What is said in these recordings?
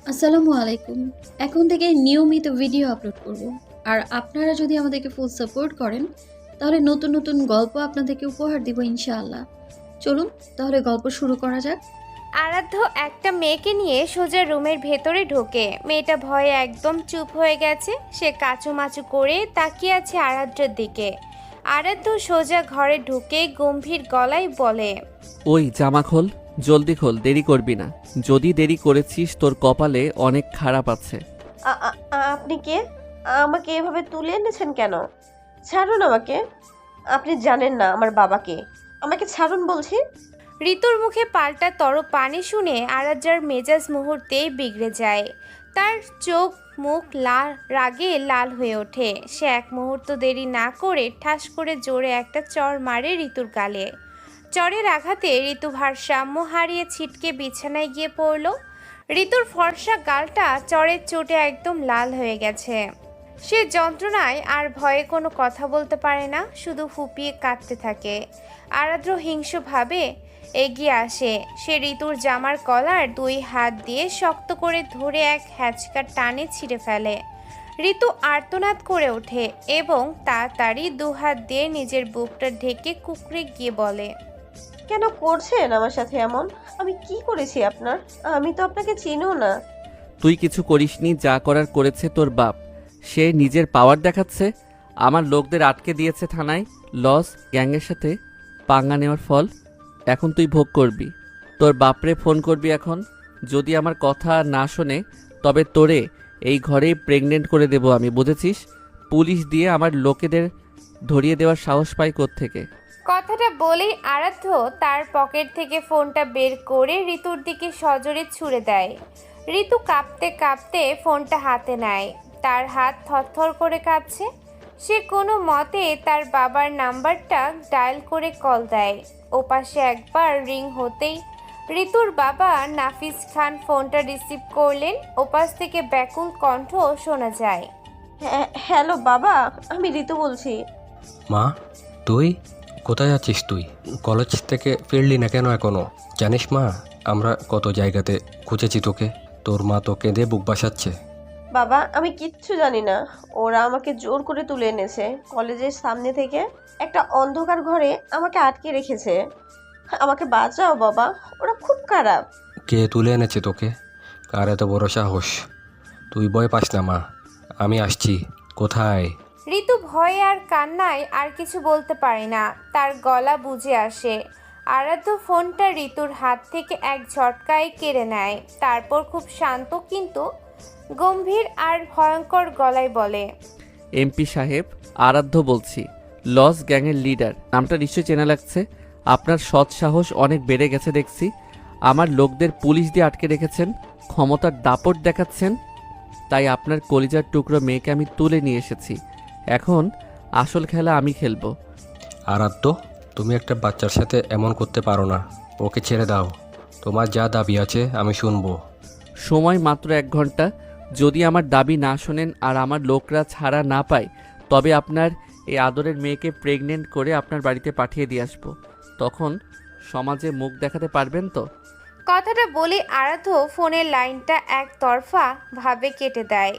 আসসালামু আলাইকুম। এখন থেকে নিয়মিত ভিডিও আপলোড করব। আর আপনারা যদি আমাদেরকে ফুল সাপোর্ট করেন, তাহলে নতুন, নতুন গল্প আপনাদেরকে উপহার দিব ইনশাআল্লাহ। চলুন তাহলে গল্প শুরু করা যাক। আরাধ্য একটা মেয়েকে নিয়ে সোজা রুমের ভেতরে ঢোকে। মেয়েটা ভয়ে একদম চুপ হয়ে গেছে। সে কাচুমাচু করে তাকিয়ে আছে আরাধ্যর দিকে। আরাধ্য সোজা ঘরে ঢুকে গম্ভীর গলায় বলে, ওই জামা খোল, জলদি খোল, দেরি করবি না। যদি দেরি করেছিস তোর কপালে অনেক খারাপ আছে। আপনি কে? আমাকে এভাবে তুলে এনেছেন কেন? ছাড়ুন আমাকে। আপনি জানেন না আমার বাবাকে। আমাকে ছাড়ুন বলছি। ঋতুর মুখে পাল্টা পানি শুনে আরাধ্যার মেজাজ মুহূর্তেই বিগড়ে যায়। তার চোখ মুখ রাগে লাল হয়ে ওঠে। সে এক মুহূর্ত দেরি না করে ঠাস করে জোরে একটা চড় মারে ঋতুর গালে। চড়ের আঘাতে ঋতু ভারসাম্য হারিয়ে ছিটকে বিছানায় গিয়ে পড়ল। ঋতুর ফর্সা গালটা চড়ের চোটে একদম লাল হয়ে গেছে। সে যন্ত্রণায় আর ভয়ে কোনো কথা বলতে পারে না, শুধু ফুপিয়ে কাঁদতে থাকে। আরাধ্র হিংস্রভাবে এগিয়ে আসে। সে ঋতুর জামার কলার দুই হাত দিয়ে শক্ত করে ধরে এক হ্যাচকা টানে ছিঁড়ে ফেলে। ঋতু আর্তনাদ করে ওঠে এবং তাড়াতাড়ি দুহাত দিয়ে নিজের বুকটা ঢেকে কুঁকড়ে গিয়ে বলে, কেন করছেন আমার সাথে এমন? আমি কি করেছি আপনার? আমি তো আপনাকে চিনিও না। তুই কিছু করিসনি, যা করার করেছে তোর বাপ। সে নিজের পাওয়ার দেখাচ্ছে। আমার লোকদের আটকে দিয়েছে থানায়। লস গ্যাংয়ের সাথে পাঙ্গা নেওয়ার ফল এখন তুই ভোগ করবি। তোর বাপরে ফোন করবি এখন। যদি আমার কথা না শোনে তবে তোরে এই ঘরেই প্রেগনেন্ট করে দেব আমি, বুঝেছিস? পুলিশ দিয়ে আমার লোকেদের ধরিয়ে দেওয়ার সাহস পাই কোত্থেকে? কথাটা বলেই আরাধ্য তার পকেট থেকে ফোনটা বের করে ঋতুর দিকে সজোরে ছুঁড়ে দেয়। ঋতু কাঁপতে কাঁপতে ফোনটা হাতে নেয়। তার হাত থরথর করে কাঁপছে। সে কোনো মতে তার বাবার নাম্বারটা ডায়াল করে কল দেয়। ওপাশে একবার রিং হতেই ঋতুর বাবা নাফিস খান ফোনটা রিসিভ করলেন। ওপাশ থেকে ব্যাকুল কণ্ঠ শোনা যায়। হ্যালো বাবা, আমি ঋতু বলছি। মা, তুই কোথায় আছিস? তুই কলেজ থেকে ফিরলি না কেন এখনো? জানিস মা, আমরা কত জায়গাতে খুঁজেছি তোকে। তোর মা তো কেঁদে বুক বাসাচ্ছে। বাবা, আমি কিচ্ছু জানি না। ওরা আমাকে জোর করে তুলে এনেছে কলেজের সামনে থেকে। একটা অন্ধকার ঘরে আমাকে আটকে রেখেছে। আমাকে বাঁচাও বাবা, ওরা খুব খারাপ। কে তুলে এনেছে তোকে? কার এত বড় সাহস? তুই ভয় পাস না মা, আমি আসছি। কোথায়? ঋতু ভয়ে আর কান্নায় আর কিছু বলতে পারে না। তার গলা বুজে আসে। আরাধ্য ফোনটা ঋতুর হাত থেকে এক ঝটকায় কেড়ে নেয়। তারপর খুব শান্ত কিন্তু গম্ভীর আর ভয়ঙ্কর গলায় বলে, এমপি সাহেব, আরাধ্য বলছি, লস গ্যাংয়ের লিডার। নামটা নিশ্চয়ই চেনা লাগছে। আপনার সৎ সাহস অনেক বেড়ে গেছে দেখছি। আমার লোকদের পুলিশ দিয়ে আটকে রেখেছেন, ক্ষমতার দাপট দেখাচ্ছেন। তাই আপনার কলিজার টুকরো মেয়েকে আমি তুলে নিয়ে এসেছি। এখন আসল খেলা আমি খেলবো। আরাধ্য, তুমি একটা বাচ্চার সাথে এমন করতে পারো না। ওকে ছেড়ে দাও। তোমার যা দাবি আছে আমি শুনবো। সময় মাত্র 1 ঘন্টা। যদি আমার দাবি না শোনেন আর আমার লোকরা ছাড়া না পায়, তবে আপনার এই আদরের মেয়েকে প্রেগনেন্ট করে আপনার বাড়িতে পাঠিয়ে দিয়ে আসবো। তখন সমাজে মুখ দেখাতে পারবেন তো? কথাটা বলে আরাধ্য ফোনের লাইনটা একতরফা ভাবে কেটে দেয়।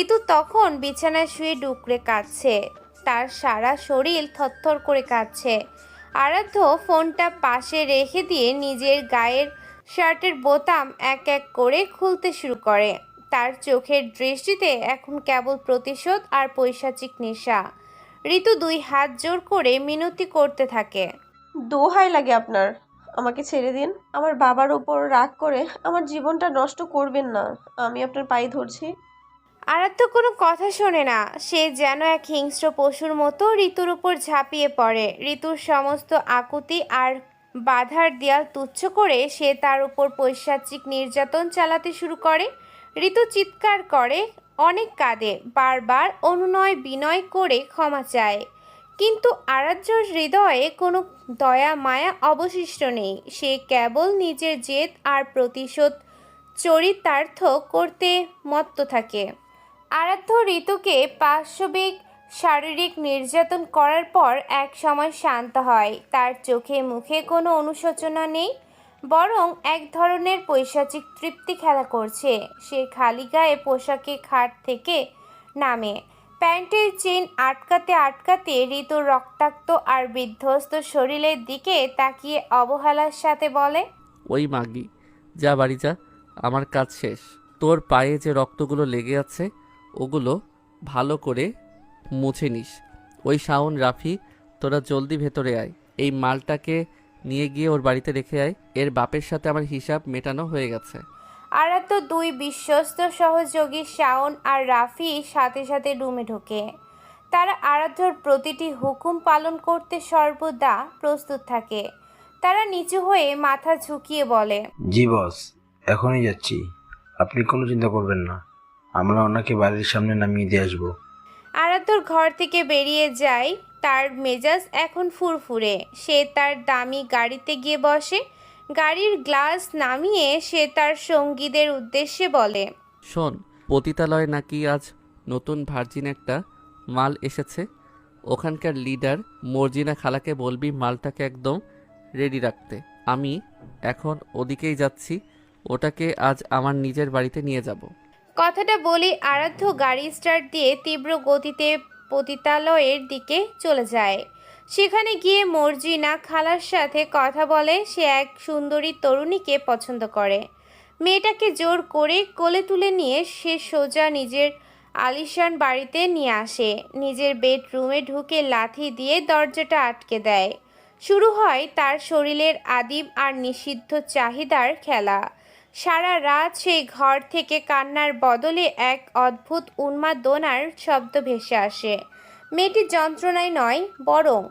ঋতু তখন বিছানায় শুয়ে ডুকরে কাঁদছে। তার সারা শরীর থরথর করে কাঁদছে। আরাধ্য ফোনটা পাশে রেখে দিয়ে নিজের গায়ের শার্টের বোতাম এক এক করে খুলতে শুরু করে। তার চোখের দৃষ্টিতে এখন কেবল প্রতিশোধ আর পৈশাচিক নেশা। ঋতু দুই হাত জোর করে মিনতি করতে থাকে, দোহাই লাগে আপনার, আমাকে ছেড়ে দিন। আমার বাবার ওপর রাগ করে আমার জীবনটা নষ্ট করবেন না। আমি আপনার পায়ে ধরছি। আরাধ্য কোনো কথা শোনে না। সে যেন এক হিংস্র পশুর মতো ঋতুর উপর ঝাঁপিয়ে পড়ে। ঋতুর সমস্ত আকুতি আর বাধার দেয়াল তুচ্ছ করে সে তার উপর পৈশাচিক নির্যাতন চালাতে শুরু করে। ঋতু চিৎকার করে, অনেক কাঁদে, বারবার অনুনয় বিনয় করে ক্ষমা চায়। কিন্তু আরাধ্যর হৃদয়ে কোনো দয়া মায়া অবশিষ্ট নেই। সে কেবল নিজের জেদ আর প্রতিশোধ চরিতার্থ করতে মত্ত থাকে। আরাধ্য ঋতুকে পাশবিক শারীরিক নির্যাতন করার পর এক সময় শান্ত হয়। তার চোখে মুখে কোনো অনুশোচনা নেই। বরং এক ধরনের পৈশাচিক তৃপ্তি খেলা করছে। সে খালি গায়ে পোশাকে খাট থেকে নামে। প্যান্টের চেন আটকাতে আটকাতে ঋতুর রক্তাক্ত আর বিধ্বস্ত শরীরের দিকে তাকিয়ে অবহেলার সাথে বলে, ওই মাগি, যা বাড়ি যা, আমার কাজ শেষ। তোর পায়ে যে রক্তগুলো লেগে আছে ওগুলো ভালো করে মুছে নিস। ওই শাওন, রাফি, তোরা জলদি ভেতরে আয়। এই মালটাকে নিয়ে গিয়ে ওর বাড়িতে রেখে আয়। এর বাপের সাথে আমার হিসাব মেটানো হয়ে গেছে। আরাধ্য দুই বিশ্বস্ত সহযোগী শাওন আর রাফি সাথে সাথে রুমে ঢোকে। তারা আরাধ্যর প্রতিটি হুকুম পালন করতে সর্বদা প্রস্তুত থাকে। তারা নিচু হয়ে মাথা ঝুঁকিয়ে বলে, জি বস, এখনই যাচ্ছি। আপনি কোনো চিন্তা করবেন না, আমরা ওনাকে বাড়ির সামনে নামিয়ে দিয়ে আসবো। আরাধ্যর ঘর থেকে বেরিয়ে যায়। তার মেজাজ এখন ফুরফুরে। সে তার দামি গাড়িতে গিয়ে বসে। গাড়ির গ্লাস নামিয়ে সে তার সঙ্গীদের উদ্দেশ্যে বলে, শোন, পতিতালয়ে নাকি আজ নতুন ভার্জিন একটা মাল এসেছে। ওখানকার লিডার মর্জিনা খালাকে বলবি মালটাকে একদম রেডি রাখতে। আমি এখন ওদিকেই যাচ্ছি। ওটাকে আজ আমার নিজের বাড়িতে নিয়ে যাব। কথাটা বলে আরাধ্য গাড়ি স্টার্ট দিয়ে তীব্র গতিতে পতিতালয়ের দিকে চলে যায়। সেখানে গিয়ে মর্জিনা খালার সাথে কথা বলে। সে এক সুন্দরী তরুণীকে পছন্দ করে। মেয়েটাকে জোর করে কোলে তুলে নিয়ে সে সোজা নিজের আলিশান বাড়িতে নিয়ে আসে। নিজের বেডরুমে ঢুকে লাথি দিয়ে দরজাটা আটকে দেয়। শুরু হয় তার শরীরের আদিম আর নিষিদ্ধ চাহিদার খেলা। সারা রাত সেই ঘর থেকে কান্নার বদলে এক অদ্ভুত উন্মাদনার শব্দ ভেসে আসে। মেয়েটি যন্ত্রণায় নয়, বরং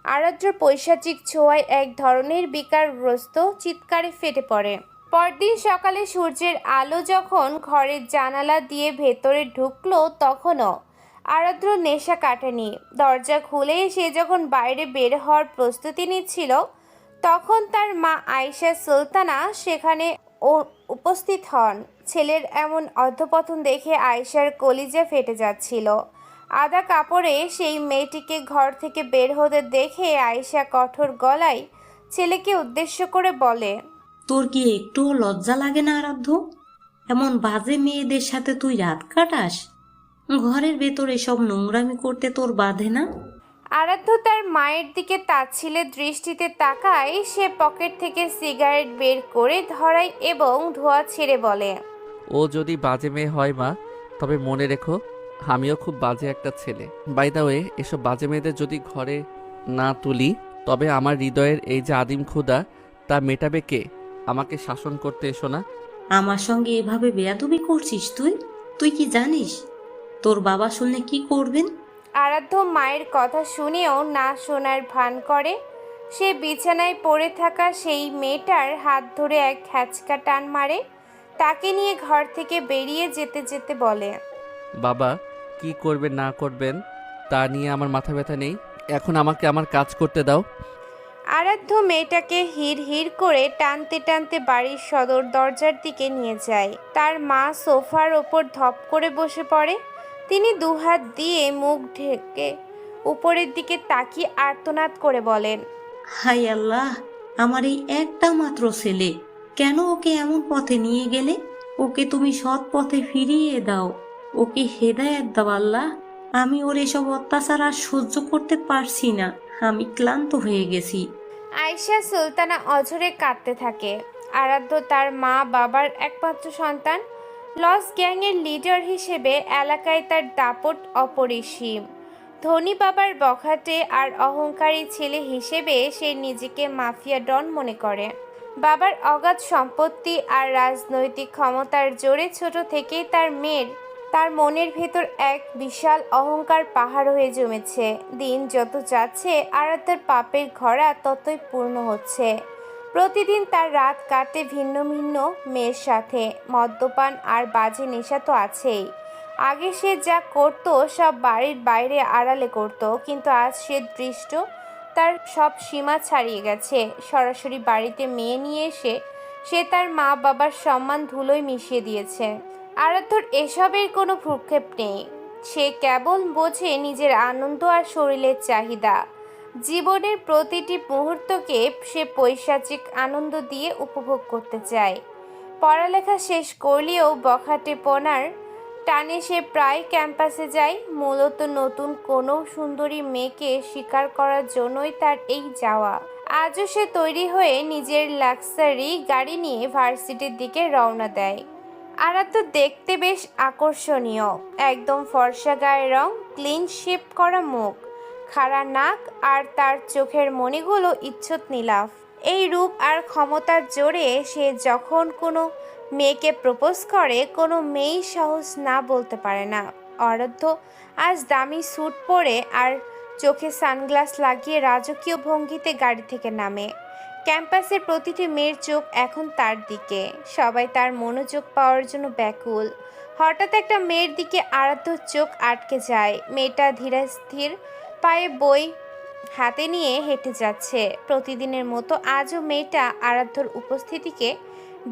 আরাধ্র পৈশাচিক ছোঁয়ায় এক ধরনের বিকারগ্রস্ত চিৎকারে ফেটে পড়ে। পরদিন সকালে সূর্যের আলো যখন ঘরের জানালা দিয়ে ভেতরে ঢুকলো, তখনও আরাধ্র নেশা কাটেনি। দরজা খুলে সে যখন বাইরে বের হওয়ার প্রস্তুতি নিচ্ছিল, তখন তার মা আয়েশা সুলতানা সেখানে উপস্থিত হন। ছেলের এমন অধঃপতন দেখে আয়েশার কলিজা ফেটে যাচ্ছিল। আধা কাপড়ে সেই মেয়েটিকে ঘর থেকে বের হতে দেখে আয়েশা কঠোর গলায় ছেলেকে উদ্দেশ্য করে বলে, তোর কি একটুও লজ্জা লাগে না আরাধ্য? এমন বাজে মেয়েদের সাথে তুই রাত কাটাস? ঘরের ভেতরে সব নোংরামি করতে তোর বাধে না? আরাধ্য তার মায়ের দিকে তাচ্ছিলের দৃষ্টিতে তাকায়। সে পকেট থেকে সিগারেট বের করে ধরায় এবং ধোঁয়া ছেড়ে বলে, ও যদি বাজে মেয়ে হয় মা, তবে মনে রেখো আমিও খুব বাজে একটা ছেলে। বাই দ্য ওয়ে, এসব বাজে মেয়েদের যদি ঘরে না তুলি, তবে আমার হৃদয়ের এই যে আদিম ক্ষুধা, তা মেটাবে কে? আমাকে শাসন করতে এসো না। আমার সঙ্গে এভাবে বেয়াদবি করছিস তুই? তুই কি জানিস তোর বাবা শুনলে কি করবেন? আরাধ্য মায়ের কথা শুনেও না শোনার ভান করে। সে বিছানায় পড়ে থাকা সেই মেয়েটার হাত ধরে এক হ্যাচকা টান মারে। তাকে নিয়ে ঘর থেকে বেরিয়ে যেতে যেতে বলে, বাবা কি করবেন না করবেন তা নিয়ে আমার মাথা ব্যথা নেই। এখন আমাকে আমার কাজ করতে দাও। আরাধ্য মেয়েটাকে হিড় হিড় করে টানতে টানতে বাড়ির সদর দরজার দিকে নিয়ে যায়। তার মা সোফার ওপর ধপ করে বসে পড়ে। তিনি দুহাত দিয়ে মুখ ঢেকে উপরের দিকে তাকিয়ে আর্তনাদ করে বলেন, হাই আল্লাহ, আমার এই একটা মাত্র ছেলে, কেন ওকে এমন পথে নিয়ে গেলে? ওকে তুমি সৎ পথে ফিরিয়ে দাও, ওকে হেদায়েত দাও আল্লাহ। আমি ওর এসব অত্যাচার আর সহ্য করতে পারছি না, আমি ক্লান্ত হয়ে গেছি। আয়েশা সুলতানা অঝরে কাঁদতে থাকে। আরাধ্য তার মা বাবার একমাত্র সন্তান। লস গ্যাংয়ের লিডার হিসেবে এলাকায় তার দাপট অপরিসীম। ধনী বাবার বখাটে আর অহংকারী ছেলে হিসেবে সে নিজেকে মাফিয়া ডন মনে করে। বাবার অগাধ সম্পত্তি আর রাজনৈতিক ক্ষমতার জোরে ছোট থেকেই তার মনের ভেতর এক বিশাল অহংকার পাহাড় হয়ে জমেছে। দিন যত যাচ্ছে আরাধ্যার পাপের ঘরা ততই পূর্ণ হচ্ছে। প্রতিদিন তার রাত কাটে ভিন্ন ভিন্ন মেয়ের সাথে। মদ্যপান আর বাজে নেশা তো আছেই। আগে সে যা করতো সব বাড়ির বাইরে আড়ালে করত, কিন্তু আজ সে দৃষ্ট তার সব সীমা ছাড়িয়ে গেছে। সরাসরি বাড়িতে মেয়ে নিয়ে এসে সে তার মা বাবার সম্মান ধুলোয় মিশিয়ে দিয়েছে। আরাধ্যর এসবের কোনো ভ্রুক্ষেপ নেই। সে কেবল বোঝে নিজের আনন্দ আর শরীরের চাহিদা। জীবনের প্রতিটি মুহূর্তকে সে পৈশাচিক আনন্দ দিয়ে উপভোগ করতে চায়। পড়ালেখা শেষ করলেও বখাটেপনার টানে সে প্রায় ক্যাম্পাসে যায়। মূলত নতুন কোনো সুন্দরী মেয়েকে শিকার করার জন্যই তার এই যাওয়া। আজও সে তৈরি হয়ে নিজের লাক্সারি গাড়ি নিয়ে ভার্সিটির দিকে রওনা দেয়। আরাধ্য দেখতে বেশ আকর্ষণীয়, একদম ফর্সা গায়ের রং, ক্লিন শেপ করা মুখ, খাড়া নাক আর তার চোখের মণিগুলো ইজ্জত নিলাফ। এই রূপ আর ক্ষমতার জোরে সে যখন কোনো মেয়েকে প্রপোজ করে, কোনো মেয়েই সহজ না বলতে পারে না। আরাধ্য আজ দামি স্যুট পরে আর চোখে সানগ্লাস লাগিয়ে রাজকীয় ভঙ্গিতে গাড়ি থেকে নামে। ক্যাম্পাসের প্রতিটি মেয়ের চোখ এখন তার দিকে, সবাই তার মনোযোগ পাওয়ার জন্য ব্যাকুল। হঠাৎ একটা মেয়ের দিকে আরাধ্যর চোখ আটকে যায়। মেয়েটা ধীরস্থির পায়ে বই হাতে নিয়ে হেঁটে যাচ্ছে। প্রতিদিনের মতো আজও মেয়েটা আরাধ্যর উপস্থিতিকে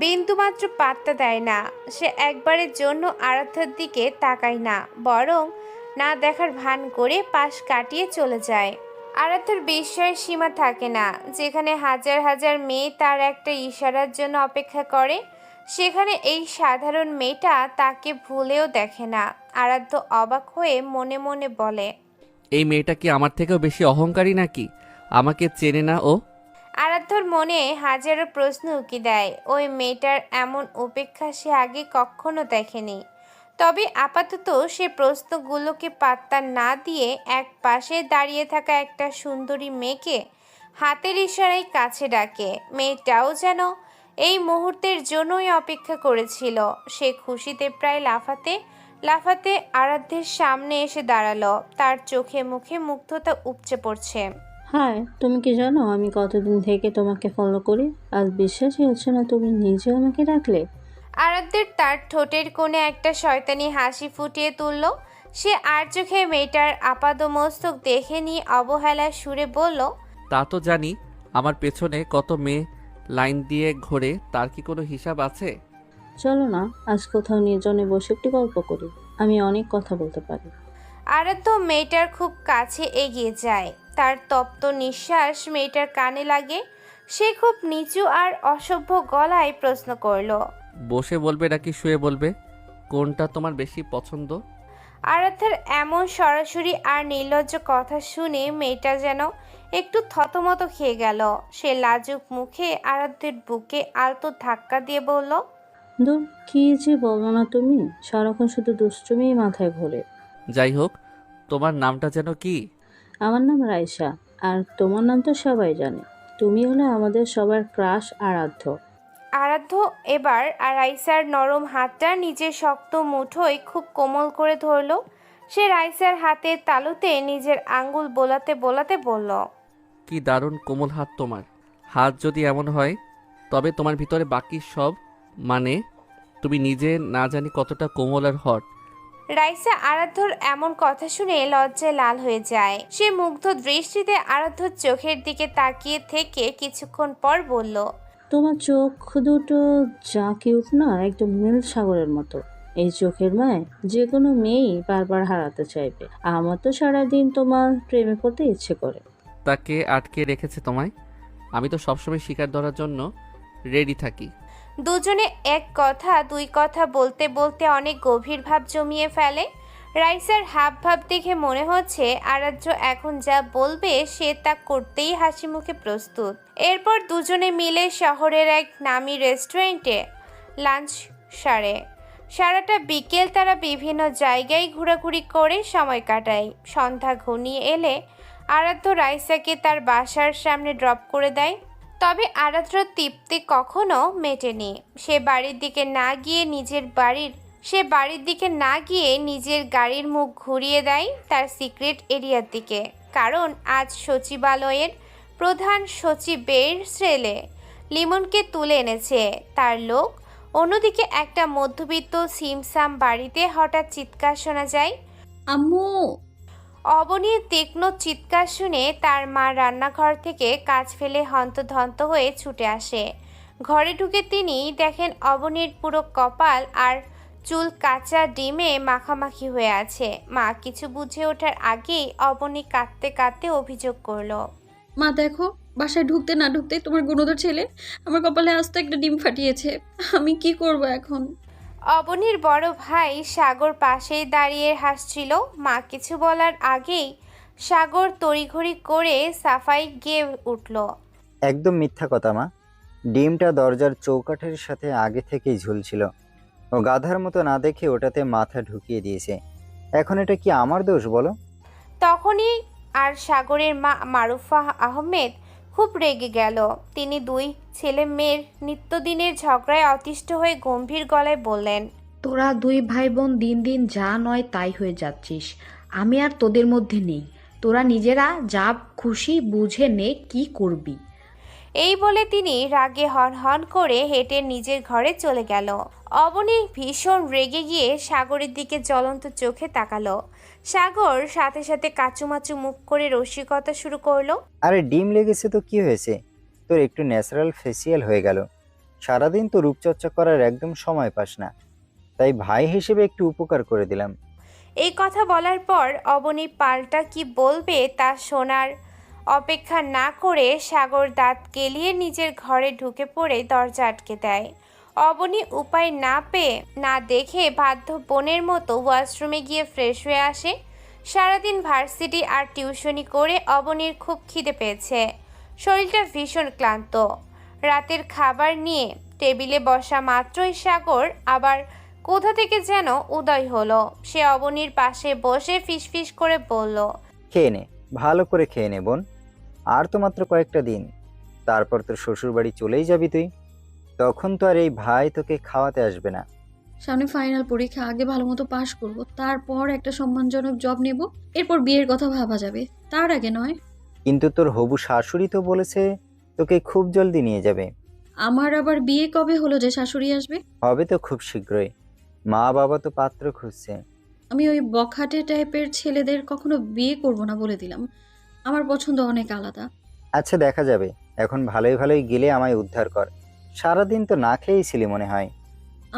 বিন্দুমাত্র পাত্তা দেয় না। সে একবারের জন্য আরাধ্যার দিকে তাকায় না, বরং না দেখার ভান করে পাশ কাটিয়ে চলে যায়। আরাধ্যার বিস্ময়ের সীমা থাকে না। যেখানে হাজার হাজার মেয়ে তার একটা ইশারার জন্য অপেক্ষা করে, সেখানে এই সাধারণ মেয়েটা তাকে ভুলেও দেখে না। আরাধ্য অবাক হয়ে মনে মনে বলে, এই মেয়েটা কি আমার থেকেও বেশি অহংকারী নাকি? আমাকে চেনে না ও? আরাধ্যর মনে হাজারো প্রশ্ন উকি দেয়। ওই মেয়েটার এমন উপেক্ষা সে আগে কখনো দেখেনি। তবে আপাতত সে প্রশ্নগুলোকে পাত্তা না দিয়ে এক পাশে দাঁড়িয়ে থাকা একটা সুন্দরী মেয়েকে হাতের ইশারায় কাছে ডাকে। মেয়েটাও যেন এই মুহূর্তের জন্যই অপেক্ষা করেছিল। সে খুশিতে প্রায় লাফাতে লাফাতে আরাধ্যের সামনে এসে দাঁড়ালো। তার চোখে মুখে মুগ্ধতা উপচে পড়ছে। হাই, তুমি কি জানো আমি কতদিন থেকে তোমাকে ফলো করি? আজ বিশ্বাসই হচ্ছে না তুমি নিজে আমাকে ডাকলে। আরাধ্যের তার ঠোঁটের কোণে একটা শয়তানি হাসি ফুটিয়ে তুলল। সে আর চোখে মেয়েটার আপাদমস্তক দেখে নিয়ে অবহেলার সুরে বলল, তা তো জানি, আমার পেছনে কত মেয়ে লাইন দিয়ে ঘোরে, তার কি কোনো হিসাব আছে? চলো না আজ কোথাও নির্জনে বসে একটি গল্প করি, আমি অনেক কথা বলতে পারি। আরাধ্য মেয়েটার খুব কাছে এগিয়ে যায়। তার তপ্ত নিঃশ্বাস মেয়েটার কানে লাগে। সে খুব নিচু আর অসভ্য গলায় প্রশ্ন করলো, বসে বলবে নাকি শুয়ে বলবে? কোনটা তোমার বেশি পছন্দ? আরাধ্যার এমন সরাসরি আর নির্লজ্জ কথা শুনে মেয়েটা যেন একটু থতমত খেয়ে গেল। সে লাজুক মুখে আরাধ্যের বুকে আলতো ধাক্কা দিয়ে বলল, দূর, কি যে বলো না তুমি, সারাক্ষণ শুধু দুষ্টুমিই মাথায় ঘোরে। যাই হোক, তোমার নামটা যেন কি? আমার নাম রাইসা, আর তোমার নাম তো সবাই জানে। তুমি হলে আমাদের সবার ক্রাশ আরাধ্য। আরাধ্য এবার রাইসার নরম হাতটা নিজের শক্ত মুঠোয় খুব কোমল করে ধরল। সে রাইসার হাতের তালুতে নিজের আঙ্গুল বোলাতে বোলাতে বলল, কি দারুণ কোমল হাত তোমার। হাত যদি এমন হয় তবে তোমার ভিতরে বাকি সব, মানে তুমি নিজে না জানি কতটা কোমল আর হট। রাইসা আরাধ্যর এমন কথা শুনে লজ্জায় লাল হয়ে যায়। সে মুগ্ধ দৃষ্টিতে আরাধ্যর চোখের দিকে তাকিয়ে থেকে কিছুক্ষণ পর বলল, তোমার চোখ দুটো যা কিউট না, একদম নীল সাগরের মতো। এই চোখের মায় যে কোনো মেয়েই বারবার হারাতে চাইবে। আমার তো সারাদিন তোমার প্রেমে পড়তে ইচ্ছে করে। তাকে আটকে রেখেছে তোমায়? আমি তো সবসময় শিকার ধরার জন্য রেডি থাকি। দুজনে এক কথা দুই কথা বলতে বলতে অনেক গভীর ভাব জমিয়ে ফেলে। রাইসার হাব ভাব দেখে মনে হচ্ছে আরাধ্য এখন যা বলবে সে তা করতেই হাসি মুখে প্রস্তুত। এরপর দুজনে মিলে শহরের এক নামি রেস্টুরেন্টে লাঞ্চ সারে। সারাটা বিকেল তারা বিভিন্ন জায়গায় ঘোরাঘুরি করে সময় কাটায়। সন্ধ্যা ঘনিয়ে এলে আরাধ্য রাইসাকে তার বাসার সামনে ড্রপ করে দেয়। তবে আরাধ্যার তৃপ্তি কখনো মেটেনি। সে বাড়ির দিকে না গিয়ে নিজের গাড়ির মুখ ঘুরিয়ে দেয় তার সিক্রেট এরিয়ার দিকে। কারণ আজ সচিবালয়ের প্রধান সচিবের ছেলে লিমনকে তুলে এনেছে তার লোক। অন্যদিকে একটা মধ্যবিত্ত সিমসাম বাড়িতে হঠাৎ চিৎকার শোনা যায়। আম্মু! অবনীর তীক্ষ্ণ চিৎকার শুনে তার মা রান্নাঘর থেকে কাজ ফেলে হন্তদন্ত হয়ে ছুটে আসে। ঘরে ঢুকে তিনি দেখেন অবনীর পুরো কপাল আর চুল কাঁচা ডিমে মাখামাখি হয়ে আছে। মা কিছু বুঝে ওঠার আগেই অবনী কাঁদতে কাঁদতে অভিযোগ করলো। মা দেখো, বাসায় ঢুকতে না ঢুকতে তোমার গুণধর ছেলে আমার কপালে আস্ত একটা ডিম ফাটিয়েছে। আমি কি করব এখন? অবনীর বড় ভাই সাগর পাশেই দাঁড়িয়ে হাসছিল। মা কিছু বলার আগেই সাগর তড়িঘড়ি করে সাফাই গেয়ে উঠল। একদম মিথ্যা কথা মা। ডিমটা দরজার চৌকাঠের সাথে আগে থেকেই ঝুলছিল। ও গাধার মতো না দেখে ওটাতে মাথা ঢুকিয়ে দিয়েছে। এখন এটা কি আমার দোষ বলো? তখনই আর সাগরের মা মারুফা আহমেদ খুব রেগে গেল। তিনি দুই ছেলে মেয়ের নিত্যদিনের ঝগড়ায় অতিষ্ঠ হয়ে গম্ভীর গলায় বললেন, তোরা দুই ভাই বোন দিন দিন যা নয় তাই হয়ে যাচ্ছিস। আমি আর তোদের মধ্যে নেই। তোরা নিজেরা যা খুশি বুঝে নে কি করবি। এই বলে তিনি রাগে হন করে হেঁটে নিজের ঘরে চলে গেল। অবনী ভীষণ রেগে গিয়ে সাগরের দিকে জ্বলন্ত চোখে তাকালো। সাগর সাথে সাথে কাচুমাচু মুখ করে রসিকতা শুরু করলো। আরে ডিম লেগেছে তো কি হয়েছে? তোর একটু ন্যাচারাল ফেসিয়াল হয়ে গেল। সারাদিন তো রূপচর্চা করার একদম সময় পাস না, তাই ভাই হিসেবে একটু উপকার করে দিলাম। এই কথা বলার পর অবনী পাল্টা কি বলবে তা শোনার অপেক্ষা না করে সাগর দাঁত কেলিয়ে নিজের ঘরে ঢুকে পড়ে দরজা আটকে দেয়। অবনী উপায় না পেয়ে না দেখে বাধ্য বোনের মতো ওয়াশরুমে গিয়ে ফ্রেশ হয়ে আসে। সারাদিন ভার্সিটি আর টিউশনি করে অবনীর খুব খিদে পেয়েছে। শরীরটা ভীষণ ক্লান্ত। রাতের খাবার নিয়ে টেবিলে বসা মাত্রই সাগর আবার কোথা থেকে যেন উদয় হলো। সে অবনীর পাশে বসে ফিসফিস করে বলল, খেয়ে নে, ভালো করে খেয়ে নে বোন। আর তো মাত্র কয়েকটা দিন, তারপর তোর শ্বশুর বাড়ি চলেই যাবি তুই। তখন তো আর এই ভাই তোকে খাওয়াতে আসবে না। সামনে ফাইনাল পরীক্ষা, আগে ভালো মতো পাশ করব, তারপর একটা সম্মানজনক জব নেব, এরপর বিয়ের কথা ভাবা যাবে, তার আগে নয়। কিন্তু তোর হবু শাশুড়ি তো বলেছে তোকে খুব জলদি নিয়ে যাবে। আমার আবার বিয়ে কবে হলো যে শাশুড়ি আসবে? হবে তো খুব শীঘ্রই। মা বাবা তো পাত্র খুঁজছে। আমি ওই বখাটে টাইপের ছেলেদের কখনো বিয়ে করব না বলে দিলাম। আমার পছন্দ অনেক আলাদা। আচ্ছা দেখা যাবে। এখন ভালোই ভালোই গেলে আমায় উদ্ধার কর। সারাদিন তো না খেয়েই ছিলি মনে হয়।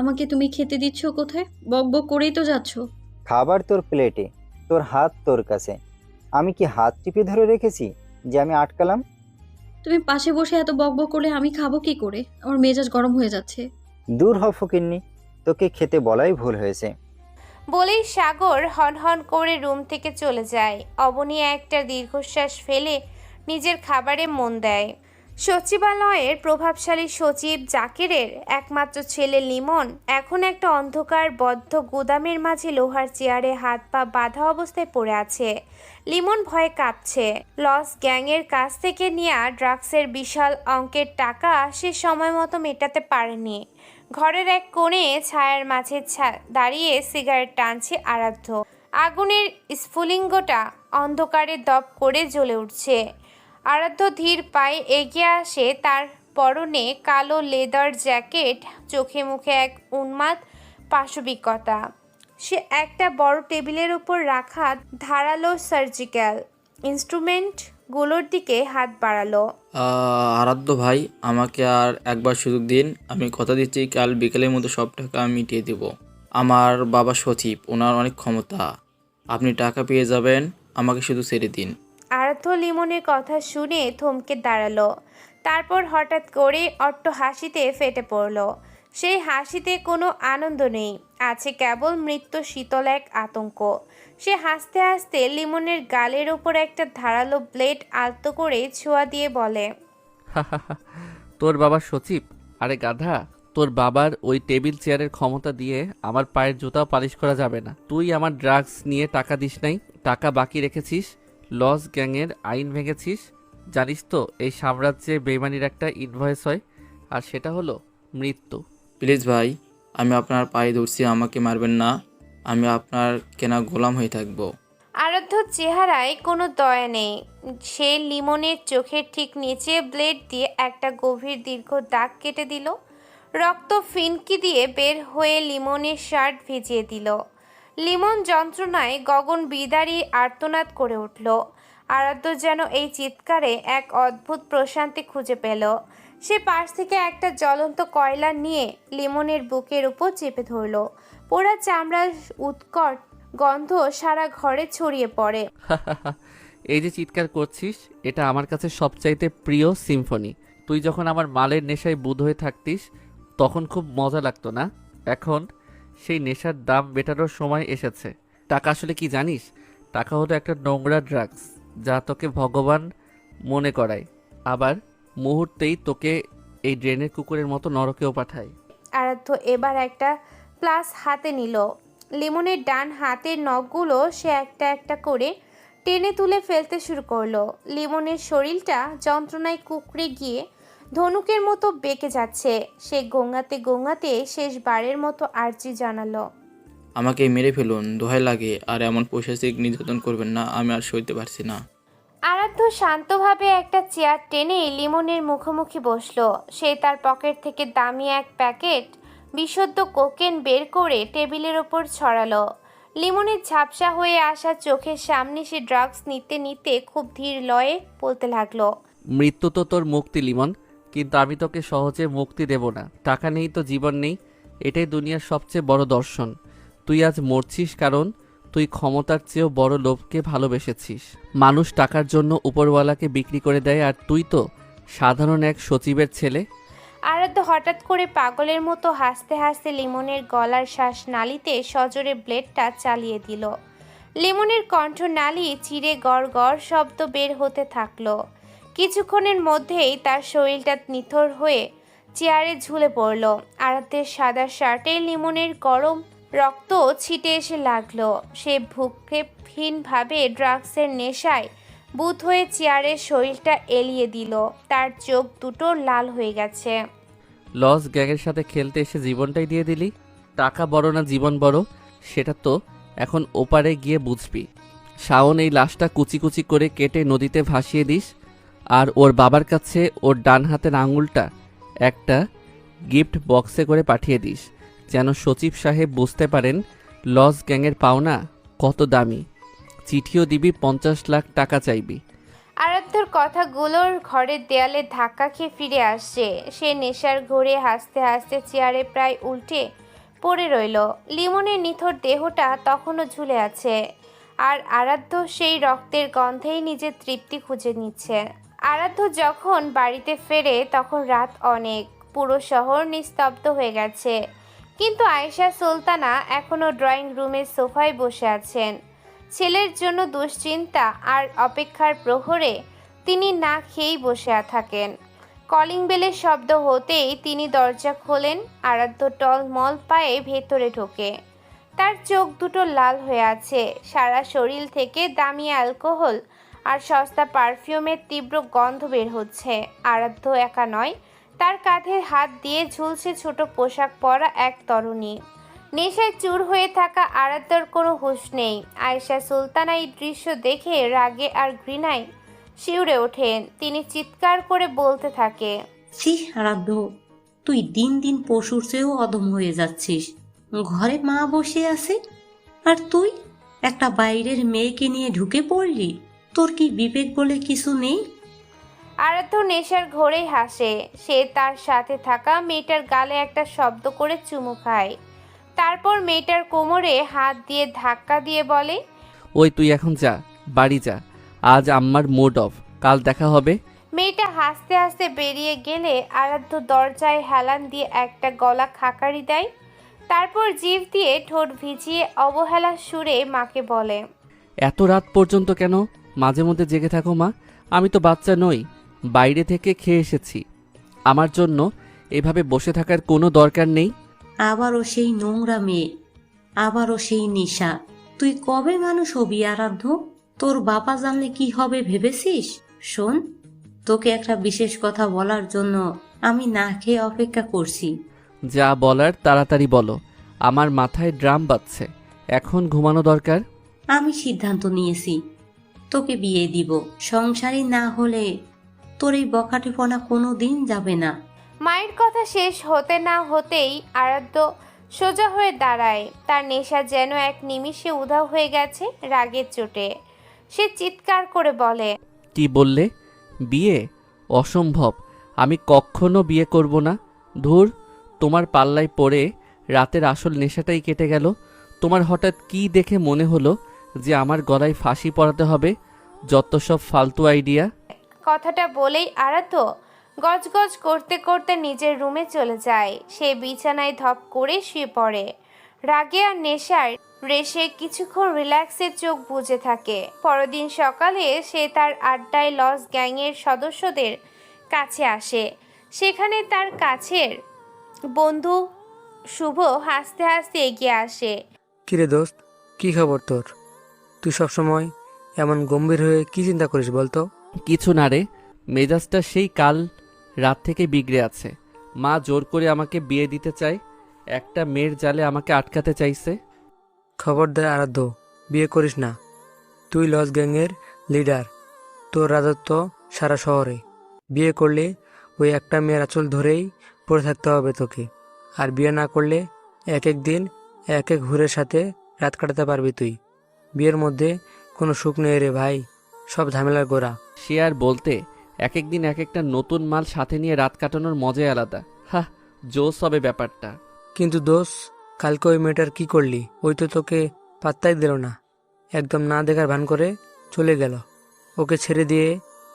আমাকে তুমি খেতে দিচ্ছ কোথায়? বক বক করেই তো যাচ্ছ। খাবার তোর প্লেটে, তোর হাত তোর কাছে। আমি কি হাত টিপে ধরে রেখেছি যে আমি আটকালাম? তুমি পাশে বসে এত বক বক করলে আমি খাবো কি করে? আমার মেজাজ গরম হয়ে যাচ্ছে। দূর হ ফকিন্নি, তোকে খেতে বলাই ভুল হয়েছে। বলেই সাগর হন করে রুম থেকে চলে যায়। অবনী একটা দীর্ঘশ্বাস ফেলে নিজের খাবারে মন দেয়। সচিবালয়ের প্রভাবশালী সচিব জাকিরের একমাত্র ছেলে লিমন এখন একটা অন্ধকার বদ্ধ গুদামের মাঝে লোহার চেয়ারে হাত পা বাঁধা অবস্থায় পড়ে আছে। লিমন ভয়ে কাঁপছে। লস গ্যাংয়ের কাছ থেকে নেওয়া ড্রাগসের বিশাল অঙ্কের টাকা সে সময় মতো মেটাতে পারেনি। ঘরের এক কোণে ছায়ার মাঝে দাঁড়িয়ে সিগারেট টানছে আরাধ্য। আগুনের স্ফুলিঙ্গটা অন্ধকারে দপ করে জ্বলে উঠছে। আরাধ্য ধীর পায়ে এগিয়ে আসে। তার পরনে কালো লেদার জ্যাকেট, চোখে মুখে এক উন্মাদ পাশবিকতা। সে একটা বড় টেবিলের উপর রাখা ধারালো সার্জিক্যাল ইনস্ট্রুমেন্টগুলোর দিকে হাত বাড়ালো। আরাধ্য ভাই, আমাকে আর একবার সুযোগ দিন। আমি কথা দিচ্ছি কাল বিকেলের মধ্যে সব টাকা মিটিয়ে দেব। আমার বাবা সচিব, ওনার অনেক ক্ষমতা। আপনি টাকা পেয়ে যাবেন, আমাকে শুধু ছেড়ে দিন। আরাধ্য লিমনের কথা শুনে থমকে দাঁড়ালো। তারপর হঠাৎ করে অট্ট হাসিতে ফেটে পড়ল। সেই হাসিতে কোনো আনন্দ নেই, আছে কেবল মৃত্যু শীতল এক আতঙ্ক। সে হাসতে হাসতে লিমনের গালের ওপর একটা ধারালো ব্লেড আলতো করে ছোঁয়া দিয়ে বলে, তোর বাবার সচিব? আরে গাধা, তোর বাবার ওই টেবিল চেয়ারের ক্ষমতা দিয়ে আমার পায়ের জুতাও পালিশ করা যাবে না। তুই আমার ড্রাগস নিয়ে টাকা দিস নাই, টাকা বাকি রেখেছিস, লস গ্যাংয়ের আইন ভেঙেছিস। জানিস তো এই সাম্রাজ্যে বেইমানির একটা ইনভয়েস হয়, আর সেটা হলো মৃত্যু। প্লিজ ভাই, আমি আপনার পায়ে ধরছি, আমাকে মারবেন না। আমি আপনার কেনা গোলাম হয়ে থাকবো। আরাধ্যর চেহারায় কোনো দয়া নেই। সে লিমনের চোখের ঠিক নিচে ব্লেড দিয়ে একটা গভীর দীর্ঘ দাগ কেটে দিল। রক্ত ফিনকি দিয়ে বের হয়ে লিমনের শার্ট ভিজিয়ে দিল। লিমন যন্ত্রণায় গগন বিদারী আর্তনাদ করে উঠল। আরাধ্য যেন এই চিৎকারে এক অদ্ভুত প্রশান্তি খুঁজে পেল। সে পাশ থেকে একটা জ্বলন্ত কয়লা নিয়ে লিমনের বুকের উপর চেপে ধরল। পোড়া চামড়ার উৎকট গন্ধ সারা ঘরে ছড়িয়ে পড়ে। এই যে চিৎকার করছিস, এটা আমার কাছে সবচাইতে প্রিয় সিম্ফনি। তুই যখন আমার মালের নেশায় বুঁদ হয়ে থাকতিস তখন খুব মজা লাগতো না? এখন সেই নেশার দাম মেটানোর সময় এসেছে। টাকা আসলে কি জানিস? টাকা হলো একটা নোংরা ড্রাগস যা তোকে ভগবান মনে করায়, আবার মুহূর্তেই তোকে এই ড্রেনের কুকুরের মতো নরকেও পাঠায়। আরাধ্য এবার একটা প্লাস হাতে নিল। লিমনের ডান হাতের নখগুলো সে একটা একটা করে টেনে তুলে ফেলতে শুরু করলো। লিমনের শরীরটা যন্ত্রণায় কুঁকড়ে গিয়ে ধনুকের মতো বেঁকে যাচ্ছে। সে গোঙাতে গোঙাতে শেষবারের মতো আর্জি জানালো, আমাকে মেরে ফেলুন, দোহাই লাগে, আর এমন পৈশাচিক নির্যাতন করবেন না, আমি আর সইতে পারছি না। আরাধ্য শান্তভাবে একটা চেয়ার টেনে লিমনের মুখোমুখি বসলো। সে তার পকেট থেকে দামি এক প্যাকেট বিশুদ্ধ কোকেন বের করে টেবিলের ওপর ছড়ালো। লিমনের ঝাপসা হয়ে আসা চোখের সামনে সে ড্রাগস নিতে নিতে খুব ধীর লয়ে বলতে লাগলো, মৃত্যু তো তোর মুক্তি লিমন, কিন্তু আমি তোকে সহজে মুক্তি দেব না। টাকা নেই তো জীবন নেই, এটাই দুনিয়ার সবচেয়ে বড় দর্শন। তুই আজ মরছিস কারণ তুই ক্ষমতার চেয়েও বড় লোভকে ভালোবেসেছিস। মানুষ টাকার জন্য উপরওয়ালাকে বিক্রি করে দেয়, আর তুই তো সাধারণ এক সচিবের ছেলে। আরাধ্য হঠাৎ করে পাগলের মতো হাসতে হাসতে লিমনের গলার শ্বাস নালিতে সজোরে ব্লেডটা চালিয়ে দিল। লিমনের কণ্ঠনালী চিরে গড় গড় শব্দ বের হতে থাকলো। কিছুক্ষণের মধ্যেই তার শরীরটা নিথর হয়ে চেয়ারে ঝুলে পড়ল। আরাধ্যের সাদা শার্টে লিমনের গরম রক্ত ছিটে এসে লাগলো। সে ভ্রুক্ষেপহীনভাবে ড্রাগসের নেশায় বুঁদ হয়ে চেয়ারের শরীরটা এলিয়ে দিল। তার চোখ দুটো লাল হয়ে গেছে। লস গ্যাংয়ের সাথে খেলতে এসে জীবনটাই দিয়ে দিলি। টাকা বড় না জীবন বড়, সেটা তো এখন ওপারে গিয়ে বুঝবি। শাওন, এই লাশটা কুচি কুচি করে কেটে নদীতে ভাসিয়ে দিস, আর ওর বাবার কাছে ওর ডান হাতের আঙুলটা একটা গিফট বক্সে করে পাঠিয়ে দিস, যেন সচিব সাহেব বুঝতে পারেন লস গ্যাংয়ের পাওনা কত দামি। চিঠিও দিবি, 50 লাখ টাকা চাইবি। আরাধ্যর কথাগুলোর ঘরের দেয়ালে ধাক্কা খেয়ে ফিরে আসছে। সে নেশার ঘোরে হাসতে হাসতে চেয়ারে প্রায় উল্টে পড়ে রইল। লিমনের নিথর দেহটা তখনও ঝুলে আছে, আর আরাধ্য সেই রক্তের গন্ধেই নিজের তৃপ্তি খুঁজে নিচ্ছে। আরাধ্য যখন বাড়িতে ফেরে তখন রাত অনেক, পুরো শহর নিস্তব্ধ হয়ে গেছে। কিন্তু আয়েশা সুলতানা এখনও ড্রয়িং রুমের সোফায় বসে আছেন। ছেলের জন্য দুশ্চিন্তা আর অপেক্ষার প্রহরে তিনি না খেয়েই বসে থাকেন। কলিং বেলের শব্দ হতেই তিনি দরজা খোলেন। আরাধ্য টলমল পায়ে ভেতরে ঢোকে। তার চোখ দুটো লাল হয়ে আছে। সারা শরীর থেকে দামি অ্যালকোহল আর সস্তা পারফিউমের তীব্র গন্ধ বের হচ্ছে। আরাধ্য একা নয়, তার কাঁধে হাত দিয়ে ঝুলছে ছোট পোশাক পরা এক তরুণী। নেশায় চুর হয়ে থাকা আরাধ্যর কোনো হুঁশ নেই। আয়েশা সুলতানা এই দৃশ্য দেখে রাগে আর ঘৃণায় শিউরে ওঠেন। তিনি চিৎকার করে বলতে থাকে, ছি আরাধ্য, তুই দিন দিন পশুর চেয়েও অদম হয়ে যাচ্ছিস। ঘরে মা বসে আছে আর তুই একটা বাইরের মেয়েকে নিয়ে ঢুকে পড়লি। তোর কি বিবেক বলে কিছু নেই? আরাধ্য নেশার ঘোরেই হাসে। সে তার সাথে থাকা মেয়েটার গালে একটা শব্দ করে চুমু খায়। তারপর মেয়েটার কোমরে হাত দিয়ে ধাক্কা দিয়ে বলে, ওই তুই এখন যা, বাড়ি যা, আজ আম্মার মুড অফ, কাল দেখা হবে। মেয়েটা হাসতে হাসতে বেরিয়ে গেলে আরাধ্য দরজায় হেলান দিয়ে একটা গলা খাকারি দেয়। তারপর জিভ দিয়ে ঠোঁট ভিজিয়ে অবহেলা সুরে মাকে বলে, এত রাত পর্যন্ত কেন মাঝে মধ্যে জেগে থাকো মা? আমি তো বাচ্চা নই, বাইরে থেকে খেয়ে এসেছি। আমার জন্য এভাবে বসে থাকার কোনো দরকার নেই। আবারও সেই নোংরা মেয়ে, আবারও সেই নেশা। তুই কবে মানুষ হবি আরাধ্য? তোর বাবা জানলে কি হবে ভেবেছিস? শোন, তোকে একটা বিশেষ কথা বলার জন্য আমি না খেয়ে অপেক্ষা করছি। যা বলার তাড়াতাড়ি বলো, আমার মাথায় ড্রাম বাজছে, এখন ঘুমানো দরকার। আমি সিদ্ধান্ত নিয়েছি, তোকে বিয়ে দিব। সংসারী না হলে তোর এই বখাটেপনা কোনো দিন যাবে না। মায়ের কথা শেষ হতে না হতেই আরাধ্য সোজা হয়ে দাঁড়ায়। তার নেশা যেন এক নিমিষে উধাও হয়ে গেছে রাগের চোটে। সে চিৎকার করে বলে, কি বললে? বিয়ে? অসম্ভব, আমি কখনো বিয়ে করব না। ধুর, তোমার পাল্লায় পড়ে রাতের আসল নেশাটাই কেটে গেল। তোমার হঠাৎ কি দেখে মনে হলো যে আমার গলায় ফাঁসি পড়াতে হবে? যত সব ফালতু আইডিয়া। কথাটা বলেই আরাধ্য গজগজ করতে করতে নিজের রুমে চলে যায়। সে বিছানায় ধপ করে শুয়ে পড়ে। রাগে আর নেশার রেশে কিছুক্ষণ রিল্যাক্সে চোখ বুজে থাকে। পরদিন সকালে সে তার আড্ডায় লস গ্যাংয়ের সদস্যদের কাছে আসে। সেখানে তার কাছের বন্ধু শুভ হাসতে হাসতে এগিয়ে আসে। কিরে দোস্ত, কি খবর তোর? তুই সবসময় এমন গম্ভীর হয়ে কি চিন্তা করিস বলতো? কিছু না রে, মেজাজটা সেই কাল রাত থেকে বিগড়ে আছে। মা জোর করে আমাকে বিয়ে দিতে চায়, একটা মেয়ের জালে আমাকে আটকাতে চাইছে। খবরদার আরাধ্য, বিয়ে করিস না। তুই লস গ্যাংয়ের লিডার, তোর রাজত্ব সারা শহরে। বিয়ে করলে ওই একটা মেয়ের আঁচল ধরেই পড়ে থাকতে হবে তোকে। আর বিয়ে না করলে এক এক দিন এক এক ঘুরের সাথে রাত কাটাতে পারবি তুই। বিয়ের মধ্যে কোনো সুখ নেই রে ভাই, সব ঝামেলার গোড়া। সে আর বলতে, এক এক দিন এক একটা নতুন মাল সাথে নিয়ে রাত কাটানোর মজাই আলাদা। হ্যাঁ, জোস হবে ব্যাপারটা। কিন্তু দোষ, কালকে ওই মেয়েটার কি করলি? ওই তো তোকে পাত্তাই দিল না, একদম না দেখার ভান করে চলে গেল। ওকে ছেড়ে দিয়ে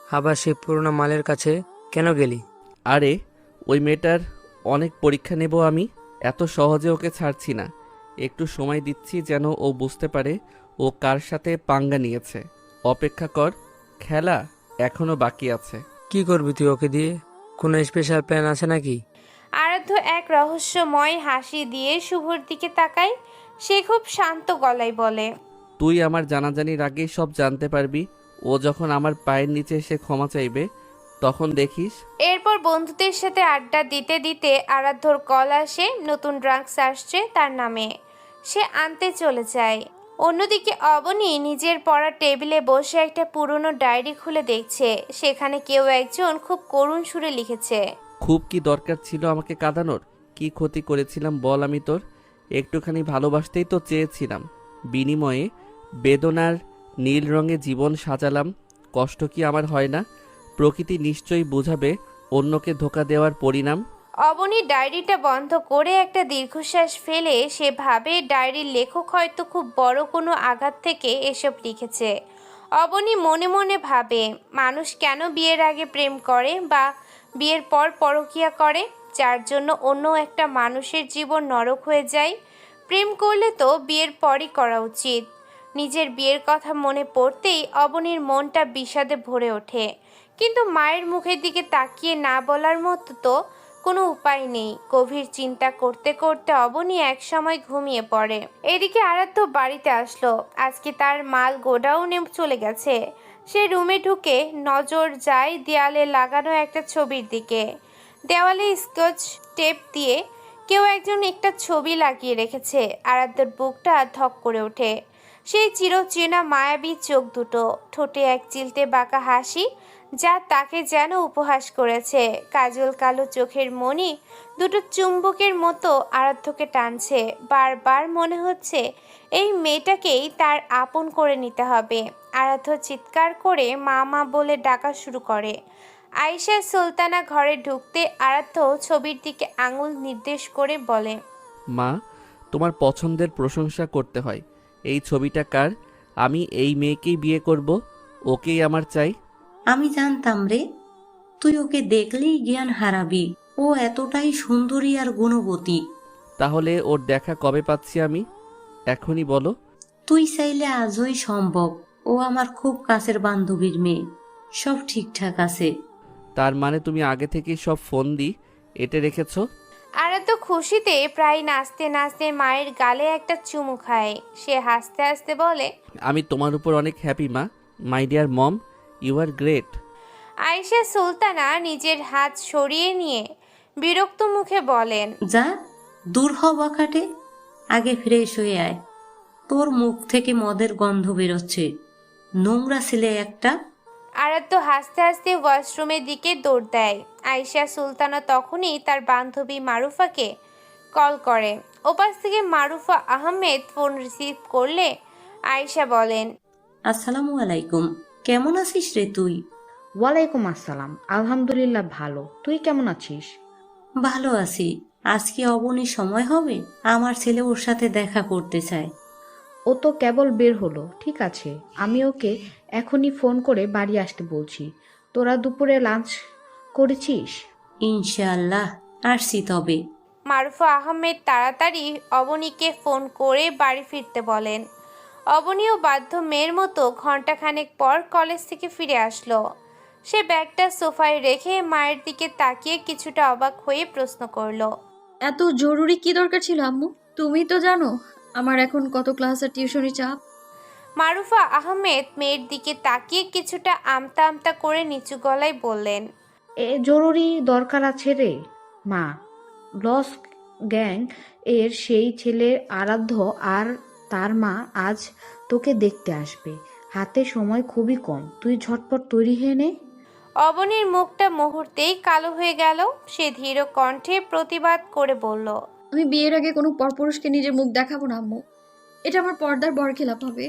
আবার সেই পুরোনো মালের কাছে কেন গেলি? আরে, ওই মেয়েটার অনেক পরীক্ষা নেব আমি, এত সহজে ওকে ছাড়ছি না। একটু সময় দিচ্ছি যেন ও বুঝতে পারে ও কার সাথে পাঙ্গা নিয়েছে। অপেক্ষা কর, খেলা এখনো বাকি আছে। কি করবি তুই ওকে দিয়ে? কোনো স্পেশাল প্ল্যান আছে নাকি? আরাধ্য এক রহস্যময় হাসি দিয়ে শুভর দিকে তাকায়। সে খুব শান্ত গলায় বলে, তুই আমার জানাজানির আগেই সব জানতে পারবি। ও যখন আমার পায়ের নিচে এসে ক্ষমা চাইবে তখন দেখিস। এরপর বন্ধুদের সাথে আড্ডা দিতে দিতে আরাধ্যর কল আসে, নতুন ড্রাগস আসছে তার নামে। সে আনতে চলে যায়। অন্যদিকে অবনী নিজের পড়া টেবিলে বসে একটা পুরনো ডায়েরি খুলে দেখছে। সেখানে কেউ একজন খুব করুণ সুরে লিখেছে, খুব কি দরকার ছিল আমাকে কাঁদানোর? কি ক্ষতি করেছিলাম বল আমি তোর? একটুখানি ভালোবাসতেই তো চেয়েছিলাম, বিনিময়ে বেদনার নীল রঙে জীবন সাজালাম। কষ্ট কি আমার হয় না? প্রকৃতি নিশ্চয়ই বোঝাবে অন্যকে ধোঁকা দেওয়ার পরিণাম। অবনী ডায়েরিটা বন্ধ করে একটা দীর্ঘশ্বাস ফেলে সে ভাবে ডায়েরির লেখক হয়তো খুব বড় কোনো আঘাত থেকে এসব লিখেছে। অবনী মনে মনে ভাবে, মানুষ কেন বিয়ের আগে প্রেম করে বা বিয়ের পর পরকীয়া করে, যার জন্য অন্য একটা মানুষের জীবন নরক হয়ে যায়। প্রেম করলে তো বিয়ের পরই করা উচিত। নিজের বিয়ের কথা মনে পড়তেই অবনীর মনটা বিষাদে ভরে ওঠে। কিন্তু মায়ের মুখের দিকে তাকিয়ে না বলার মতো তো কোনো উপায় নেই। গভীর চিন্তা করতে করতে অবনী এক সময় ঘুমিয়ে পড়ে। এদিকে আরাধ্য বাড়িতে আসলো। আজকে তার মাল গোডাউনে চলে গেছে। সে রুমে ঢুকে নজর যায় দেয়ালে লাগানো একটা ছবির দিকে। দেওয়ালে স্কচ টেপ দিয়ে কেউ একজন একটা ছবি লাগিয়ে রেখেছে। আরাধ্যর বুকটা ধক করে ওঠে। সেই চিরচেনা মায়াবী চোখ দুটো, ঠোঁটে এক চিলতে বাঁকা হাসি যা তাকে যেন উপহাস করেছে। কাজল কালো চোখের মণি দুটো চুম্বকের মতো আরাধ্যকে টানছে। বারবার মনে হচ্ছে এই মেয়েটাকেই তার আপন করে নিতে হবে। আরাধ্য চিৎকার করে মা মা বলে ডাকা শুরু করে। আয়েশা সুলতানা ঘরে ঢুকতে আরাধ্য ছবির দিকে আঙুল নির্দেশ করে বলে, মা, তোমার পছন্দের প্রশংসা করতে হয়। এই ছবিটা কার? আমি এই মেয়েকেই বিয়ে করব, ওকেই আমার চাই। আমি জানতাম রে, তুই ওকে দেখলেই জ্ঞান হারাবি। ও এতটাই সুন্দরী আর গুণবতী। তাহলে ওর দেখা কবে পাচ্ছি আমি? এখনই বলো। তুই চাইলে আজই সম্ভব। ও আমার খুব কাছের বান্ধবীর মেয়ে, সব ঠিকঠাক আছে। তার মানে তুমি আগে থেকেই সব ফোন এঁটে রেখেছো? আরাধ্য খুশিতে প্রায় নাচতে নাচতে মায়ের গালে একটা চুমু খায়। সে হাসতে হাসতে বলে, আমি তোমার উপর অনেক হ্যাপি মা। My dear mom, you are great. Ayesha Sultana নিজের হাত সরিয়ে নিয়ে বিরক্ত মুখে বলেন, যা দূর হ বখাটে, আগে ফ্রেশ হয়ে আয়। তোর মুখ থেকে মদের গন্ধ বেরোচ্ছে, নোংরা ছেলে একটা। আরাধ্য হাসতে হাসতে ওয়াশরুমের দিকে দৌড় দেয়। আয়েশা সুলতানা তখনই তার বান্ধবী মারুফাকে কল করে। ওপাশ থেকে মারুফা আহমেদ ফোন রিসিভ করলে আয়েশা বলেন, আসসালামু আলাইকুম, কেমন আছিস রে তুই? ওয়ালাইকুম আসসালাম, আলহামদুলিল্লাহ ভালো। তুই কেমন আছিস? ভালো আছি। আজকে অবনীর সময় হবে? আমার ছেলে ওর সাথে দেখা করতে চায়। ও তো কেবল বের হলো। ঠিক আছে, আমি ওকে এখনই ফোন করে বাড়ি আসতে বলছি। তোরা দুপুরে লাঞ্চ করেছিস? ইনশাআল্লাহ, আসছি তবে। মারুফা আহমেদ তাড়াতাড়ি অবনীকে ফোন করে বাড়ি ফিরতে বলেন। অবনীও বাধ্য মেয়ের মতো ঘন্টাখানেক পর কলেজ থেকে ফিরে আসলো। সে ব্যাগটা সোফায় রেখে মায়ের দিকে তাকিয়ে কিছুটা অবাক হয়ে প্রশ্ন করলো, এত জরুরি কি দরকার ছিল আম্মু? তুমি তো জানো আমার এখন কত ক্লাস আর টিউশনি চাপ। মারুফা আহমেদ মেয়ের দিকে তাকিয়ে কিছুটা আমতা আমতা করে নিচু গলায় বললেন, জরুরি দরকার আছে রে মা। লস গ্যাং এর সেই ছেলের আরাধ্য আর তার মা আজ তোকে দেখতে আসবে। হাতে সময় খুবই কম, তুই ঝটপট তৈরি হয়ে নে। অবনীর মুখটা মুহূর্তেই কালো হয়ে গেল। সে ধীর কণ্ঠে প্রতিবাদ করে বলল, আমি বিয়ের আগে কোনো পরপুরুষকে নিজের মুখ দেখাবো না আম্মু। এটা আমার পর্দার বরখেলাপ হবে।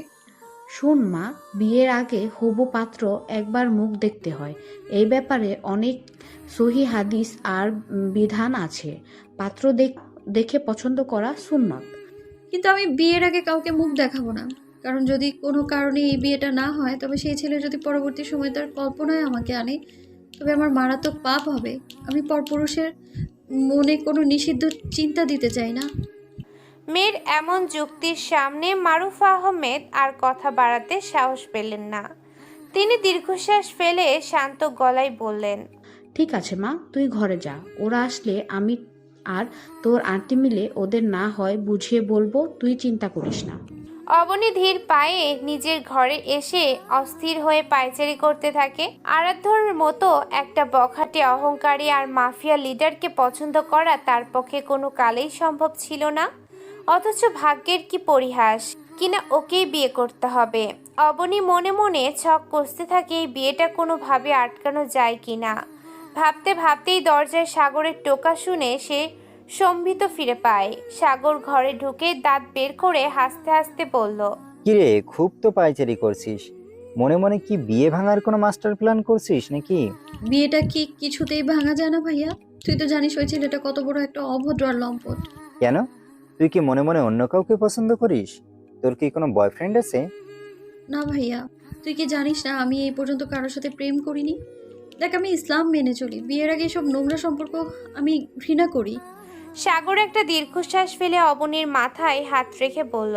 শোন মা, বিয়ের আগে হবু পাত্র একবার মুখ দেখতে হয়। এই ব্যাপারে অনেক সহি হাদিস আর বিধান আছে। পাত্র দেখে পছন্দ করা সুন্নত। কিন্তু আমি বিয়ের আগে কাউকে মুখ দেখাবো না, কারণ যদি কোনো কারণে এই বিয়েটা না হয় তবে সেই ছেলে যদি পরবর্তী সময় তার কল্পনায় আমাকে আনে তবে আমার মারাত্মক পাপ হবে। আমি পরপুরুষের মনে কোনো নিষিদ্ধ চিন্তা দিতে চাই না। মেয়ের এমন যুক্তির সামনে মারুফা আহমেদ আর কথা বাড়াতে সাহস পেলেন না। তিনি দীর্ঘশ্বাস ফেলে শান্ত গলায় বললেন, ঠিক আছে মা, তুই ঘরে যা। ওরা আসলে আমি আর তোর আন্টি মিলে ওদের না হয় বুঝিয়ে বলবো, তুই চিন্তা করিস না। অবনী ধীর পায়ে নিজের ঘরে এসে অস্থির হয়ে পায়চারি করতে থাকে। আরাধ্যর মতো একটা বখাটে অহংকারী আর মাফিয়া লিডারকে পছন্দ করা তার পক্ষে কোনো কালেই সম্ভব ছিল না। অথচ ভাগ্যের কি পরিহাস, কিনা ওকেই বিয়ে করতে হবে। অবনী মনে মনে ছক কষতে থাকে এই বিয়েটা কোনোভাবে আটকানো যায় কিনা। ভাবতে ভাবতেই দরজায় সাগরের টোকা শুনে সে সম্ভিত ফিরে পায়। সাগর ঘরে ঢুকে দাঁত বের করে হাসতে হাসতে বলল, কিরে, খুব তো পায়চারি করছিস। মনে মনে কি বিয়ে ভাঙার কোনো মাস্টার প্ল্যান করছিস নাকি? বিয়েটা কি কিছুতেই ভাঙা যায় না ভাইয়া? তুই তো জানিস ওই ছেলেটা কত বড় একটা অভদ্র আর লম্পট। কেন? তুই কি মনে মনে অন্য কাউকে পছন্দ করিস? তোর কি কোনো বয়ফ্রেন্ড আছে? না ভাইয়া, তুই কি জানিস না আমি এই পর্যন্ত কারোর সাথে প্রেম করিনি। দেখ, আমি ইসলাম মেনে চলি। বিয়ের আগে সব নোংরা সম্পর্ক আমি ঘৃণা করি। সাগর একটা দীর্ঘশ্বাস ফেলে অবনীর মাথায় হাত রেখে বলল,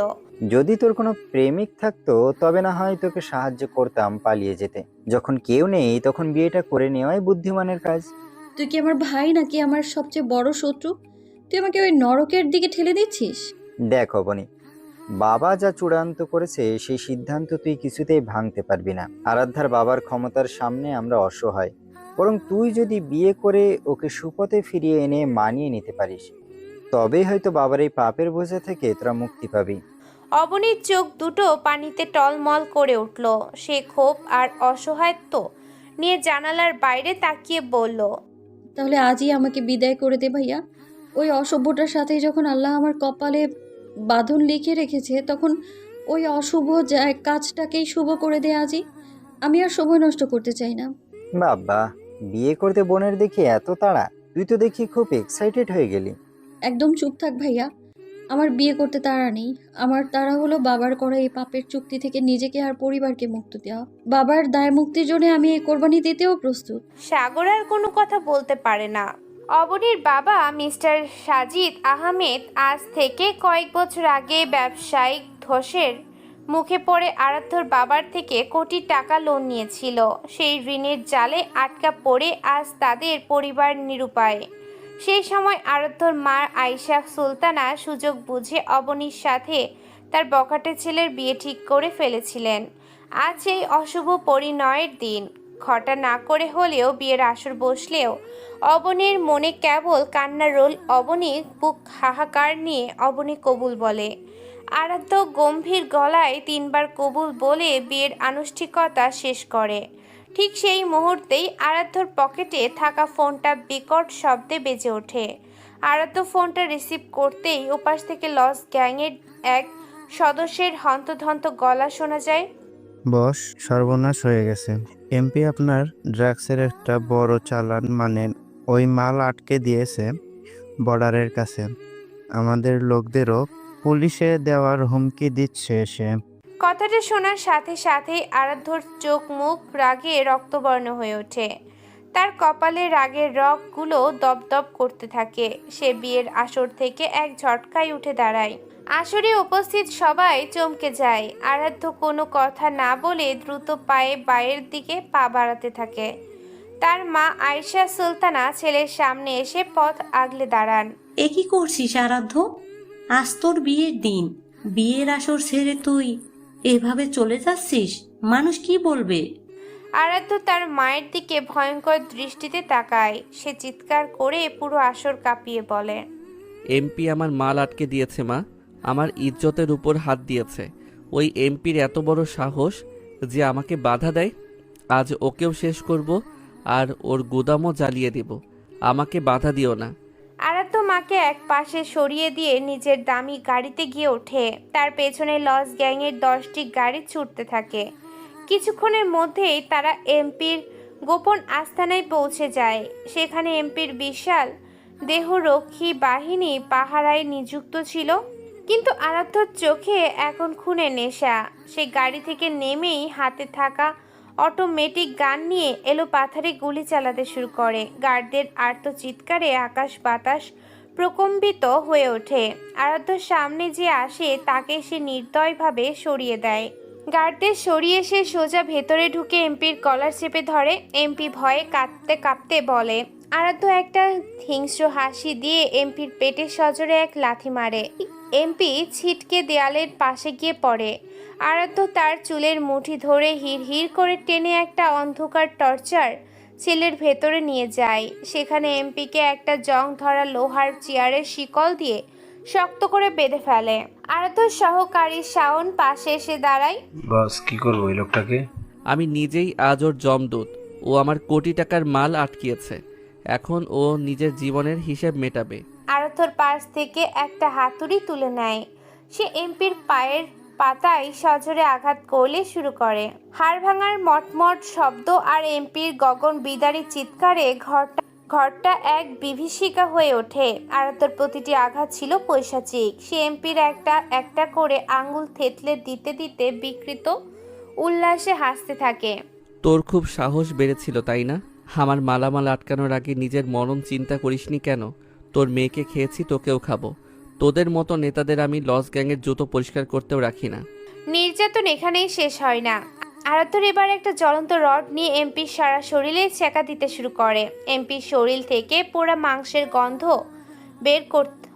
যদি তোর কোনো প্রেমিক থাকতো তবে না হয় তোকে সাহায্য করতাম পালিয়ে যেতে। যখন কেউ নেই তখন বিয়েটা করে নেওয়াই বুদ্ধিমানের কাজ। তুই কি আমার ভাই নাকি আমার সবচেয়ে বড় শত্রু? তুই আমাকে ওই নরকের দিকে ঠেলে দিচ্ছিস। দেখ অবনী, বাবা যা চূড়ান্ত করেছে সেই সিদ্ধান্ত তুই কিছুতেই ভাঙতে পারবি না। আরাধ্যার বাবার ক্ষমতার সামনে আমরা অসহায়। বরং তুই যদি বিয়ে করে ওকে সুপথে ফিরিয়ে এনে মানিয়ে নিতে পারিস তবেই হয়তো বাবার এই পাপের বোঝা থেকে তোরা মুক্তি পাবি। অবনীর চোখ দুটো পানিতে টলমল করে উঠল। সে ক্ষোভ আর অসহায়ত্ব নিয়ে জানালার বাইরে তাকিয়ে বলল, তাহলে আজই আমাকে বিদায় করে দে ভাইয়া। ওই অসভ্যটার সাথেই যখন আল্লাহ আমার কপালে বাঁধন লিখে রেখেছে তখন ওই অশুভ কাজটাকেই শুভ করে দে আজই। আমি আর সময় নষ্ট করতে চাই না। বাবা, বিয়ে করতে বোনের দেখি এত তাড়া? তুই তো দেখি খুব এক্সাইটেড হয়ে গেলি। একদম চুপ থাক ভাইয়া। আমার বিয়ে করতে তাড়া নেই। আমার তাড়া হলো বাবার করা এই পাপের চুক্তি থেকে নিজেকে আর পরিবারকে মুক্ত দেওয়া। বাবার দায় মুক্তির জন্য আমি এই কোরবানি দিতেও প্রস্তুত। সাগর আর কোনো কথা বলতে পারে না। অবনীর বাবা মিস্টার সাজিদ আহমেদ আজ থেকে কয়েক বছর আগে ব্যবসায়িক ধসের মুখে পড়ে আরাধ্যর বাবার থেকে কোটি টাকা লোন নিয়েছিল। সেই ঋণের জালে আটকা পড়ে আজ তাদের পরিবার নিরুপায়। সেই সময় আরাধ্যর মা আয়েশা সুলতানা সুযোগ বুঝে অবনীর সাথে তার বখাটে ছেলের বিয়ে ঠিক করে ফেলেছিলেন। আজ এই অশুভ পরিণয়ের দিন। ঘটা না করে হলেও বিয়ের আসর বসলেও অবনীর মনে কেবল কান্নার রোল। অবনীর বুক হাহাকার নিয়ে অবনী কবুল বলে। আরাধ্য গম্ভীর গলায় 3 বার কবুল বলে বিয়ের আনুষ্ঠানিকতা শেষ করে। ঠিক সেই মুহূর্তেই আরাধ্যর পকেটে থাকা ফোনটা বিকট শব্দে বেজে ওঠে। আরাধ্য ফোনটা রিসিভ করতেই ওপাশ থেকে লস গ্যাংয়ের এক সদস্যের হন্তদন্ত গলা শোনা যায়। বস, সর্বনাশ হয়ে গেছে। এমপি আপনার ড্রাগসের একটা বড় চালান, মানে ওই মাল আটকে দিয়েছে। বর্ডারের কাছে। আমাদের লোকদেরও পুলিশে দেওয়ার হুমকি দিচ্ছে সে। কথাটা শোনার সাথে সাথেই আরাধ্যর চোখ মুখ রাগে রক্তবর্ণ হয়ে ওঠে। তার কপালে রাগের রগগুলো দপদপ করতে থাকে। সে বিয়ের আসর থেকে এক ঝটকায় উঠে দাঁড়ায়। আসরে উপস্থিত সবাই চমকে যায়। আরাধ্য কোনো কথা না বলে দ্রুত পায়ে বাইরের দিকে পা বাড়াতে থাকে। তার মা আয়েশা সুলতানা ছেলের সামনে এসে পথ আগলে দাঁড়ান। এ কি করছিস আরাধ্য? আজ তোর বিয়ের দিন, বিয়ের আসর ছেড়ে তুই এভাবে চলে যাচ্ছিস, মানুষ কি বলবে? আরাধ্য তার মায়ের দিকে ভয়ঙ্কর দৃষ্টিতে তাকায়। সে চিৎকার করে পুরো আসর কাঁপিয়ে বলে, এমপি আমার মাল আটকে দিয়েছে মা, আমার ইজ্জতের উপর হাত দিয়েছে। ওই এমপির এত বড় সাহস যে আমাকে বাধা দেয়। আজ ওকেও শেষ করব আর ওর গুদামও জ্বালিয়ে দেব। আমাকে বাধা দিও না। আরাধ্য মাকে এক পাশে সরিয়ে দিয়ে নিজের দামি গাড়িতে গিয়ে ওঠে। তার পেছনে লস গ্যাংয়ের 10টি গাড়ি ছুটতে থাকে। কিছুক্ষণের মধ্যেই তারা এমপির গোপন আস্তানায় পৌঁছে যায়। সেখানে এমপির বিশাল দেহরক্ষী বাহিনী পাহারায় নিযুক্ত ছিল। কিন্তু আরাধ্যর চোখে এখন খুনের নেশা। সে গাড়ি থেকে নেমেই হাতে থাকা অটোমেটিক গান নিয়ে এলোপাথারি গুলি চালাতে শুরু করে। গার্ডদের আর্ত চিৎকারে আকাশ বাতাস প্রকম্পিত হয়ে ওঠে। আরাধ্যর সামনে যে আসে তাকে সে নির্দয়ভাবে সরিয়ে দেয়। গার্ডদের সরিয়ে সে সোজা ভেতরে ঢুকে এমপির কলার চেপে ধরে। এমপি ভয়ে কাঁপতে কাঁপতে বলে, আরাধ্য একটা হিংস্র হাসি দিয়ে এমপির পেটে সজোরে এক লাথি মারে। এমপি ছিটকে দেয়ালের পাশে গিয়ে পড়ে। আরাধ্য তার চুলের মুঠি ধরে হিড় হিড় করে টেনে একটা অন্ধকার টর্চার সেলের ভেতরে নিয়ে যায়। সেখানে এমপিকে একটা জং ধরা লোহার চেয়ারের শিকল দিয়ে শক্ত করে বেঁধে ফেলে। আরাধ্যর সহকারী শাওন পাশে এসে দাঁড়ায়। বস, কি করবো এই লোকটাকে? আমি নিজেই আজ ওর জমদূত। ও আমার কোটি টাকার মাল আটকিয়েছে। এখন ও নিজের জীবনের হিসেব মেটাবে। আরাধ্যর পাশ থেকে একটা হাতুড়ি তুলে নেয়। সে এমপির পায়ের পাতায় সজোরে আঘাত করলে শুরু করে। হাড় ভাঙার মটমট শব্দ আর এমপির গগন বিদারী চিৎকারে ঘরটা এক বিভীষিকা হয়ে ওঠে। আরাধ্যর প্রতিটি আঘাত ছিল পৈশাচিক। সে এমপির একটা একটা করে আঙ্গুল থেতলে দিতে দিতে বিকৃত উল্লাসে হাসতে থাকে। তোর খুব সাহস বেড়েছিল তাই না? আমার মালামাল আটকানোর আগে নিজের মরণ চিন্তা করিসনি কেন? তোর মেয়েকে খেয়েছি, তোকেও খাবো। তোদের মতো নেতাদের আমি লস গ্যাংয়ের জুতো পরিষ্কার করতেও রাখি না। নির্যাতন এখানেই শেষ হয় না। আরাধ্যর এবার একটা জ্বলন্ত রড নিয়ে এমপির সারা শরীরে চেকা দিতে শুরু করে। এমপির শরীর থেকে পোড়া মাংসের গন্ধ বের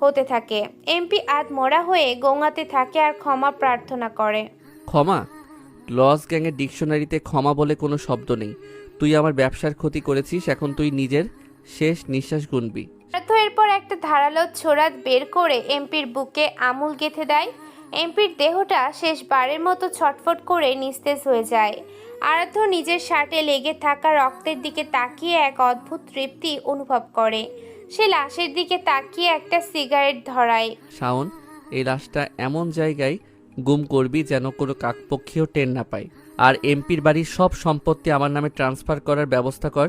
হতে থাকে। এমপি আধমরা হয়ে গোঙাতে থাকে আর ক্ষমা প্রার্থনা করে। ক্ষমা? লস গ্যাংয়ের ডিকশনারিতে ক্ষমা বলে কোনো শব্দ নেই। তুই আমার ব্যবসার ক্ষতি করেছিস, এখন তুই নিজের শেষ নিঃশ্বাস গুনবি। আরাধ্য এরপর একটা ধারালো ছোরা বের করে এমপির বুকে আমূল গেঁথে দেয়। এমপির দেহটা শেষবারের মতো ছটফট করে নিস্তেজ হয়ে যায়। আরাধ্য নিজের শার্টে লেগে থাকা রক্তের দিকে তাকিয়ে এক অদ্ভুত তৃপ্তি অনুভব করে। সে লাশের দিকে তাকিয়ে একটা সিগারেট ধরায়। শাওন, এই লাশটা এমন জায়গায় গুম করবি যেন কোনো কাকপক্ষীও টের না পায়। আর এমপির বাড়ির সব সম্পত্তি আমার নামে ট্রান্সফার করার ব্যবস্থা কর।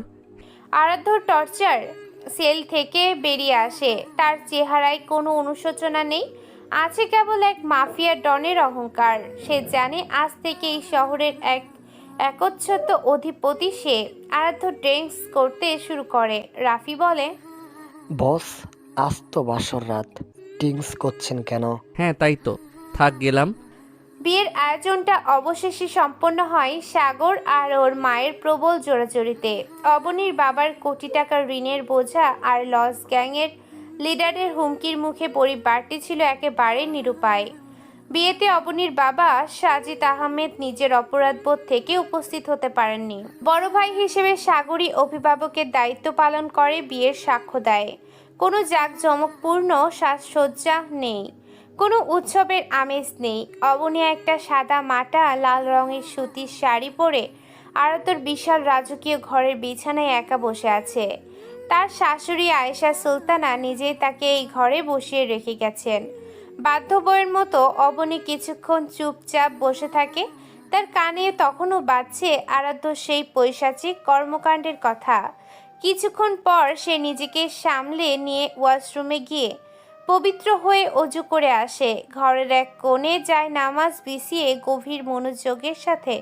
আরাধ্য টর্চার সেল থেকে বেরিয়ে আসে। তার চেহারায় কোনো অনুশোচনা নেই, আছে কেবল এক মাফিয়া ডনের অহংকার। সে জানে আজ থেকে এই শহরের একচ্ছত্র অধিপতি সে। আরাধ্য ড্রিঙ্কস করতে শুরু করে। রাফি বলে, বস, আজ তো বাসর রাত, ড্রিঙ্কস করছেন কেন? হ্যাঁ তাই তো, থাক গেলাম। বিয়ের আয়োজনটা অবশেষে সম্পন্ন হয় সাগর আর ওর মায়ের প্রবল জোরাজোরিতে। অবনীর বাবার কোটি টাকার ঋণের বোঝা আর লস গ্যাংয়ের লিডারের হুমকির মুখে পরিবারটি ছিল একেবারে নিরুপায়। বিয়েতে অবনীর বাবা সাজিদ আহমেদ নিজের অপরাধবোধ থেকে উপস্থিত হতে পারেননি। বড় ভাই হিসেবে সাগরই অভিভাবকের দায়িত্ব পালন করে, বিয়ের সাক্ষ্য দেয়। কোনো জাঁকজমকপূর্ণ সাজসজ্জা নেই, কোনো উৎসবের আমেজ নেই। অবনী একটা সাদা মাটা লাল রঙের সুতির শাড়ি পরে আরাধ্যর বিশাল রাজকীয় ঘরের বিছানায় একা বসে আছে। তার শাশুড়ি আয়েশা সুলতানা নিজেই তাকে এই ঘরে বসিয়ে রেখে গেছেন। বাধ্য বইয়ের মতো অবনী কিছুক্ষণ চুপচাপ বসে থাকে। তার কানে তখনও বাজছে আরাধ্য সেই পৈশাচিক কর্মকাণ্ডের কথা। কিছুক্ষণ পর সে নিজেকে সামলে নিয়ে ওয়াশরুমে গিয়ে পবিত্র হয়ে অজু করে আসে। ঘরের এক কোণে যায় নামাজ বিছিয়ে গভীর মনোযোগের সাথে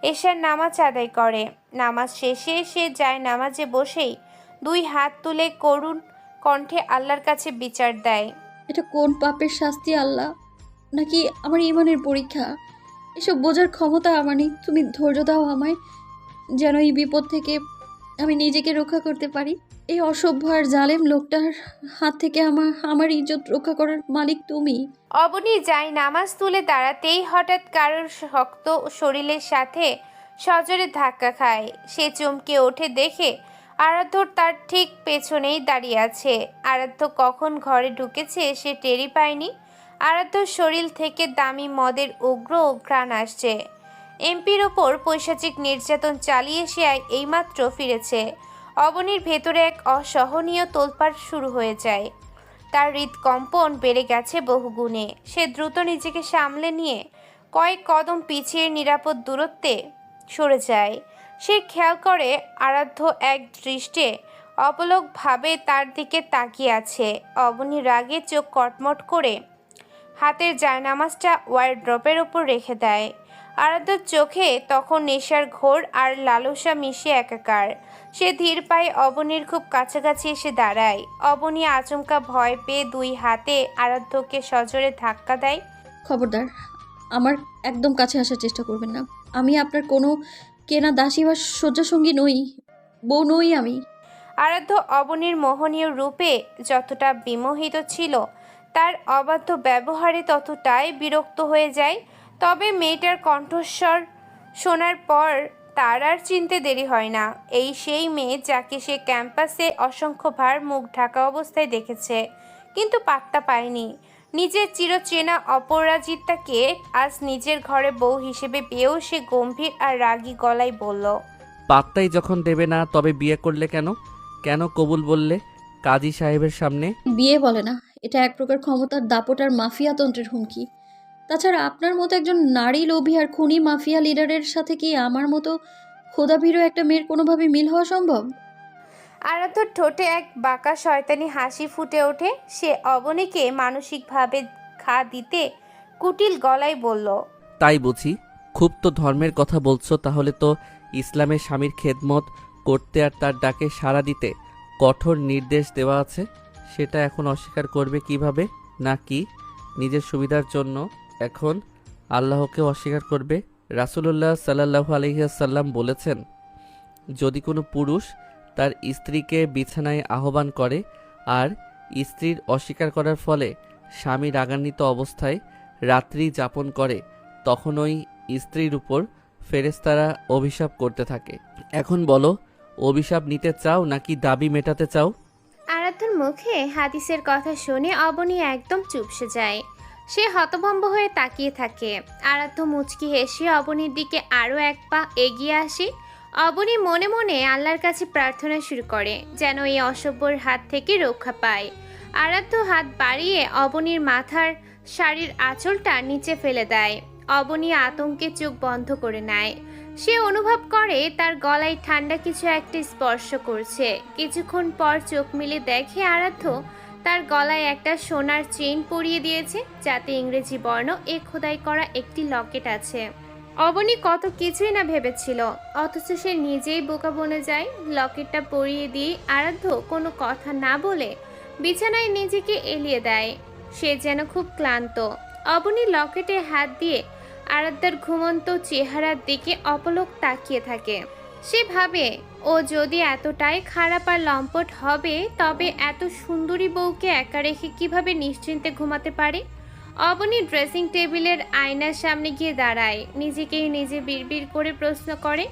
এশার নামাজ আদায় করে। নামাজ শেষে সে যায় নামাজে বসেই 2 হাত তুলে করুণ কণ্ঠে আল্লাহর কাছে বিচার দেয়। এটা কোন পাপের শাস্তি আল্লাহ, নাকি আমার ঈমানের পরীক্ষা? এসব বোঝার ক্ষমতা আমার নেই। তুমি ধৈর্য দাও আমায়, যেন এই বিপদ থেকে আমি নিজেকে রক্ষা করতে পারি। এই অসভ্য আর জালেম লোকটার হাত থেকে আমার ইজ্জত রক্ষা করার মালিক তুমি। অবনী যায় নামাজ তুলে দাঁড়াতেই হঠাৎ কারোর শক্ত শরীরের সাথে সজোরে ধাক্কা খায়। সে চমকে ওঠে দেখে আরাধ্য তার ঠিক পেছনেই দাঁড়িয়ে আছে। আরাধ্য কখন ঘরে ঢুকেছে সে টেরই পায়নি। আরাধ্যর শরীর থেকে দামি মদের উগ্র ঘ্রাণ আসছে। এমপির ওপর পৈশাচিক নির্যাতন চালিয়ে সে এইমাত্র ফিরেছে। অবনীর ভেতরে এক অসহনীয় তোলপাড় শুরু হয়ে যায়। তার হৃদকম্পন বেড়ে গেছে বহুগুণে। সে দ্রুত নিজেকে সামলে নিয়ে কয়েক কদম পিছিয়ে নিরাপদ দূরত্বে সরে যায়। সে খেয়াল করে আরাধ্য এক দৃষ্টে অপলকভাবে তার দিকে তাকিয়ে আছে। অবনী রাগে চোখ কটমট করে হাতের জায়নামাজটা ওয়ারড্রপের ওপর রেখে দেয়। আরাধ্যর চোখে তখন নেশার ঘোর আর লালসা মিশে একাকার। সে ধীর পায়ে অবনীর খুব কাছাকাছি এসে দাঁড়ায়। অবনী আচমকা ভয় পেয়ে 2 হাতে আরাধ্যকে সজোরে ধাক্কা দেয়। খবরদার, আমার একদম কাছে আসার চেষ্টা করবেন না। আমি আপনার কোনো কেনা দাসী বা শয্যাসঙ্গী নই, বউ নই আমি। আরাধ্য অবনীর মোহনীয় রূপে যতটা বিমোহিত ছিল, তার অবাধ্য ব্যবহারে ততটাই বিরক্ত হয়ে যায়। তবে মেয়েটার কণ্ঠস্বর শোনার পর তার আর চিনতে দেরি হয় না। এই সেই মেয়ে যাকে সে ক্যাম্পাসে অসংখ্যবার মুখ ঢাকা অবস্থায় দেখেছে, কিন্তু পাত্তা পায়নি। নিজের চিরচেনা অপরাজিতাকে আজ নিজের ঘরে বউ হিসেবে পেয়েও সে গম্ভীর আর রাগী গলায় বলল, পাত্তাই যখন দেবে না তবে বিয়ে করলে কেন? কেন কবুল বললে কাজী সাহেবের সামনে? বিয়ে বলে না, এটা এক প্রকার ক্ষমতার দাপট আর মাফিয়াতন্ত্রের হুমকি। তাছাড়া আপনার মতো একজন নারী লোভী আর খুনি মাফিয়া লিডারের সাথে কি আমার মতো খোদাভীরু একটা মেয়ের কোনোভাবে মিল হওয়া সম্ভব? আরাধ্যর ঠোঁটে এক বাঁকা শয়তানি হাসি ফুটে ওঠে। সে অবনীকে মানসিকভাবে ঘা দিতে কুটিল গলায় বলল, তাই বুঝি? খুব তো ধর্মের কথা বলছো, তাহলে তো ইসলামের স্বামীর খেদমত করতে আর তার ডাকে সাড়া দিতে কঠোর নির্দেশ দেওয়া আছে। সেটা এখন অস্বীকার করবে কিভাবে? নাকি নিজের সুবিধার জন্য এখন আল্লাহকে অস্বীকার করবে? রাসূলুল্লাহ সাল্লাল্লাহু আলাইহি ওয়াসাল্লাম বলেছেন, যদি কোনো পুরুষ তার স্ত্রীকে বিছানায় আহ্বান করে আর স্ত্রীর অস্বীকার করার ফলে স্বামী রাগান্বিত অবস্থায় রাত্রি যাপন করে, তখন ওই স্ত্রীর উপর ফেরেশতারা অভিশাপ করতে থাকে। এখন বলো, অভিশাপ নিতে চাও নাকি দাবি মেটাতে চাও? আরাধ্যর মুখে হাদিসের কথা শুনে অবনী একদম চুপসে যায়। সে হতভম্ব হয়ে তাকিয়ে থাকে। আরাধ্য মুচকি হেসে অবনীর দিকে আরও এক পা এগিয়ে আসে। অবনী মনে মনে আল্লাহর কাছে প্রার্থনা শুরু করে যেন এই অসভ্যর হাত থেকে রক্ষা পায়। আরাধ্য হাত বাড়িয়ে অবনীর মাথার শাড়ির আঁচলটা নিচে ফেলে দেয়। অবনী আতঙ্কে চোখ বন্ধ করে নেয়। সে অনুভব করে তার গলায় ঠান্ডা কিছু একটা স্পর্শ করছে। কিছুক্ষণ পর চোখ মিলে দেখে আরাধ্য তার গলায় একটা সোনার চেইন পরিয়ে দিয়েছে, যাতে ইংরেজি বর্ণ এ খোদাই করা একটি লকেট আছে। অবনী কত কিছুই না ভেবেছিল, অথচ সে নিজেই বোকা বনে যায়। লকেটটা পরিয়ে দিয়ে আরাধ্য কোনো কথা না বলে বিছানায় নিজেকে এলিয়ে দেয়। সে যেন খুব ক্লান্ত। অবনী লকেটে হাত দিয়ে আরাধ্যার ঘুমন্ত চেহারার দিকে অপলক তাকিয়ে থাকে। সে ভাবে, ও যদি এতটাই খারাপ আর লম্পট হবে তবে এত সুন্দরী বউকে একা রেখে কিভাবে নিশ্চিন্তে ঘুমাতে পারে। অবনী ড্রেসিং টেবিলের আয়নার সামনে গিয়ে দাঁড়ায়। নিজেকেই নিজে বিড়বিড় করে প্রশ্ন করে,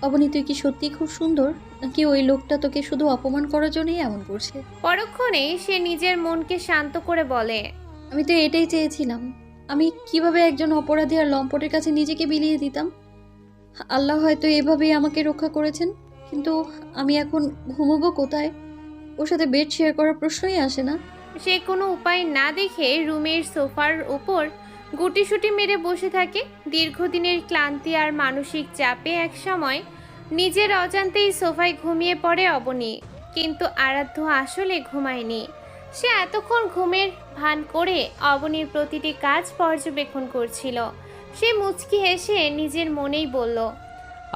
অবনী, তুই কি সত্যিই খুব সুন্দর, নাকি ওই লোকটা তোকে শুধু অপমান করার জন্যই এমন করছে? পরক্ষণে সে নিজের মনকে শান্ত করে বলে, আমি তো এটাই চেয়েছিলাম। আমি কিভাবে একজন অপরাধী আর লম্পটের কাছে নিজেকে বিলিয়ে দিতাম। আল্লাহ হয়তো এভাবেই আমাকে রক্ষা করেছেন, কিন্তু আমি এখন ঘুমোবো কোথায়? ওর সাথে বেড শেয়ার করার প্রশ্নই আসে না। সে কোনো উপায় না দেখে রুমের সোফার উপর গুটিসুটি মেরে বসে থাকে। দীর্ঘদিনের ক্লান্তি আর মানসিক চাপে একসময় নিজের অজান্তেই সোফায় ঘুমিয়ে পড়ে অবনী, কিন্তু আরাধ্য আসলে ঘুমায়নি। সে এতক্ষণ ঘুমের ভান করে অবনীর প্রতিটি কাজ পর্যবেক্ষণ করছিল। সে মুচকি হেসে নিজের মনেই বলল,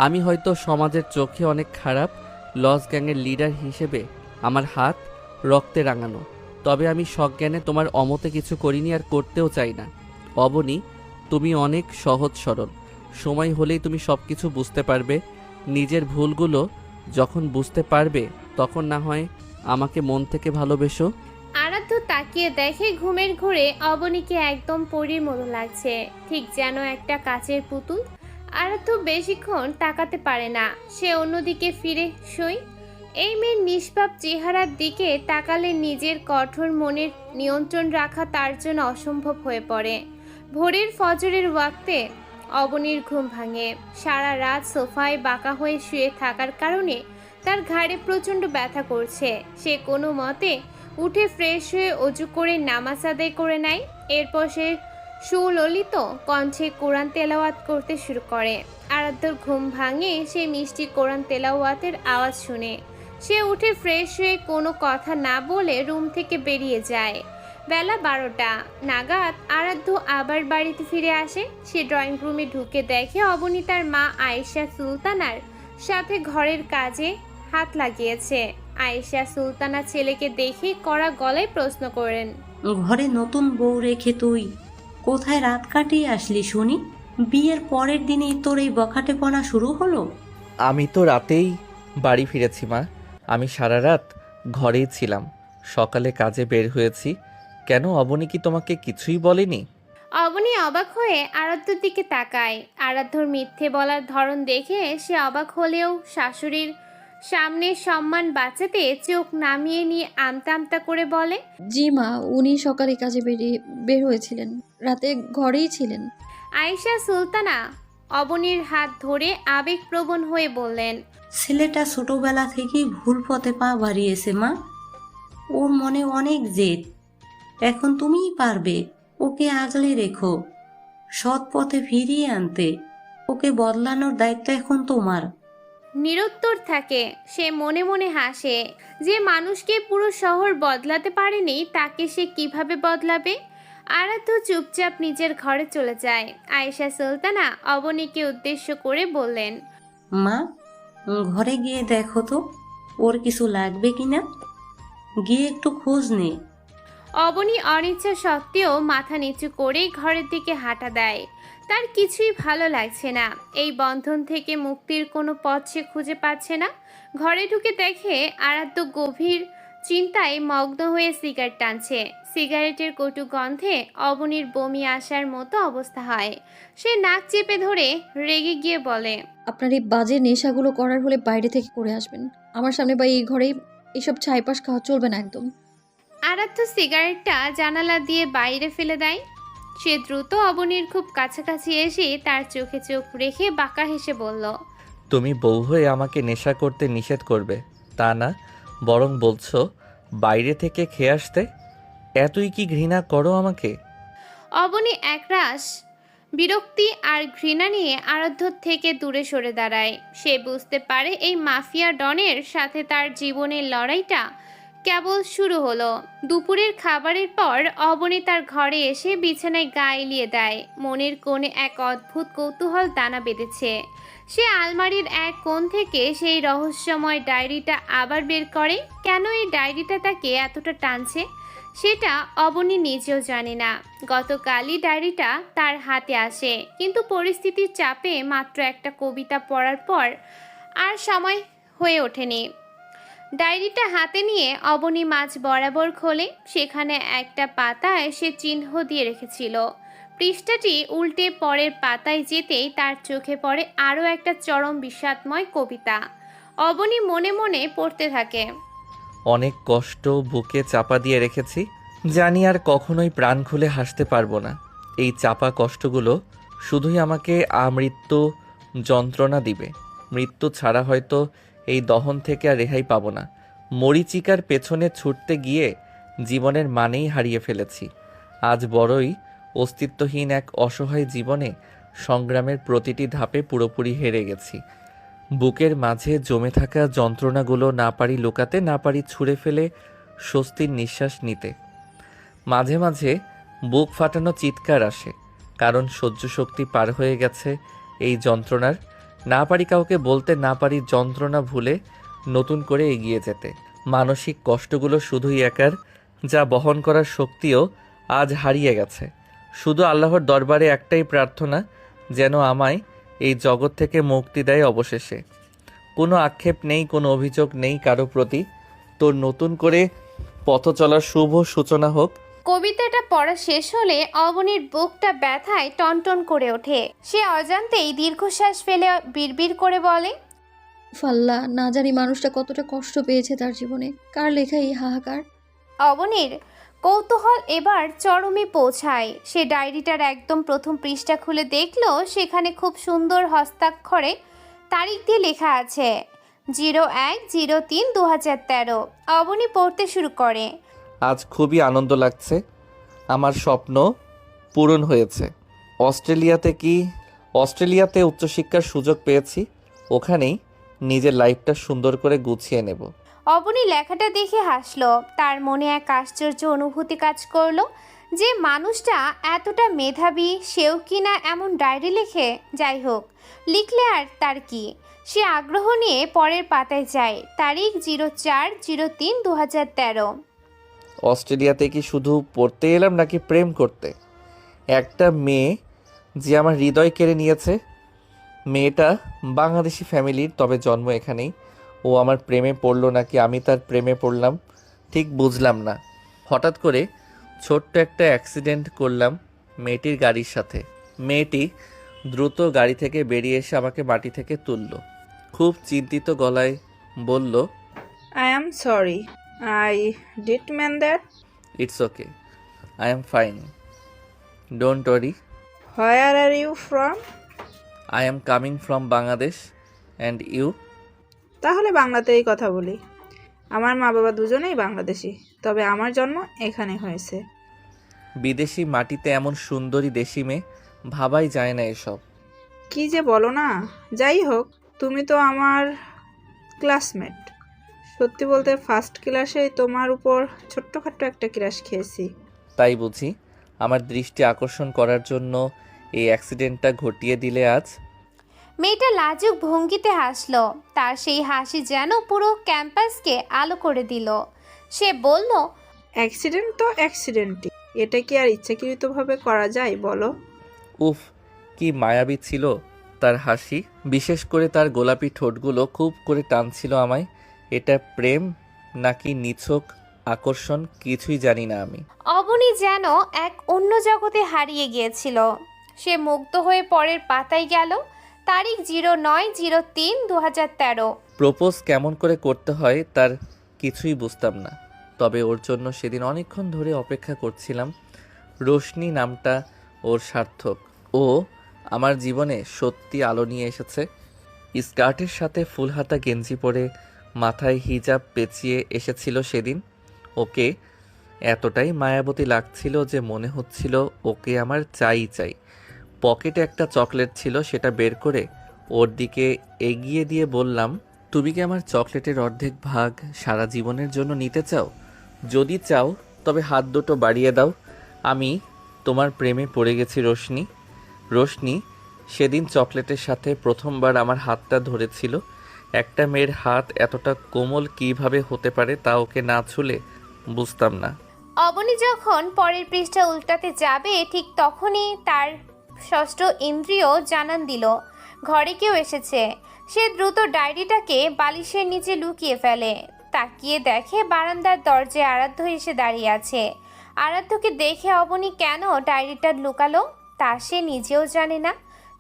আমি হয়তো সমাজের চোখে অনেক খারাপ, লস গ্যাংয়ের লিডার হিসেবে আমার হাত রক্তে রাঙানো, তবে আমি সজ্ঞানে তোমার অমতে কিছু করিনি আর করতেও চাই না। অবনী, তুমি অনেক সহজ সরল, সময় হলেই তুমি সব কিছু বুঝতে পারবে। নিজের ভুলগুলো যখন বুঝতে পারবে তখন না হয় আমাকে মন থেকে ভালোবেসো। আরাধ্য তাকিয়ে দেখে ঘুমের ঘোরে অবনীকে একদম পরীর মতো লাগছে, ঠিক যেন একটা কাচের পুতুল। আরাধ্য বেশিক্ষণ তাকাতে পারে না, সে অন্যদিকে ফিরে শোয়। এই মেয়ের নিষ্পাপ চেহারার দিকে তাকালে নিজের কঠোর মনের নিয়ন্ত্রণ রাখা তার জন্য অসম্ভব হয়ে পড়ে। ভোরের ফজরের ওয়াক্তে অবনীর ঘুম ভাঙে। সারা রাত সোফায় বাঁকা হয়ে শুয়ে থাকার কারণে তার ঘাড়ে প্রচণ্ড ব্যথা করছে। সে কোনো মতে উঠে ফ্রেশ হয়ে অজু করে নামাজ আদায় করে নেয়। এরপর সে সুললিত কণ্ঠে কোরআন তেলাওয়াত করতে শুরু করে। আরাধ্যর ঘুম ভাঙে সে মিষ্টি কোরআন তেলাওয়াতের আওয়াজ শুনে। সে উঠে ফ্রেশ হয়ে কোনো কথা না বলে রুম থেকে বেরিয়ে যায়। বেলা 12টা নাগাদ আরাধ্য আবার বাড়িতে ফিরে আসে। সে ড্রয়িং রুমে ঢুকে দেখে অবনী তার মা আয়েশা সুলতানার সাথে ঘরের কাজে হাত লাগিয়েছে। আয়েশা সুলতানা ছেলেকে দেখে কড়া গলায় প্রশ্ন করেন, ঘরে নতুন বউ রেখে তুই কোথায় রাত কাটিয়ে আসলি শুনি? বিয়ের পরের দিনেই তোর এই বখাটেপনা শুরু হলো? আমি তো রাতেই বাড়ি ফিরেছি মা, আমি সারা রাত ঘরেই ছিলাম, সকালে কাজে বের হয়েছি। কেন, অবনী কি তোমাকে কিছুই বলেনি? অবনী অবাক হয়ে আরাধ্যর দিকে তাকায়। আরাধ্যর মিথ্যে বলার ধরন দেখে সে অবাক হলেও শাশুড়ির সামনে সম্মান বাঁচাতে চোখ নামিয়ে নিয়ে আমতা আমতা করে বলে, জি মা, উনি সকালে কাজে বের হয়েছিলেন, রাতে ঘরেই ছিলেন। আয়েশা সুলতানা অবনীর হাত ধরে আবেগপ্রবণ হয়ে বললেন, ছেলেটা ছোটবেলা থেকেই ভুল পথে পা বাড়িয়েছে মা, ওর মনে অনেক জেদ। এখন তুমিই পারবে ওকে আগলে রেখো, সৎ পথে ফিরিয়ে আনতে। ওকে বদলানোর দায়িত্ব এখন তোমার। নিরুত্তর থাকে। সে মনে মনে হাসে, যে মানুষকে পুরো শহর বদলাতে পারেনি তাকে সে কিভাবে বদলাবে। আরাধ্য চুপচাপ নিজের ঘরে চলে যায়। আয়েশা সুলতানা অবনীকে উদ্দেশ্য করে বললেন, মা, ঘরে গিয়ে দেখো তো ওর কিছু লাগবে কিনা, গিয়ে একটু খোঁজ নে। অবনী অনিচ্ছা সত্ত্বেও মাথা নিচু করে ঘরের দিকে হাঁটা দেয়। তার কিছুই ভালো লাগছে না। এই বন্ধন থেকে মুক্তির কোনো পথ সে খুঁজে পাচ্ছে না। ঘরে ঢুকে দেখে আরাধ্য গভীর চিন্তায় মগ্ন হয়ে সিগারেট টানছে। সিগারেটের কটু গন্ধে অবনীর বমি আসার মতো অবস্থা হয়। সে নাক চেপে ধরে রেগে গিয়ে বলে, আপনার এই বাজে নেশাগুলো করার হলে বাইরে থেকে করে আসবেন, আমার সামনে বা এই ঘরে এসব ছাইপাশ খাওয়া চলবে না একদম। আরাধ্য সিগারেটটা জানালা দিয়ে বাইরে ফেলে দেয়। সে দ্রুত অবনীর খুব কাছাকাছি এসে তার চোখে চোখ রেখে বাঁকা হেসে বলল, তুমি বউ হয়ে আমাকে নেশা করতে নিষেধ করবে তা না, বরং বলছো বাইরে থেকে খেয়ে আসতে? এতই কি ঘৃণা করো আমাকে? অবনী একরাশ বিরক্তি আর ঘৃণা নিয়ে আরাধ্য থেকে দূরে সরে দাঁড়ায়। সে বুঝতে পারে এই মাফিয়া ডনের সাথে তার জীবনের লড়াইটা কেবল শুরু হলো। দুপুরের খাবারের পর অবনী তার ঘরে এসে বিছানায় গা এলিয়ে দেয়। মনের কোণে এক অদ্ভুত কৌতূহল দানা বেঁধেছে। সে আলমারির এক কোণ থেকে সেই রহস্যময় ডায়েরিটা আবার বের করে। কেন এই ডায়েরিটা তাকে এতটা টানছে সেটা অবনী নিজেও জানে না। গতকালই ডায়েরিটা তার হাতে আসে, কিন্তু পরিস্থিতির চাপে মাত্র একটা কবিতা পড়ার পর আর সময় হয়ে ওঠেনি। ডায়েরিটা হাতে নিয়ে অবনী মাঝ বরাবর খোলে। সেখানে একটা পাতায় সে চিহ্ন দিয়ে রেখেছিল। পৃষ্ঠাটি উল্টে পরের পাতায় যেতেই তার চোখে পড়ে আরও একটা চরম বিষাদময় কবিতা। অবনী মনে মনে পড়তে থাকে, অনেক কষ্ট বুকে চাপা দিয়ে রেখেছি, জানি আর কখনোই প্রাণ খুলে হাসতে পারবো না। এই চাপা কষ্টগুলো শুধুই আমাকে আমৃত্যু যন্ত্রণা দিবে। মৃত্যু ছাড়া হয়তো এই দহন থেকে আর রেহাই পাবো না। মরিচিকার পেছনে ছুটতে গিয়ে জীবনের মানেই হারিয়ে ফেলেছি। আজ বড়ই অস্তিত্বহীন এক অসহায় জীবনে সংগ্রামের প্রতিটি ধাপে পুরোপুরি হেরে গেছি। বুকের মাঝে জমে থাকা যন্ত্রণাগুলো না পারি লুকাতে, না পারি ছুঁড়ে ফেলে স্বস্তির নিঃশ্বাস নিতে। মাঝে মাঝে বুক ফাটানো চিৎকার আসে, কারণ সহ্য শক্তি পার হয়ে গেছে এই যন্ত্রণার। না পারি কাউকে বলতে, না পারি যন্ত্রণা ভুলে নতুন করে এগিয়ে যেতে। মানসিক কষ্টগুলো শুধুই একার, যা বহন করার শক্তিও আজ হারিয়ে গেছে। শুধু আল্লাহর দরবারে একটাই প্রার্থনা, যেন আমায় এই জগৎ থেকে মুক্তি দেয় অবশেষে। কোনো আক্ষেপ নেই, কোনো অভিযোগ নেই কারো প্রতি। তোর নতুন করে পথ চলার শুভ সূচনা হোক। কবিতাটা পড়া শেষ হলে অবনীর বুকটা ব্যথায় টনটন করে ওঠে। সে অজান্তেই দীর্ঘশ্বাস ফেলে বিড়বিড় করে বলে, ফাল্লা, না জানি মানুষটা কতটা কষ্ট পেয়েছে তার জীবনে। কার লেখা এই হাহাকার? অবনীর কৌতূহল এবার চরমে পৌঁছায়। সে ডায়েরিটার একদম প্রথম পৃষ্ঠা খুলে দেখলো সেখানে খুব সুন্দর হস্তাক্ষরে তারিখ দিয়ে লেখা আছে 01/03/2013। অবনী পড়তে শুরু করে, আজ খুবই আনন্দ লাগছে, আমার স্বপ্ন পূরণ হয়েছে। অস্ট্রেলিয়াতে উচ্চশিক্ষার সুযোগ পেয়েছি, ওখানেই নিজের লাইফটা সুন্দর করে গুছিয়ে নেব। অবনী লেখাটা দেখে হাসলো। তার মনে এক আশ্চর্য অনুভূতি কাজ করলো যে মানুষটা এতটা মেধাবী, সেও কিনা এমন ডায়েরি লেখে। যাই হোক, লিখলে আর তার কি। সে আগ্রহ নিয়ে পরের পাতায় যায়। তারিখ 04/03/2013। অস্ট্রেলিয়াতে কি শুধু পড়তে এলাম নাকি প্রেম করতে? একটা মেয়ে যে আমার হৃদয় কেড়ে নিয়েছে। মেয়েটা বাংলাদেশি ফ্যামিলির, তবে জন্ম এখানেই। ও আমার প্রেমে পড়লো নাকি আমি তার প্রেমে পড়লাম, ঠিক বুঝলাম না। হঠাৎ করে ছোট্ট একটা অ্যাক্সিডেন্ট করলাম মেয়েটির গাড়ির সাথে। মেয়েটি দ্রুত গাড়ি থেকে বেরিয়ে এসে আমাকে মাটি থেকে তুলল। খুব চিন্তিত গলায় বলল, I am sorry. I did mean that. It's okay, I am fine, don't worry. Where are you from? I am coming from Bangladesh, and you? তাহলে বাংলাতেই কথা বলি। আমার মা বাবা দুজনেই বাংলাদেশি, তবে আমার জন্ম এখানে হয়েছে। বিদেশি মাটিতে এমন সুন্দরী দেশি মেয়ে, ভাবাই যায় না এসব। কি যে বলো না। যাই হোক, তুমি তো আমার ক্লাসমেট। সত্যি বলতে ফার্স্ট ক্লাসেই তোমার উপর ছোট্টখাট্ট একটা ক্রাশ খেয়েছি। তাই বুঝি আমার দৃষ্টি আকর্ষণ করার জন্য এই অ্যাক্সিডেন্টটা ঘটিয়ে দিলে আজ? মেয়েটা লাজুক ভঙ্গিতে হাসলো। তার সেই হাসি যেন পুরো ক্যাম্পাসকে আলো করে দিল। সে বলল, অ্যাক্সিডেন্ট তো অ্যাক্সিডেন্টই, এটা কি আর ইচ্ছাকৃতভাবে করা যায় বলো? উফ, কি মায়াবী ছিল তার হাসি, বিশেষ করে তার গোলাপি ঠোঁটগুলো খুব করে টানছিল আমায়। এটা প্রেম নাকি নিছক আকর্ষণ কিছুই জানি না আমি। অবনী যেন এক অন্য জগতে হারিয়ে গিয়েছিল। সে মুগ্ধ হয়ে পরের পাতায় গেল। তারিখ 09/03/2013। প্রপোজ কেমন করে করতে হয় তার কিছুই বুঝতাম না, তবে ওর জন্য সেদিন অনেকক্ষণ ধরে অপেক্ষা করছিলাম। রোশনি নামটা ওর সার্থক। ও আমার জীবনে সত্যি আলো নিয়ে এসেছে। স্কার্টের সাথে ফুল হাতা গেঞ্জি পরে মাথায় হিজাব পেঁচিয়ে এসেছিল সেদিন। ওকে এতটাই মায়াবতী লাগছিল যে মনে হচ্ছিল ওকে আমার চাই। পকেটে একটা চকলেট ছিল, সেটা বের করে ওর দিকে এগিয়ে দিয়ে বললাম, তুমি কি আমার চকলেটের অর্ধেক ভাগ সারা জীবনের জন্য নিতে চাও? যদি চাও তবে হাত দুটো বাড়িয়ে দাও। আমি তোমার প্রেমে পড়ে গেছি রোশনি। রোশনি সেদিন চকলেটের সাথে প্রথমবার আমার হাতটা ধরেছিল। একটা মেয়ের হাত এতটা কোমল কিভাবে হতে পারে তা ওকে না ছুলে বুঝতাম না। অবনী যখন পরের পৃষ্ঠা উল্টাতে যাবে ঠিক তখনই তার ষষ্ঠ ইন্দ্রিয় জানান দিল ঘরে কেউ এসেছে। সে দ্রুত ডায়েরিটাকে বালিশের নিচে লুকিয়ে ফেলে। তাকিয়ে দেখে বারান্দার দরজায় আরাধ্য এসে দাঁড়িয়ে আছে। আরাধ্যকে দেখে অবনী কেন ডায়েরিটা লুকালো তা সে নিজেও জানে না,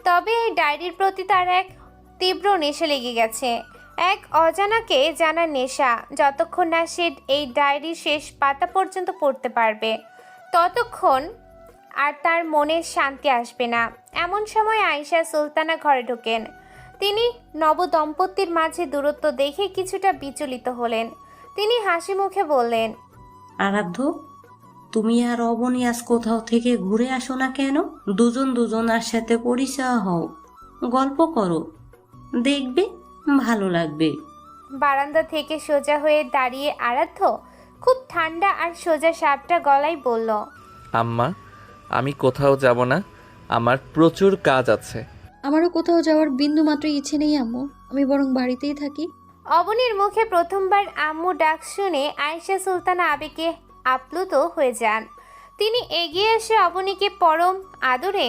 তবে এই ডায়েরির প্রতি তার এক তীব্র নেশা লেগে গেছে। এক অজানাকে জানার নেশা। যতক্ষণ না সে এই ডায়েরির শেষ পাতা পর্যন্ত পড়তে পারবে ততক্ষণ আর তার মনে শান্তি আসবে না। এমন সময় আয়েশা সুলতানা ঘরে ঢোকেন। তিনি নবদম্পতির মাঝে দূরত্ব দেখে কিছুটা বিচলিত হলেন। তিনি হাসি মুখে বললেন, আরাধ্য, তুমি আর অবনী আজ কোথাও থেকে ঘুরে আসো না কেন? দুজনার সাথে পরিচয় হও, গল্প করো, দেখবে ভালো লাগবে। বারান্দা থেকে সোজা হয়ে দাঁড়িয়ে আরাধ্য খুব ঠান্ডা আর সোজা সাপটা গলায় বলল, আম্মা, আমি কোথাও যাব না, আমার প্রচুর কাজ আছে। আমারও কোথাও যাওয়ার বিন্দু মাত্র ইচ্ছে নেই আম্মু, আমি বরং বাড়িতেই থাকি। অবনীর মুখে প্রথমবার আম্মু ডাক শুনে আয়েশা সুলতানা আবেগে আপ্লুত হয়ে যান। তিনি এগিয়ে এসে অবনীকে পরম আদরে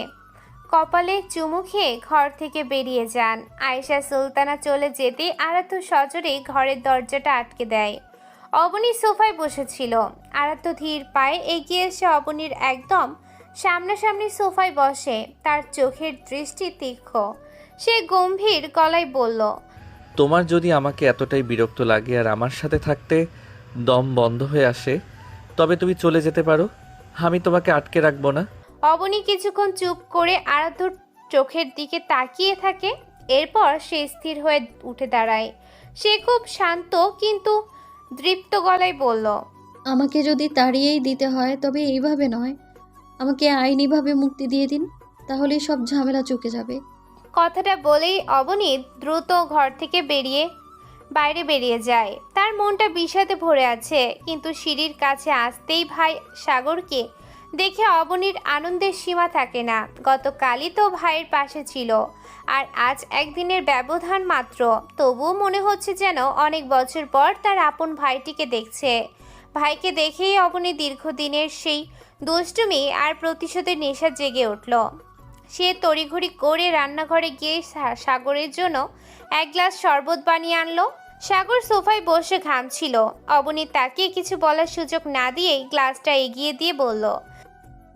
কপালে চুমু খেয়ে ঘর থেকে বেরিয়ে যান। আয়েশা সুলতানা চলে যেতে আরাধ্য সজোরে ঘরের দরজাটা আটকে দেয়। অবনী সোফায় বসেছিল। আরাধ্য ধীর পায়ে এগিয়ে এসে অবনীর একদম সামনাসামনি সোফায় বসে। তার চোখের দৃষ্টি তীক্ষ্ণ। সে গম্ভীর গলায় বলল, তোমার যদি আমাকে এতটাই বিরক্ত লাগে আর আমার সাথে থাকতে দম বন্ধ হয়ে আসে, তবে তুমি চলে যেতে পারো, আমি তোমাকে আটকে রাখবো না। অবনী কিছুক্ষণ চুপ করে আরাধ্যর চোখের দিকে তাকিয়ে থাকে। এরপর সে স্থির হয়ে উঠে দাঁড়ায়। সে খুব শান্ত কিন্তু দৃপ্ত গলায় বলল, আমাকে যদি তাড়িয়েই দিতে হয় তবে এইভাবে নয়, আমাকে আইনিভাবে মুক্তি দিয়ে দিন, তাহলেই সব ঝামেলা চুকে যাবে। কথাটা বলেই অবনী দ্রুত ঘর থেকে বাইরে বেরিয়ে যায়। তার মনটা বিষাদে ভরে আছে, কিন্তু সিঁড়ির কাছে আসতেই ভাই সাগরকে দেখে অবনীর আনন্দের সীমা থাকে না। গতকালই তো ভাইয়ের পাশে ছিল, আর আজ একদিনের ব্যবধান মাত্র। তবুও মনে হচ্ছে যেন অনেক বছর পর তার আপন ভাইটিকে দেখছে। ভাইকে দেখেই অবনী দীর্ঘদিনের সেই দুষ্টুমি আর প্রতিশোধের নেশা জেগে উঠল। সে তড়িঘড়ি করে রান্নাঘরে গিয়ে সাগরের জন্য এক গ্লাস শরবত বানিয়ে আনলো। সাগর সোফায় বসে ঘামছিল। অবনী তাকে কিছু বলার সুযোগ না দিয়েই গ্লাসটা এগিয়ে দিয়ে বলল,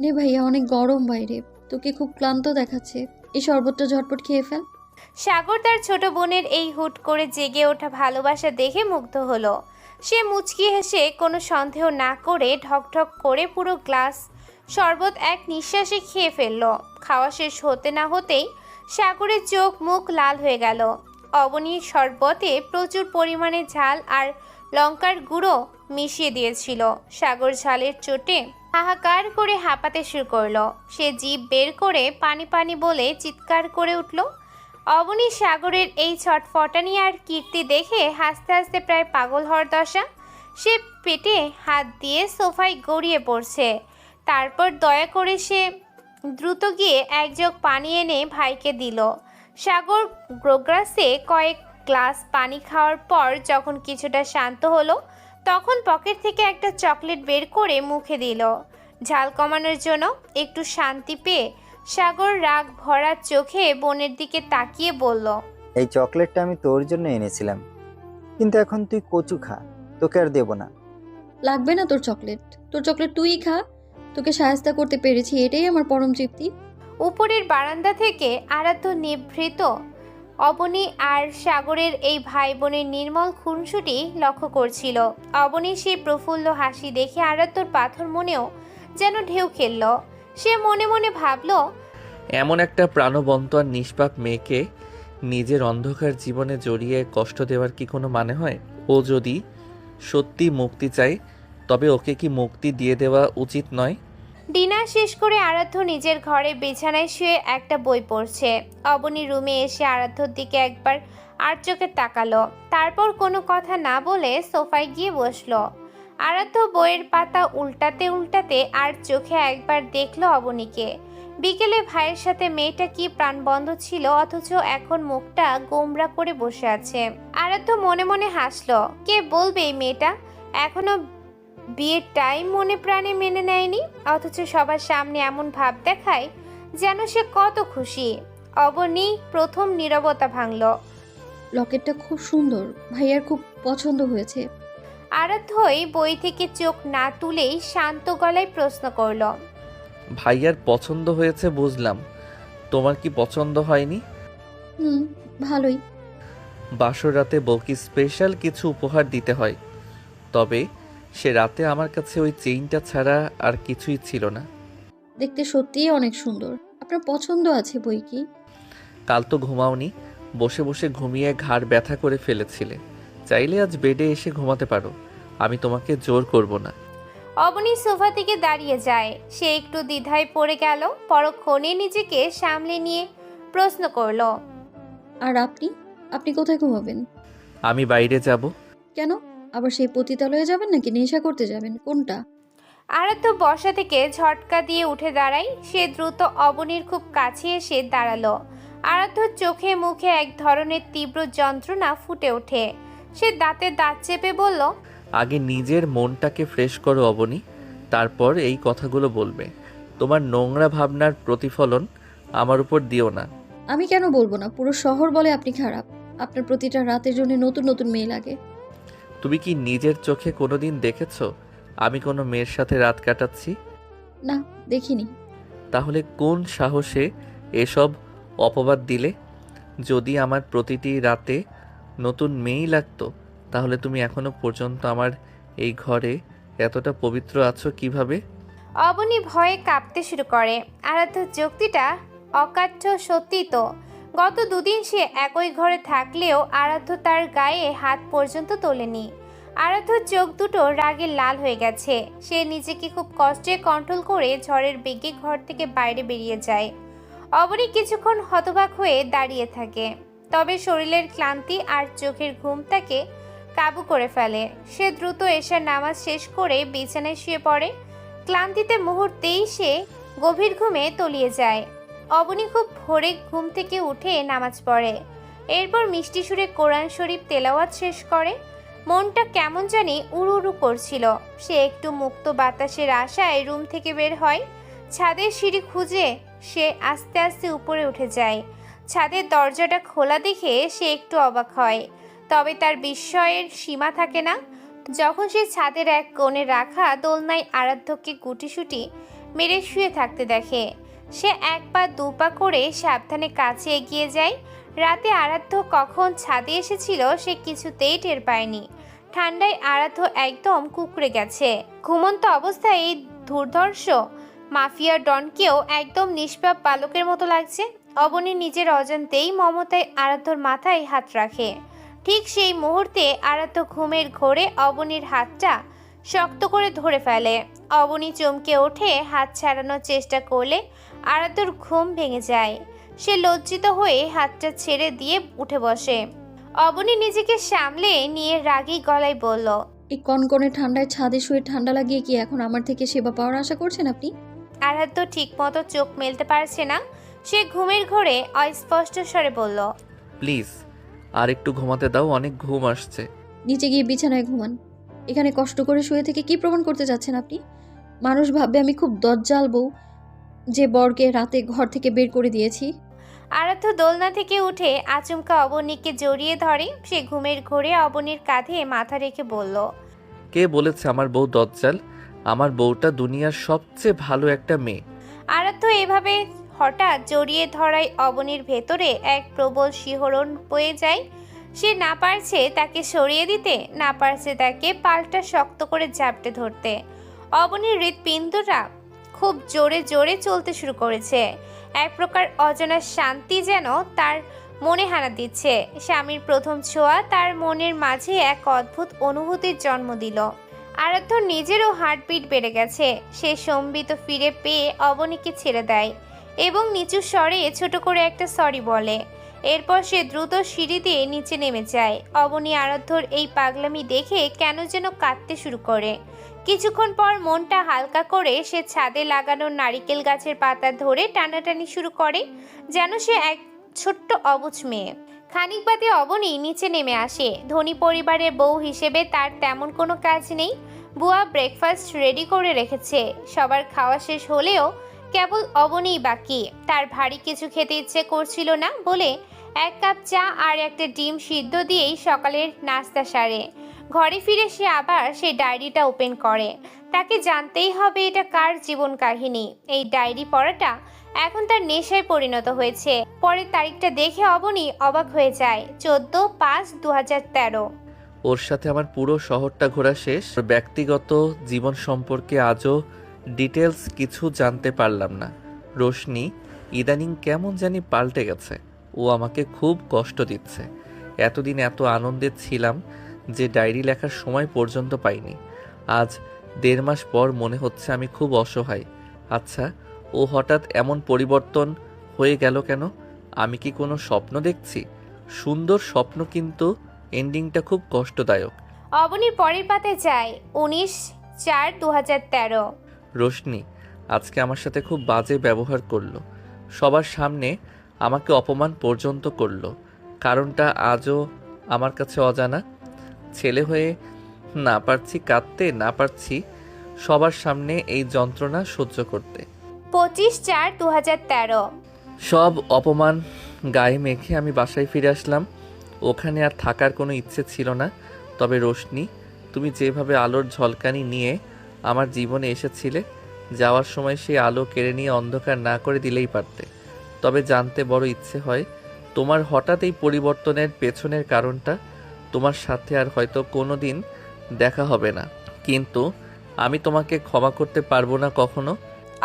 নে ভাইয়া, অনেক গরম বাইরে, তোকে খুব ক্লান্ত দেখাচ্ছে, এই শরবতটা ঝটপট খেয়ে ফেল। সাগর তার ছোট বোনের এই হুট করে জেগে ওঠা ভালোবাসা দেখে মুগ্ধ হলো। সে মুচকি হেসে কোনো সন্দেহ না করে ঢকঢক করে পুরো গ্লাস শরবত এক নিঃশ্বাসে খেয়ে ফেলল। খাওয়া শেষ হতে না হতেই সাগরের চোখ মুখ লাল হয়ে গেল। অবনীর শরবতে প্রচুর পরিমাণে ঝাল আর লঙ্কার গুঁড়ো মিশিয়ে দিয়েছিল। সাগর ঝালের চোটে হাহাকার করে হাঁপাতে শুরু করলো। সে জিভ বের করে পানি পানি বলে চিৎকার করে উঠল। অবনী সাগরের এই ছটফটানি আর কীর্তি দেখে হাসতে হাসতে প্রায় পাগল হওয়ার দশা। সে পেটে হাত দিয়ে সোফায় গড়িয়ে পড়ছে। তারপর দয়া করে সে দ্রুত গিয়ে এক জগ পানি এনে ভাইকে দিল। সাগর গ্রোগ্রাসে কয়েক গ্লাস পানি খাওয়ার পর যখন কিছুটা শান্ত হলো, তখন পকেট থেকে একটা চকলেট বের করে মুখে দিল। ঝাল কমানোর জন্য একটু শান্তি পেয়ে সাগর রাগ ভরা চোখে বোনের দিকে তাকিয়ে বলল, এই চকলেটটা আমি তোর জন্য এনেছিলাম, কিন্তু এখন তুই কচু খা, তোকে আর দেব না। লাগবে না তোর চকলেট, তোর চকলেট তুই খা, তোকে সাহায্য করতে পেরেছি, এটাই আমার পরম তৃপ্তি। উপরের বারান্দা থেকে আরাধ্য নিভৃত অবনী আর সাগরের এই ভাই বোনের নির্মল খুনসুটি লক্ষ্য করছিল। অবনীর সেই প্রফুল্ল হাসি দেখে আরাধ্যর পাথর মনেও যেন ঢেউ খেলল। সে মনে মনে ভাবল, এমন একটা প্রাণবন্ত আর নিষ্পাপ মেয়েকে নিজের অন্ধকার জীবনে জড়িয়ে কষ্ট দেওয়ার কি কোনো মানে হয়? ও যদি সত্যি মুক্তি চায়, তবে ওকে কি মুক্তি দিয়ে দেওয়া উচিত নয়? ডিনার শেষ করে আরাধ্য নিজের ঘরে বিছানায় শুয়ে একটা বই পড়ছে। অবনী রুমে এসে আরাধ্যর দিকে একবার আর চোখে তাকালো, তারপর কোনো কথা না বলে সোফায় গিয়ে বসলো। আরাধ্য বইয়ের পাতা উল্টাতে উল্টাতে আর চোখে একবার দেখলো অবনীকে। বিকেলে ভাইয়ের সাথে মেয়েটা কি প্রাণবন্ধ ছিল, অথচ এখন মুখটা গোমরা করে বসে আছে। আরাধ্য মনে মনে হাসলো। কে বলবে এই মেয়েটা এখনো বিয়ের টাইম মনে প্রাণে মেনে নেয়নি, অথচ সবার সামনে এমন ভাব দেখায় যেন সে কত খুশি। অবনী প্রথম নীরবতা ভাঙল। লকেটটা খুব সুন্দর, ভাইয়ার খুব পছন্দ হয়েছে। আরাধ্যই বই থেকে চোখ না তুলেই শান্ত গলায় প্রশ্ন করল, ভাইয়ার পছন্দ হয়েছে বুঝলাম, তোমার কি পছন্দ হয়নি? ভালোই। বাসর রাতে বউকে স্পেশাল কিছু উপহার দিতে হয়, তবে সে রাতে আমার কাছে ওই চেইনটা ছাড়া আর কিছুই ছিল না। দেখতে সত্যিই অনেক সুন্দর, আপনার পছন্দ আছে বই কি? কাল তো ঘুমাওনি, বসে বসে ঘুমিয়ে ঘাড় ব্যথা করে ফেলেছিলে, চাইলে আজ বেডে এসে ঘুমাতে পারো, আমি তোমাকে জোর করব না। অবনী সোফা থেকে দাঁড়িয়ে যায়। সে একটু দ্বিধায় পড়ে গেল, পরক্ষণে নিজেকে সামলে নিয়ে প্রশ্ন করল, আর আপনি? আপনি কোথায় ঘুমাবেন? আমি বাইরে যাব। কেন? আবার সেই পতিতালয়ে যাবেন নাকি নেশা করতে যাবেন? কোনটা? আরাধ্য বসা থেকে ঝটকা দিয়ে উঠে দাঁড়ায়। সে দ্রুত অবনীর খুব কাছে এসে দাঁড়ালো। আরাধ্যর চোখে মুখে এক ধরনের তীব্র যন্ত্রণা ফুটে ওঠে। সে দাঁতে দাঁত চেপে বলল, আগে নিজের মনটাকে ফ্রেশ করো অবনী, তারপর এই কথাগুলো বলবে। তোমার নোংরা ভাবনার প্রতিফলন আমার উপর দিও না। আমি কেন বলবো না? পুরো শহর বলে আপনি খারাপ। আপনার প্রতিটা রাতের জন্য নতুন নতুন মেয়ে লাগে। তুমি কি নিজের চোখে কোনোদিন দেখেছো আমি কোনো মেয়ের সাথে রাত কাটাচ্ছি? না, দেখিনি। তাহলে কোন সাহসে এসব অপবাদ দিলে? যদি আমার প্রতিটি রাতে নতুন মেয়েই লাগতো, তাহলে তুমি এখনো পর্যন্ত আমার এই ঘরে এতটা পবিত্র আছো কিভাবে? অবনী ভয়ে কাঁপতে শুরু করে। আরাধ্যর যুক্তিটা অকাঠ্য সত্যি তো। গত দুদিন সে একই ঘরে থাকলেও আরাধ্য তার গায়ে হাত পর্যন্ত তোলেনি। আরাধ্যর চোখ দুটো রাগে লাল হয়ে গেছে। সে নিজেকে খুব কষ্টে কন্ট্রোল করে ঝড়ের বেগে ঘর থেকে বাইরে বেরিয়ে যায়। অবনী কিছুক্ষণ হতবাক হয়ে দাঁড়িয়ে থাকে, তবে শরীরের ক্লান্তি আর চোখের ঘুম তাকে কাবু করে ফেলে। সে দ্রুত এশার নামাজ শেষ করে বিছানায় শুয়ে পড়ে। ক্লান্তিতে মুহূর্তেই সে গভীর ঘুমে তলিয়ে যায়। অবনী খুব ভোরে ঘুম থেকে উঠে নামাজ পড়ে। এরপর মিষ্টি সুরে কোরআন শরীফ তেলাওয়াত শেষ করে। মনটা কেমন জানি উড়ু উড়ু করছিল। সে একটু মুক্ত বাতাসের আশায় রুম থেকে বের হয়। ছাদের সিঁড়ি খুঁজে সে আস্তে আস্তে উপরে উঠে যায়। ছাদের দরজাটা খোলা দেখে সে একটু অবাক হয়, তবে তার বিস্ময়ের সীমা থাকে না যখন সে ছাদের এক কোণে রাখা দোলনায় আরাধ্যকে গুটিসুটি মেরে শুয়ে থাকতে দেখে। সে এক পা দু পা করে সাবধানে কাছে এগিয়ে যায়। রাতে আরাধ্য কখন ছাদে এসেছিল সে কিছুতেই টের পায়নি। ঠান্ডায় আরাধ্য একদম কুঁকড়ে গেছে। ঘুমন্ত অবস্থায় এই দুর্ধর্ষ মাফিয়া ডনকেও একদম নিষ্পাপ বালকের মতো লাগছে। অবনী নিজের অজান্তেই মমতায় আরাধ্যর মাথায় হাত রাখে। ঠিক সেই মুহূর্তে আরাধ্য ঘুমের ঘোরে অবনীর হাতটা শক্ত করে ধরে ফেলে। অবনী চমকে ওঠে। হাত ছাড়ানোর চেষ্টা করলে আরাধ্যর ঘুম ভেঙে যায়। সে লজ্জিত হয়ে হাতটা ছেড়ে দিয়ে উঠে বসে। অবনী নিজেকে সামলে নিয়ে রাগী গলায় বলল, এই কনকনে ঠান্ডায় ছাদে শুয়ে ঠান্ডা লাগিয়ে কি এখন আমার থেকে সেবা পাওয়ার আশা করছেন আপনি? আরাধ্য ঠিক মতো চোখ মেলতে পারছে না। সে ঘুমের ঘোরে অস্পষ্ট স্বরে বলল, প্লিজ আর একটু ঘুমাতে দাও, অনেক ঘুম আসছে। নিচে গিয়ে বিছানায় ঘুমান। এখানে কষ্ট করে শুয়ে থেকে কি প্রমাণ করতে যাচ্ছেন আপনি? মানুষ ভাববে আমি খুব দজ্জাল বউ, যে বরকে রাতে ঘর থেকে বের করে দিয়েছি। আরাধ্য দোলনা থেকে উঠে আচমকা অবনীকে জড়িয়ে ধরে। সে ঘুমের ঘোরে অবনীর কাঁধে মাথা রেখে বলল, কে বলেছে আমার বউ দজ্জাল? আমার বউটা দুনিয়ার সবচেয়ে ভালো একটা মেয়ে। আরাধ্য এভাবে হঠাৎ জড়িয়ে ধরায় অবনীর ভেতরে এক প্রবল শিহরণ বয়ে যায়। সে না পারছে তাকে সরিয়ে দিতে, না পারছে তাকে পাল্টা শক্ত করে জাপটে ধরতে। অবনীর হৃৎপিণ্ডটা খুব জোরে জোরে চলতে শুরু করেছে। এক প্রকার অজানা শান্তি যেন তার মনে হানা দিচ্ছে। স্বামীর প্রথম ছোঁয়া তার মনের মাঝে এক অদ্ভুত অনুভূতির জন্ম দিল। আরাধ্য নিজেরও হার্টবিট বেড়ে গেছে। সে সম্বিত ফিরে পেয়ে অবনীকে ছেড়ে দেয় এবং নিচু স্বরে ছোট করে একটা সরি বলে। এরপর সে দ্রুত সিঁড়ি দিয়ে নিচে নেমে যায়। অবনী আরাধ্যর এই পাগলামি দেখে কেন যেন কাঁদতে শুরু করে। কিছুক্ষণ পর মনটা হালকা করে সে ছাদে লাগানো নারিকেল গাছের পাতা ধরে টানাটানি শুরু করে, যেন সে এক ছোট্ট অবুঝ মেয়ে। খানিক বাদে অবনী নিচে নেমে আসে। ধনী পরিবারের বউ হিসেবে তার তেমন কোনো কাজ নেই। বুয়া ব্রেকফাস্ট রেডি করে রেখেছে। সবার খাওয়া শেষ হলেও কেবল অবনীই বাকি। তার ভারী কিছু খেতে ইচ্ছে করছিল না বলে এক কাপ চা আর একটা ডিম সিদ্ধ দিয়েই সকালের নাস্তা সারে। ঘরে ফিরে সে আবার সেই ডায়েরিটা ওপেন করে। তাকে জানতেই হবে এটা কার জীবন কাহিনী। এই ডায়েরি পড়াটা এখন তার নেশায় পরিণত হয়েছে। পরের তারিখটা দেখে অবনী অবাক হয়ে যায়। 14/5/2013। ওর সাথে আমার পুরো শহরটা ঘোরা শেষ। ওর ব্যক্তিগত জীবন সম্পর্কে আজও ডিটেলস কিছু জানতে পারলাম না। রোশনি ইদানিং কেমন জানি পাল্টে গেছে। ও আমাকে খুব কষ্ট দিচ্ছে। এতদিন এত আনন্দে ছিলাম যে ডায়েরি লেখার সময় পর্যন্ত পাইনি। আজ 1.5 মাস পর মনে হচ্ছে আমি খুব অসহায়। আচ্ছা, ও হঠাৎ এমন পরিবর্তন হয়ে গেল কেন? আমি কি কোনো স্বপ্ন দেখছি? সুন্দর স্বপ্ন, কিন্তু এন্ডিংটা খুব কষ্টদায়ক। অবনীর পরের পাতে যায় 19/4/2013। রোশনি আজকে আমার সাথে খুব বাজে ব্যবহার করলো, সবার সামনে আমাকে অপমান পর্যন্ত করলো। কারণটা আজও আমার কাছে অজানা। ছেলে হয়ে না পারছি কাঁদতে, না পারছি সবার সামনে এই যন্ত্রণা সহ্য করতে। 25/4/2013। সব অপমান গায়ে মেখে আমি বাসায় ফিরে আসলাম। ওখানে আর থাকার কোনো ইচ্ছে ছিল না। তবে রোশনি, তুমি যেভাবে আলোর ঝলকানি নিয়ে আমার জীবনে এসেছিলে, যাওয়ার সময় সেই আলো কেড়ে নিয়ে অন্ধকার না করে দিলেই পারতে। তবে জানতে বড় ইচ্ছে হয় তোমার হঠাৎ এই পরিবর্তনের পেছনের কারণটা। তোমার সাথে আর হয়তো কোনো দিন দেখা হবে না, কিন্তু আমি তোমাকে ক্ষমা করতে পারবো না কখনো।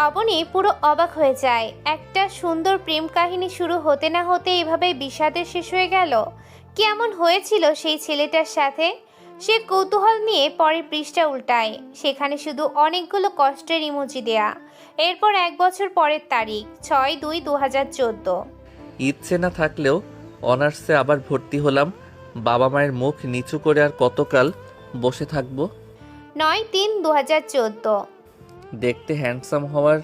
অবনী পুরো অবাক হয়ে যায়। একটা সুন্দর প্রেম কাহিনী শুরু হতে না হতে এভাবে বিষাদে শেষ হয়ে গেল। কেমন হয়েছিল সেই ছেলেটার সাথে? সে কৌতূহল নিয়ে পরের পৃষ্ঠা উল্টায়। সেখানে শুধু অনেকগুলো কষ্টের ইমোজি দেয়া। এরপর 1 বছর পরের তারিখ 6/2/2014। ইচ্ছে না থাকলেও অনার্সে আবার ভর্তি হলাম। বাবা মায়ের মুখ নিচু করে আর কতকাল বসে থাকবো? 9/3/2014। দেখতে হ্যান্ডসাম হওয়ার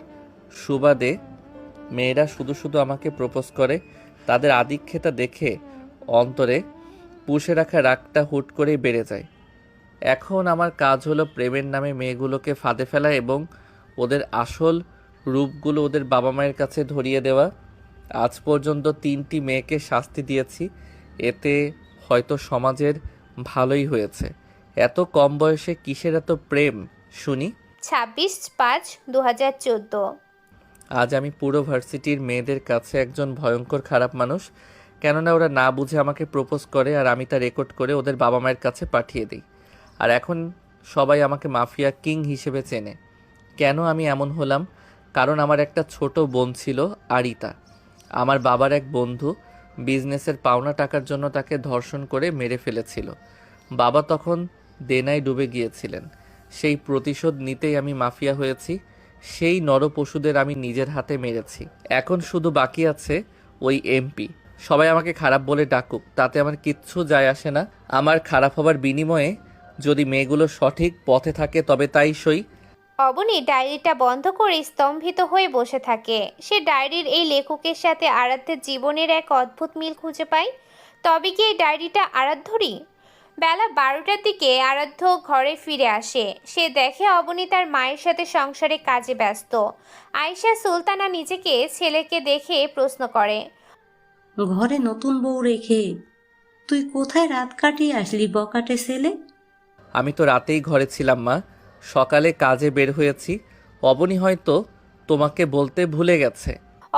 সুবাদে মেয়েরা শুধু শুধু আমাকে প্রপোজ করে। তাদের আধিক্যতা দেখে অন্তরে পুষে রাখা রাগটা হুট করেই বেড়ে যায়। এখন আমার কাজ হলো প্রেমের নামে মেয়েগুলোকে ফাঁদে ফেলা এবং ওদের আসল রূপগুলো ওদের বাবা মায়ের কাছে ধরিয়ে দেওয়া। আজ পর্যন্ত 3টি মেয়েকে শাস্তি দিয়েছি, এতে হয়তো সমাজের ভালোই হয়েছে। এত কম বয়সে কিসের এত প্রেম শুনি? 26/5/2014। আজ আমি পুরো ভার্সিটির মেয়েদের কাছে একজন ভয়ঙ্কর খারাপ মানুষ, কেননা ওরা না বুঝে আমাকে প্রপোজ করে আর আমি তা রেকর্ড করে ওদের বাবা মায়ের কাছে পাঠিয়ে দিই। আর এখন সবাই আমাকে মাফিয়া কিং হিসেবে চেনে। কেন আমি এমন হলাম? কারণ আমার একটা ছোট বোন ছিল, আরিতা। আমার বাবার এক বন্ধু বিজনেসের পাওনা টাকার জন্য তাকে ধর্ষণ করে মেরে ফেলেছিল। বাবা তখন দেনায় ডুবে গিয়েছিলেন। সেই প্রতিশোধ নিতেই আমি মাফিয়া হয়েছি। সেই নরপশুদের আমি নিজের হাতে মেরেছি। এখন শুধু বাকি আছে ওই এমপি। সবাই আমাকে খারাপ বলে ডাকুক, তাতে আমার কিচ্ছু যায় আসে না। আমার খারাপ হবার বিনিময়ে যদি মেয়েগুলো সঠিক পথে থাকে তবে তাই সই। অবনী ডায়েরিটা বন্ধ করে স্তম্ভিত হয়ে বসে থাকে। সে ডায়েরির এই লেখকের সাথে আরাধ্যের জীবনের এক অদ্ভুত মিল খুঁজে পায়। তবে কি এই ডায়েরিটা আরাধ্যরই? বেলা 12টার দিকে আরাধ্য ঘরে ফিরে আসে। সে দেখে অবনী তার মায়ের সাথে সংসারে কাজে ব্যস্ত। আয়েশা সুলতানা নিজেকে ছেলেকে দেখে প্রশ্ন করে, ঘরে নতুন বউ রেখে তুই কোথায় রাত কাটিয়ে আসলি বকাটে ছেলে? আমি তো রাতেই ঘরে ছিলাম মা, সকালে কাজে বের হয়েছি। অবনী হয়তো তোমাকে বলতে ভুলে গেছে।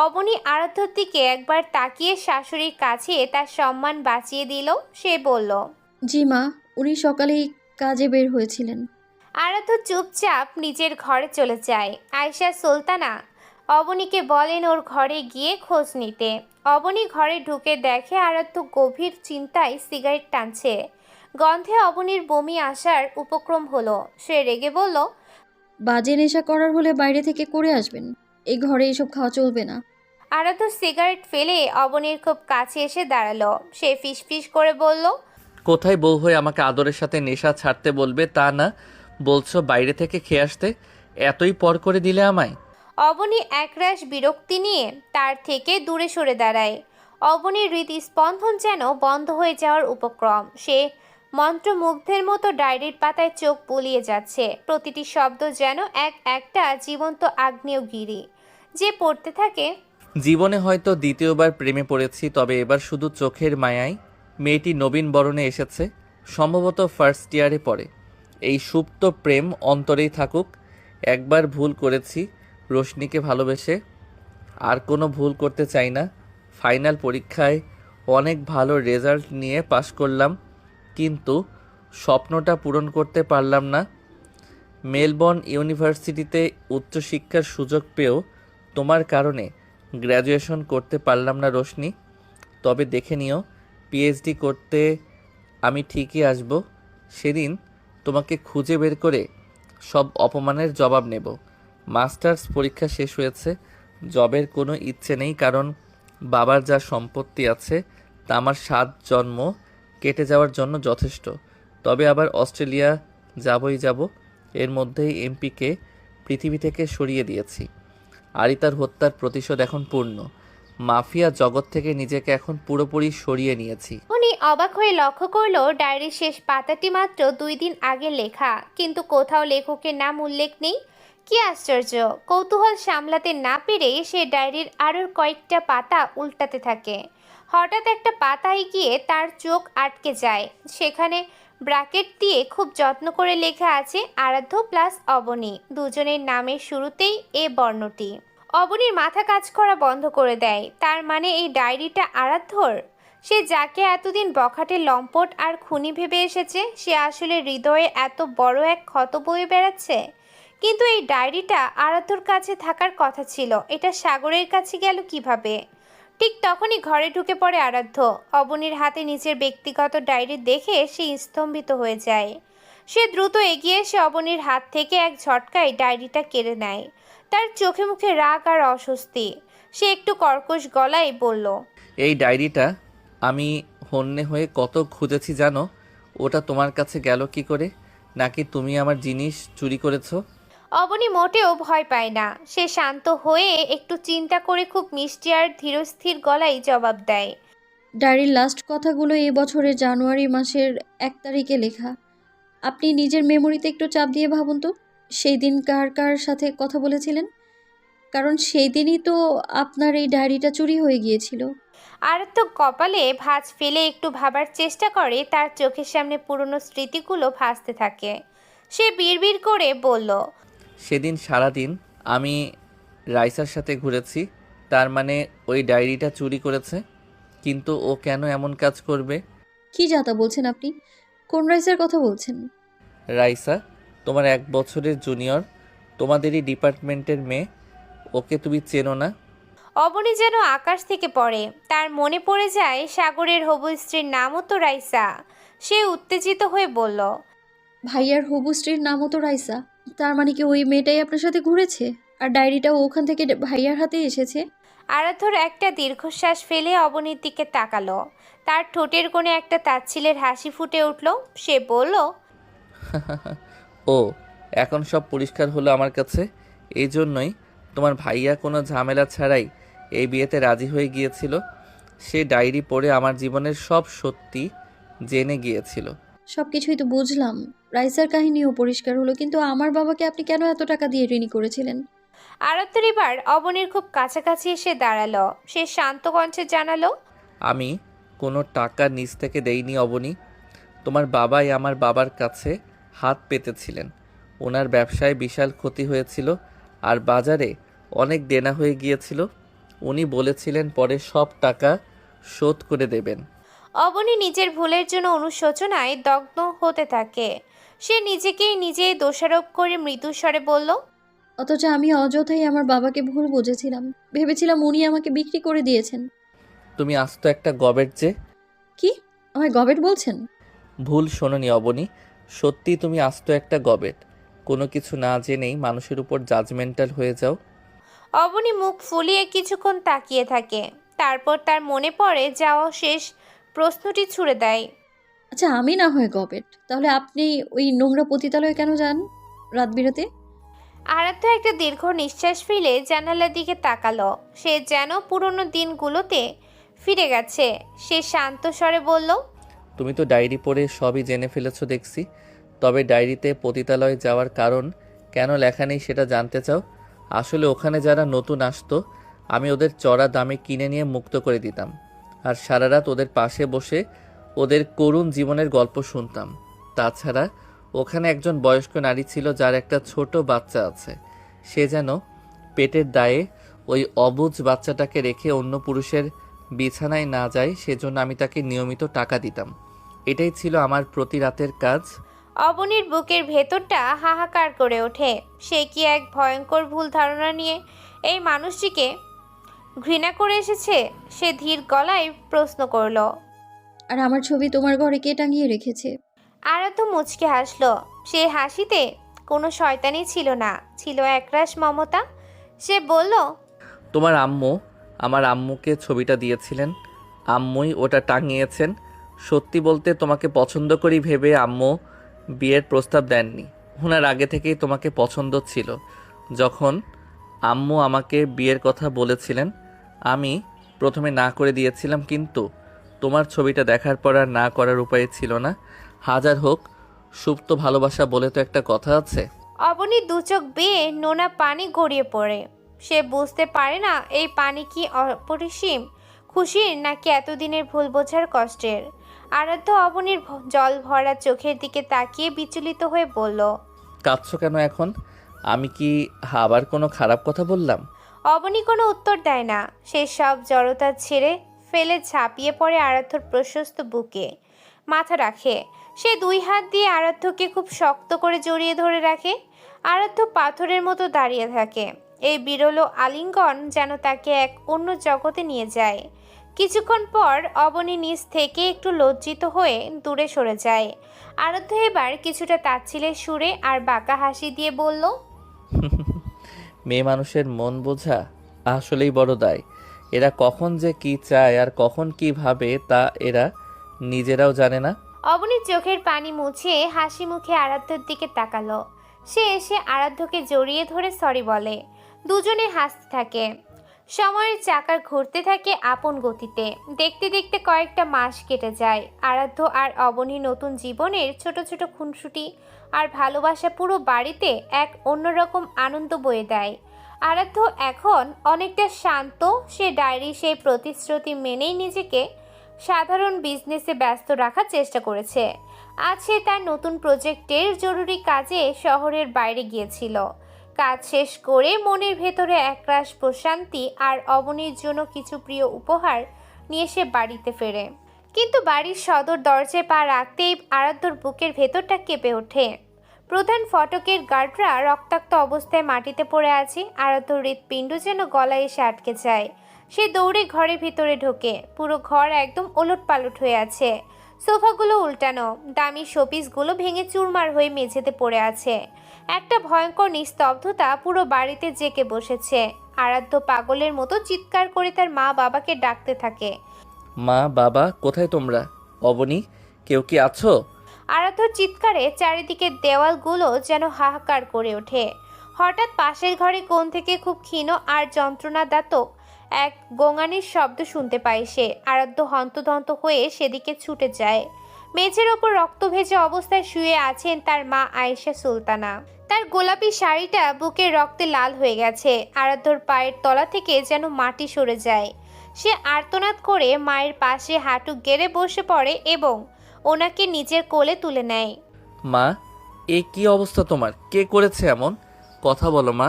অবনী আরাধ্যর দিকে একবার তাকিয়ে শাশুড়ির কাছে তার সম্মান বাঁচিয়ে দিল। সে বলল, জি মা, উনি সকালেই কাজে বের হয়েছিলেন। আরাধ্য চুপচাপ নিজের ঘরে চলে যায়। আয়েশা সুলতানা অবনীকে বলেন ওর ঘরে গিয়ে খোঁজ নিতে। অবনী ঘরে ঢুকে দেখে আরাধ্য গভীর চিন্তায় সিগারেট টানছে। গন্ধে অবনীর বমি আসার উপক্রম হলো। সে রেগে বলল, বাজে নেশা করার হলে বাইরে থেকে করে আসবেন, এই ঘরে এসব খাওয়া চলবে না। আরাধ্য সিগারেট ফেলে অবনীর খুব কাছে এসে দাঁড়ালো। সে ফিসফিস করে বলল, কোথায় বউ হয়ে আমাকে আদরের সাথে নেশা ছাড়তে বলবে তা না, বলছো বাইরে থেকে খেয়ে আসতে। এতই পর করে দিলে আমায়। অবনী একরাশ বিরক্তি নিয়ে তার থেকে দূরে সরে দাঁড়ায়। অবনীর হৃদস্পন্দন যেন বন্ধ হয়ে যাওয়ার উপক্রম। সে মন্ত্রমুগ্ধের মতো ডায়েরির পাতায় চোখ বুলিয়ে যাচ্ছে। প্রতিটি শব্দ যেন একটা জীবন্ত আগ্নেয়গিরি যে পড়তে থাকে। জীবনে হয়তো দ্বিতীয়বার প্রেমে পড়েছি, তবে এবার শুধু চোখের মায়ায়। মেয়েটি নবীন বরণে এসেছে, সম্ভবত ফার্স্ট ইয়ারে পড়ে। এই সুপ্ত প্রেম অন্তরেই থাকুক। একবার ভুল করেছি রোশনিকে ভালোবেসে, আর কোনো ভুল করতে চাই না। ফাইনাল পরীক্ষায় অনেক ভালো রেজাল্ট নিয়ে পাশ করলাম, কিন্তু স্বপ্নটা পূরণ করতে পারলাম না। মেলবোর্ন ইউনিভার্সিটিতে উচ্চশিক্ষার সুযোগ পেয়েও তোমার কারণে গ্র্যাজুয়েশন করতে পারলাম না রোশনি। তবে দেখে নিও, পিএইচডি করতে আমি ঠিকই আসব। সেদিন তোমাকে খুঁজে বের করে সব অপমানের জবাব নেব। মাস্টার্স পরীক্ষা শেষ হয়েছে, জবের কোনো ইচ্ছে নেই, কারণ বাবার যা সম্পত্তি আছে তা আমার 7 জন্ম কেটে যাওয়ার জন্য যথেষ্ট। তবে আবার অস্ট্রেলিয়া যাব। এর মধ্যেই এমপিকে পৃথিবী থেকে সরিয়ে দিয়েছি। আরিতার হত্যার প্রতিশোধ এখন পূর্ণ। মাফিয়া জগৎ থেকে নিজেকে এখন পুরোপুরি সরিয়ে নিয়েছি। উনি অবাক হয়ে লক্ষ্য করলো ডায়েরির শেষ পাতাটি মাত্র 2 দিন আগে লেখা, কিন্তু কোথাও লেখকের নাম উল্লেখ নেই। কি আশ্চর্য! কৌতূহল সামলাতে না পেরে সে ডায়েরির আরও কয়েকটা পাতা উল্টাতে থাকে। হঠাৎ একটা পাতায় গিয়ে তার চোখ আটকে যায়। সেখানে ব্র্যাকেট দিয়ে খুব যত্ন করে লেখা আছে আরাধ্য প্লাস অবনী, দুজনের নামের শুরুতেই এ বর্ণটি। অবনীর মাথা কাজ করা বন্ধ করে দেয়। তার মানে এই ডায়েরিটা আরাধ্যর? সে যাকে এতদিন বখাটে লম্পট আর খুনি ভেবে এসেছে, সে আসলে হৃদয়ে এত বড় এক ক্ষত বয়ে বেড়াচ্ছে। কিন্তু এই ডায়েরিটা আরাধ্যর কাছে থাকার কথা ছিল, এটা সাগরের কাছে গেল কিভাবে? ঠিক তখনই ঘরে ঢুকে পড়ে আরাধ্য। অবনীর হাতে নিজের ব্যক্তিগত ডায়েরি দেখে সে স্তম্ভিত হয়ে যায়। সে দ্রুত এগিয়ে এসে অবনীর হাত থেকে এক ঝটকায় ডায়েরিটা কেড়ে নেয়। তার চোখে মুখে রাগ আর অস্বস্তি। সে একটু কর্কশ গলায় বলল, এই ডায়েরিটা আমি হন্যে হয়ে কত খুঁজেছি জানো? ওটা তোমার কাছে গেল কি করে? নাকি তুমি আমার জিনিস চুরি করেছো? অবনী মোটেও ভয় পায় না। সে শান্ত হয়ে একটু চিন্তা করে খুব মিষ্টি আর ধীরস্থির গলায় জবাব দেয়, ডায়েরির লাস্ট কথাগুলো এই বছরের জানুয়ারি মাসের 1 তারিখে লেখা। আপনি নিজের মেমোরিতে একটু চাপ দিয়ে ভাবুন তো, সেই দিন কার কার সাথে কথা বলেছিলেন? কারণ সেই দিনই তো আপনার এই ডায়েরিটা চুরি হয়ে গিয়েছিল। আরাধ্য কপালে ভাঁজ ফেলে একটু ভাবার চেষ্টা করে। তার চোখের সামনে পুরনো স্মৃতিগুলো ভাসতে থাকে। সে বিড়বিড় করে বলল, সেদিন সারাদিন আমি রাইসার সাথে ঘুরেছি। তার মানে ওই ডায়েরিটা চুরি করেছে। কিন্তু ও কেন এমন কাজ করবে? কি যাতা বলছেন আপনি? কোন রাইসের কথা বলছেন? রাইসা তোমার 1 বছরের জুনিয়র, তোমাদেরই ডিপার্টমেন্টের মেয়ে। ওকে তুমি চেনো না? অবনী যেন আকাশ থেকে পড়ে। তার মনে পড়ে যায় সাগরের হবু স্ত্রীর নামও তো রাইসা। সে উত্তেজিত হয়ে বলল, ভাইয়ার হবু স্ত্রীর নামও তো রাইসা? তার মানে কি ওই মেয়েটাই আপনার সাথে ঘুরেছে? আর ডায়েরিটাও ওখান থেকে ভাইয়ার হাতে এসেছে? আরাধ্যর একটা দীর্ঘশ্বাস ফেলে অবনীর দিকে তাকালো। তার ঠোঁটের কোণে একটা তাচ্ছিলের হাসি ফুটে উঠল। সে বলল, ও এখন সব পরিষ্কার হলো আমার কাছে। এই জন্যই তোমার ভাইয়া কোনো ঝামেলা ছাড়াই এই বিয়েতে রাজি হয়ে গিয়েছিল। সে ডায়েরি পড়ে আমার জীবনের সব সত্যি জেনে গিয়েছিল। সব কিছুই তো বুঝলাম, রাইসার কাহিনীও পরিষ্কার হলো, কিন্তু আমার বাবাকে আপনি কেন এত টাকা দিয়ে ঋণী করেছিলেন? আরাধ্যর এবার অবনীর খুব কাছাকাছি এসে দাঁড়ালো। সে শান্ত কণ্ঠে জানালো, আমি কোনো টাকা নিজ থেকে দেইনি অবনী। তোমার বাবাই আমার বাবার কাছে হাত পেতেছিলেন। ওনার ব্যবসায় বিশাল ক্ষতি হয়েছিল আর বাজারে অনেক দেনা হয়ে গিয়েছিল। উনি বলেছিলেন পরে সব টাকা শোধ করে দেবেন। অবনী নিজের ভুলের জন্য অনুশোচনায় দগ্ধ হতে থাকে। সে নিজেকেই নিজেই দোষারোপ করে মৃদু স্বরে বলল, অথচ আমি অযথাই আমার বাবাকে ভুল বুঝেছিলাম। ভেবেছিলাম উনি আমাকে বিক্রি করে দিয়েছেন। তুমি আস্ত একটা গবেট যে। কি? আমায় গবেট বলছেন? ভুল শোনোনি অবনী, সত্যি তুমি আস্ত একটা গবেট। কোনো কিছু না জেনেই মানুষের উপর জাজমেন্টাল হয়ে যাও। অবনী মুখ ফুলিয়ে কিছুক্ষণ তাকিয়ে থাকে। তারপর তার মনে পড়ে যাওয়া শেষ প্রশ্নটি ছুড়ে দেয়, আচ্ছা আমি না হয় গবেট, তাহলে আপনি ওই নোংরা পতিতালয়ে কেন যান রাত বিরাতে? আরাধ্য একটা দীর্ঘ নিঃশ্বাস ফেলে জানালার দিকে তাকালো। সে যেন পুরনো দিনগুলোতে ফিরে গেছে। সে শান্ত স্বরে বলল, তুমি তো ডায়েরি পড়ে সবই জেনে ফেলেছো দেখছি। তবে ডায়েরিতে পতিতালয়ে যাওয়ার কারণ কেন লেখা নেই সেটা জানতে চাও? আসলে ওখানে যারা নতুন আসতো আমি ওদের চড়া দামে কিনে নিয়ে মুক্ত করে দিতাম। আর সারা রাত ওদের পাশে বসে ওদের করুণ জীবনের গল্প শুনতাম। তাছাড়া ওখানে একজন বয়স্ক নারী ছিল যার একটা ছোট বাচ্চা আছে। সে যেন পেটের দায়ে ওই অবুঝ বাচ্চাটাকে রেখে অন্য পুরুষের বিছানায় না যায়, সেজন্য আমি তাকে নিয়মিত টাকা দিতাম। এটাই ছিল আমার প্রতি রাতের কাজ। অবনীর বুকের ভেতরটা হাহাকার করে ওঠে। সে কি এক ভয়ঙ্কর ভুল ধারণা নিয়ে এই মানুষটিকে ঘৃণা করে এসেছে? সে ধীর গলায় প্রশ্ন করল, আর আমার ছবি তোমার ঘরে কে টাঙিয়ে রেখেছে? আরাধ্য মুচকে হাসলো। সে হাসিতে কোনো শয়তানি ছিল না, ছিল একরাশ মমতা। সে বলল, তোমার আম্মু আমার আম্মুকে ছবিটা দিয়েছিলেন। আম্মুই ওটা টাঙিয়েছেন। সত্যি বলতে তোমাকে পছন্দ করি ভেবে আম্মু বিয়ের প্রস্তাব দেননি। ওনার আগে থেকেই তোমাকে পছন্দ ছিল। যখন আম্মু আমাকে বিয়ের কথা বলেছিলেন আমি প্রথমে না করে দিয়েছিলাম, কিন্তু তোমার ছবিটা দেখার পর আর না করার উপায় ছিল না। হাজার হোক সুপ্ত ভালোবাসা বলে তো একটা কথা আছে। অবনী দু চোখ বেয়ে নোনা পানি গড়িয়ে পড়ে। সে বুঝতে পারে না এই পানি কি অপরিসীম খুশির নাকি এতদিনের ভুল বোঝার কষ্টের। আরাধ্য অবনীর জল ভরা চোখের দিকে তাকিয়ে বিচলিত হয়ে বলল, কাঁদছো কেন এখন? আমি কি আবার কোনো খারাপ কথা বললাম? অবনী কোনো উত্তর দেয় না। সে সব জড়তা ছেড়ে ফেলে ঝাঁপিয়ে পড়ে আরাধ্যর প্রশস্ত বুকে মাথা রাখে। সে দুই হাত দিয়ে আরাধ্যকে খুব শক্ত করে জড়িয়ে ধরে রাখে। আরাধ্য পাথরের মতো দাঁড়িয়ে থাকে। এই বিরল আলিঙ্গন যেন তাকে এক অন্য জগতে নিয়ে যায়। কিছুক্ষণ পর অবনী নিজ থেকে একটু লজ্জিত হয়ে দূরে সরে যায়। আরাধ্য এবার কিছুটা তাচ্ছিলের সুরে আর বাঁকা হাসি দিয়ে বলল, মেয়ে মানুষের মন বোঝা আসলেই বড় দায়। এরা কখন যে কি চায় আর কখন কি ভাবে তা এরা নিজেরাও জানে না। অবনী চোখের পানি মুছে হাসি মুখে আরাধ্যর দিকে তাকালো। সে এসে আরাধ্যকে জড়িয়ে ধরে সরি বলে। দুজনে হাসতে থাকে। সময়ের চাকার ঘুরতে থাকে আপন গতিতে। দেখতে দেখতে কয়েকটা মাস কেটে যায়। আরাধ্য আর অবনী নতুন জীবনের ছোট ছোট খুনসুটি আর ভালোবাসা পুরো বাড়িতে এক অন্যরকম আনন্দ বয়ে দেয়। আরাধ্য এখন অনেকটা শান্ত। সে ডায়েরি সেই প্রতিশ্রুতি মেনেই নিজেকে সাধারণ বিজনেসে ব্যস্ত রাখার চেষ্টা করেছে। আজ সে তার নতুন প্রজেক্টের জরুরি কাজে শহরের বাইরে গিয়েছিল। কাজ শেষ করে মনের ভেতরে একরাশ প্রশান্তি আর অবনীর জন্য কিছু প্রিয় উপহার নিয়ে সে বাড়িতে ফেরে। কিন্তু বাড়ির সদর দরজায় পা রাখতেই আরাধ্যর বুকের ভেতরটা কেঁপে ওঠে। প্রধান ফটকের গার্ডরা রক্তাক্ত অবস্থায় মাটিতে পড়ে আছে। আরাধ্যর হৃৎপিণ্ড যেন গলায় এসে আটকে যায়। সে দৌড়ে ঘরের ভিতরে ঢোকে। পুরো ঘর একদম ওলটপালট হয়ে আছে। সোফাগুলো উল্টানো, দামি শোপিসগুলো ভেঙে চুরমার হয়ে মেঝেতে পড়ে আছে। একটা ভয়ঙ্কর নিস্তব্ধতা পুরো বাড়িতে জেঁকে বসেছে। আরাধ্য পাগলের মতো চিৎকার করে তার মা বাবাকে ডাকতে থাকে। মা, বাবা, কোথায় তোমরা? অবনী, কেউ কি আছো? আরাধ্যর চিৎকারে চারিদিকের দেওয়ালগুলো যেন হাহাকার করে ওঠে। হঠাৎ পাশের ঘরে কোণ থেকে খুব ক্ষীণ আর যন্ত্রণাদায়ক এক গোঙানির শব্দ শুনতে পায় সে। আরাধ্য হন্তদন্ত হয়ে সেদিকে ছুটে যায়। মেঝের ওপর রক্ত ভেজা অবস্থায় শুয়ে আছেন তার মা আয়েশা সুলতানা। তার গোলাপি শাড়িটা বুকের রক্তে লাল হয়ে গেছে। আরাধ্যর পায়ের তলা থেকে যেন মাটি সরে যায়। সে আর্তনাদ করে মায়ের পাশে হাঁটু গেড়ে বসে পড়ে এবং ওনাকে নিজের কোলে তুলে নেয়। মা, এ কি অবস্থা তোমার? কে করেছে এমন? কথা বলো মা,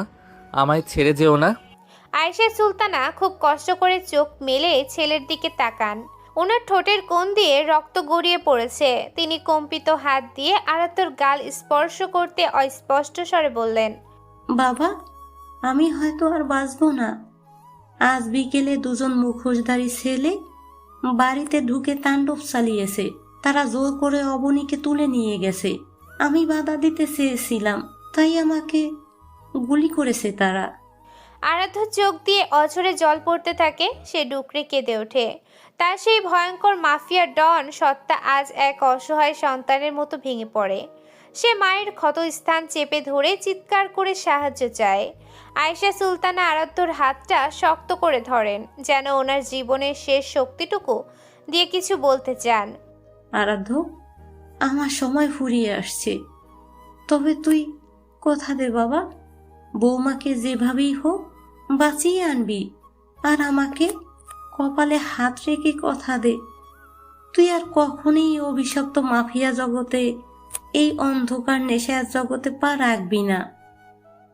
আমায় ছেড়ে যেও না। আয়েশা সুলতানা খুব কষ্ট করে চোখ মেলে ছেলের দিকে তাকান। ওনার ঠোঁটের কোণ দিয়ে রক্ত গড়িয়ে পড়েছে। তিনি কম্পিত হাত দিয়ে আরাধ্যর গাল স্পর্শ করতে অস্পষ্ট স্বরে বললেন, বাবা, আমি হয়তো আর বাঁচবো না। আজ বিকেলে দুজন মুখোশধারী ছেলে বাড়িতে ঢুকে তাণ্ডব চালিয়েছে। তারা জোর করে অবনীকে তুলে নিয়ে গেছে। আমি বাধা দিতে চেয়েছিলাম, তাই আমাকে গুলি করেছে তারা। আরাধ্য চোখ দিয়ে অঝরে জল পড়তে থাকে। সে ডুকরে কেঁদে ওঠে। তার সেই ভয়ঙ্কর মাফিয়া ডন সত্তা আজ এক অসহায় সন্তানের মতো ভেঙে পড়ে। সে মায়ের ক্ষত স্থান চেপে ধরে চিৎকার করে সাহায্য চায়। আয়েশা সুলতানা আরাধ্যর হাতটা শক্ত করে ধরেন, যেন ওনার জীবনের শেষ শক্তিটুকু দিয়ে কিছু বলতে চান। আরাধ্য, আমার সময় ফুরিয়ে আসছে। তবে তুই কথা দে বাবা, বৌমাকে যেভাবেই হোক বাঁচিয়ে আনবি। আর আমাকে কপালে হাত রেখে কথা দে, তুই আর কখনই অভিশপ্ত মাফিয়া জগতে, এই অন্ধকার নেশার জগতে পা রাখবি না।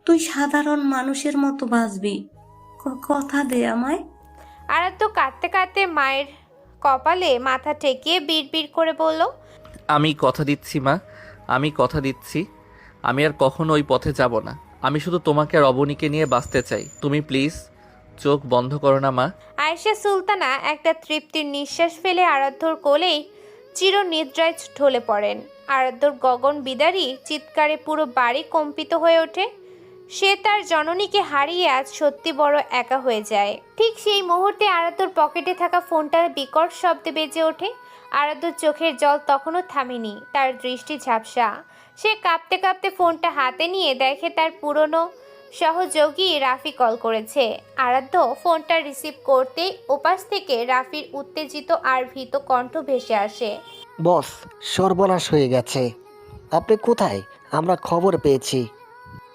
তুই সাধারণ মানুষের মতো বাঁচবি। কথা দে আমায়। আরাধ্য কাঁদতে কাঁদতে মায়ের কপালে মাথা ঠেকিয়ে বিড়বিড় করে বলল, আমি কথা দিচ্ছি মা, আমি কথা দিচ্ছি আমি আর কখনো ওই পথে যাব না। আমি শুধু তোমাকে আর অবনীকে নিয়ে বাঁচতে চাই। তুমি প্লিজ চোখ বন্ধ করো না মা। আয়েশা সুলতানা একটা তৃপ্তির নিঃশ্বাস ফেলে আরাধ্যর কোলেই চিরনিদ্রায় ঢলে পড়েন। আরাধ্যর গগন বিদারী চিৎকারে পুরো বাড়ি কম্পিত হয়ে ওঠে। সে তার জননীকে হারিয়ে আজ সত্যি বড় একা হয়ে যায়। ঠিক সেই মুহূর্তে আরাধ্যর পকেটে থাকা ফোনটা বিকট শব্দে বেজে ওঠে। আরাধ্যর চোখের জল তখনও থামেনি, তার দৃষ্টি ঝাপসা। সে কাঁপতে কাঁপতে ফোনটা হাতে নিয়ে দেখে তার পুরনো সহযোগী রাফি কল করেছে। আরাধ্য ফোনটা রিসিভ করতেই ওপাশ থেকে রাফির উত্তেজিত আর ভীত কণ্ঠ ভেসে আসে। বস, সর্বনাশ হয়ে গেছে। আপনি কোথায়? আমরা খবর পেয়েছি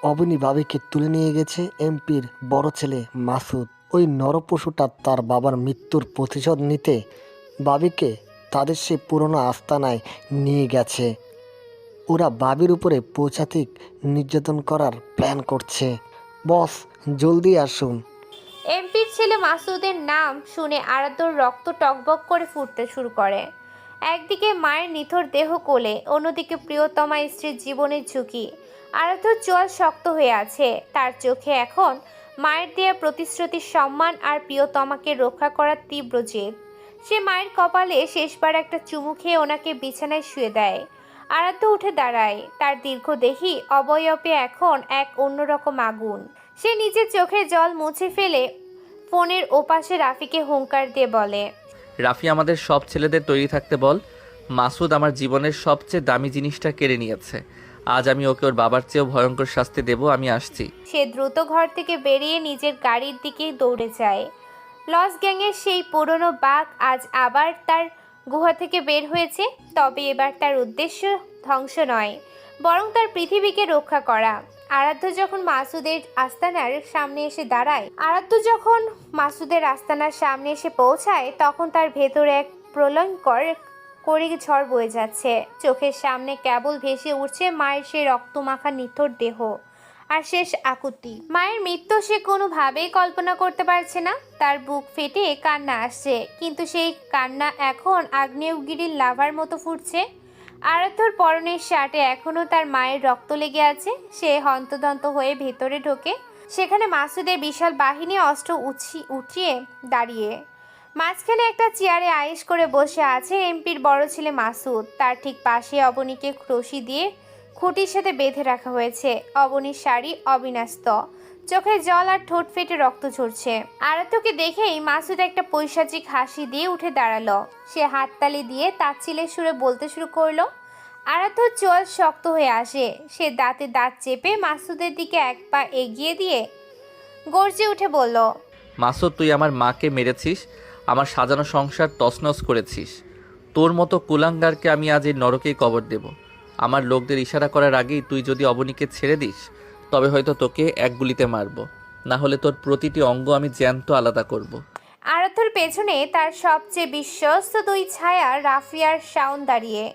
অবনী বাবিকে তুলে নিয়ে গেছে এমপির বড় ছেলে মাসুদ। ওই নরপশুটা তার বাবার মৃত্যুর প্রতিশোধ নিতে বাবিকে তাদের সে পুরনো আস্তানায় নিয়ে গেছে। ওরা বাবির উপরে পৌঁছাতিক নির্যাতন করার প্ল্যান করছে। বস, জলদি আসুন। এমপির ছেলে মাসুদের নাম শুনে আরাধ্যর রক্ত টকবক করে ফুটতে শুরু করে। একদিকে মায়ের নিথর দেহ কোলে, অন্যদিকে প্রিয়তমা স্ত্রীর জীবনের ঝুঁকি। আরাধ্যর চোয়াল শক্ত হয়ে আছে, তার চোখে এখন মায়ের দেয়া প্রতিশ্রুতির সম্মান আর প্রিয়তমাকে রক্ষা করার তীব্র জেদ। সে মায়ের কপালে শেষবার একটা চুমু খেয়ে ওনাকে বিছানায় শুয়ে দেয়। আরাধ্য উঠে দাঁড়ায়, তার দীর্ঘদেহী অবয়বে এখন এক অন্যরকম আগুন। সে নিজের চোখের জল মুছে ফেলে ফোনের ওপাশে রাফিকে হুঙ্কার দিয়ে বলে, রাফি, আমাদের সব ছেলেদের তৈরি থাকতে বল। মাসুদ আমার জীবনের সবচেয়ে দামি জিনিসটা কেড়ে নিয়েছে। আজ আমি ওকে ওর বাবার চেয়েও ভয়ঙ্কর শাস্তি দেব। আমি আসছি। সে দ্রুত ঘর থেকে বেরিয়ে নিজের গাড়ির দিকে দৌড়ে যায়। লস গ্যাংয়ের সেই পুরনো বাঘ আজ আবার তার গুহা থেকে বের হয়েছে, তবে এবার তার উদ্দেশ্য ধ্বংস নয়, বরং তার পৃথিবীকে রক্ষা করা। আরাধ্য যখন মাসুদের আস্তানার সামনে এসে পৌঁছায়, তখন তার ভেতরে এক প্রলয়ঙ্কর করে ঝড় বয়ে যাচ্ছে। চোখের সামনে কেবল ভেসে উঠছে মায়ের সেই রক্তমাখা নিথর দেহ আর শেষ আকুতি। মায়ের মৃত্যু সে কোনোভাবেই কল্পনা করতে পারছে না। তার বুক ফেটে কান্না আসছে, কিন্তু সেই কান্না এখন আগ্নেয়গিরির লাভার মতো ফুটছে। আরাধ্যর পরনের শার্টে এখনও তার মায়ের রক্ত লেগে আছে। সে হন্তদন্ত হয়ে ভেতরে ঢোকে। সেখানে মাসুদের বিশাল বাহিনী অস্ত্র উঠিয়ে দাঁড়িয়ে। মাঝখানে একটা চেয়ারে আয়েশ করে বসে আছে এমপির বড় ছেলে মাসুদ। তার ঠিক পাশে অবনীকে রশি দিয়ে খুঁটির সাথে বেঁধে রাখা হয়েছে। অবনীর শাড়ি অবিন্যস্ত, চোখে জল আর ঠোঁট ফেটে রক্ত ঝরছে। আরাধ্যকে দেখেই মাসুদ একটা পৈশাচিক হাসি দিয়ে উঠে দাঁড়ালো। সে হাততালি দিয়ে তাচ্ছিলের সুরে বলতে শুরু করলো। আরাধ্যর চোয়াল শক্ত হয়ে আসে। সে দাঁতে দাঁত চেপে মাসুদের দিকে এক পা এগিয়ে দিয়ে গর্জে উঠে বলল, মাসুদ, তুই আমার মাকে মেরেছিস, আমার সাজানো সংসার তছনছ করেছিস। তোর মতো কুলাঙ্গারকে আমি আজ এই নরকেই কবর দেব। আমার লোকদের ইশারা করার আগেই তুই যদি অবনীকে ছেড়ে দিস, তবে হয়তো তোকে এক গুলিতে মারব, না হলে তোর প্রতিটি অঙ্গ আমি জ্যান্ত আলাদা করব। আরাধ্যর পেছনে তার সবচেয়ে বিশ্বস্ত দুই ছায়া রাফি আর শাওন দাঁড়িয়ে।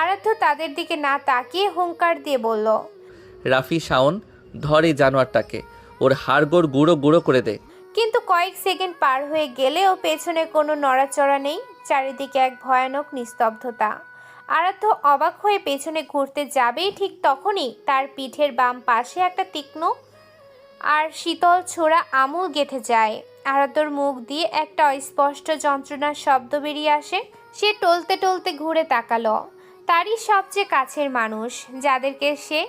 আরাধ্য তাদের দিকে না তাকিয়ে হুঙ্কার দিয়ে বলল, রাফি, শাওন, ধর এই জানোয়ারটাকে, ওর হাড়গোড় গুঁড়ো গুঁড়ো করে দে। কিন্তু কয়েক সেকেন্ড পার হয়ে গেলেও পেছনে কোনো নড়াচড়া নেই। চারিদিকে এক ভয়ানক নিস্তব্ধতা। আরাধ্য অবাক হয়ে পেছনে ঘুরতে যাবেই ঠিক তখনই তার পিঠের বাম পাশে একটা তীক্ষ্ণ আর শীতল ছোড়া আমূল গেঁথে যায়। আরাধ্যর মুখ দিয়ে একটা অস্পষ্ট যন্ত্রণার শব্দ বেরিয়ে আসে। সে টলতে টলতে ঘুরে তাকালো। তারই সবচেয়ে কাছের মানুষ, যাদেরকে সে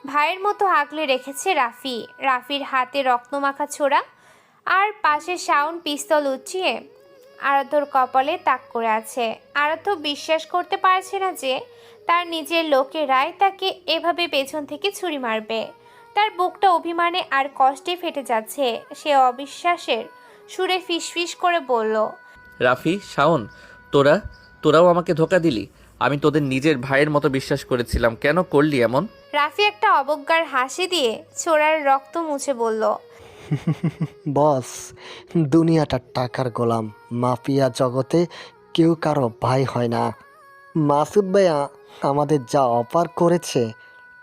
ভাইয়ের মতো আগলে রেখেছে, রাফি। রাফির হাতে রক্তমাখা ছোড়া আর পাশে শাওন পিস্তল উঁচিয়ে আরাধ্যর কপালে তাক করে আছে। আরাধ্য বিশ্বাস করতে পারছে না যে তার নিজের লোকেরাই তাকে এভাবে পেছন থেকে ছুরি মারবে। তার বুকটা অভিমানে আর কষ্টে ফেটে যাচ্ছে। সে অবিশ্বাসের সুরে ফিসফিস করে বলল, রাফি, শাওন, তোরাও আমাকে ধোকা দিলি। আমি তোদের নিজের ভাইয়ের মতো বিশ্বাস করেছিলাম, কেন করলি এমন? রাফি একটা অবজ্ঞার হাসি দিয়ে ছোড়ার রক্ত মুছে বলল, বস, দুনিয়াটা টাকার গোলাম। মাফিয়া জগতে কেউ কারো ভাই হয় না। মাসুদ ভাইয়া আমাদের যা অফার করেছে,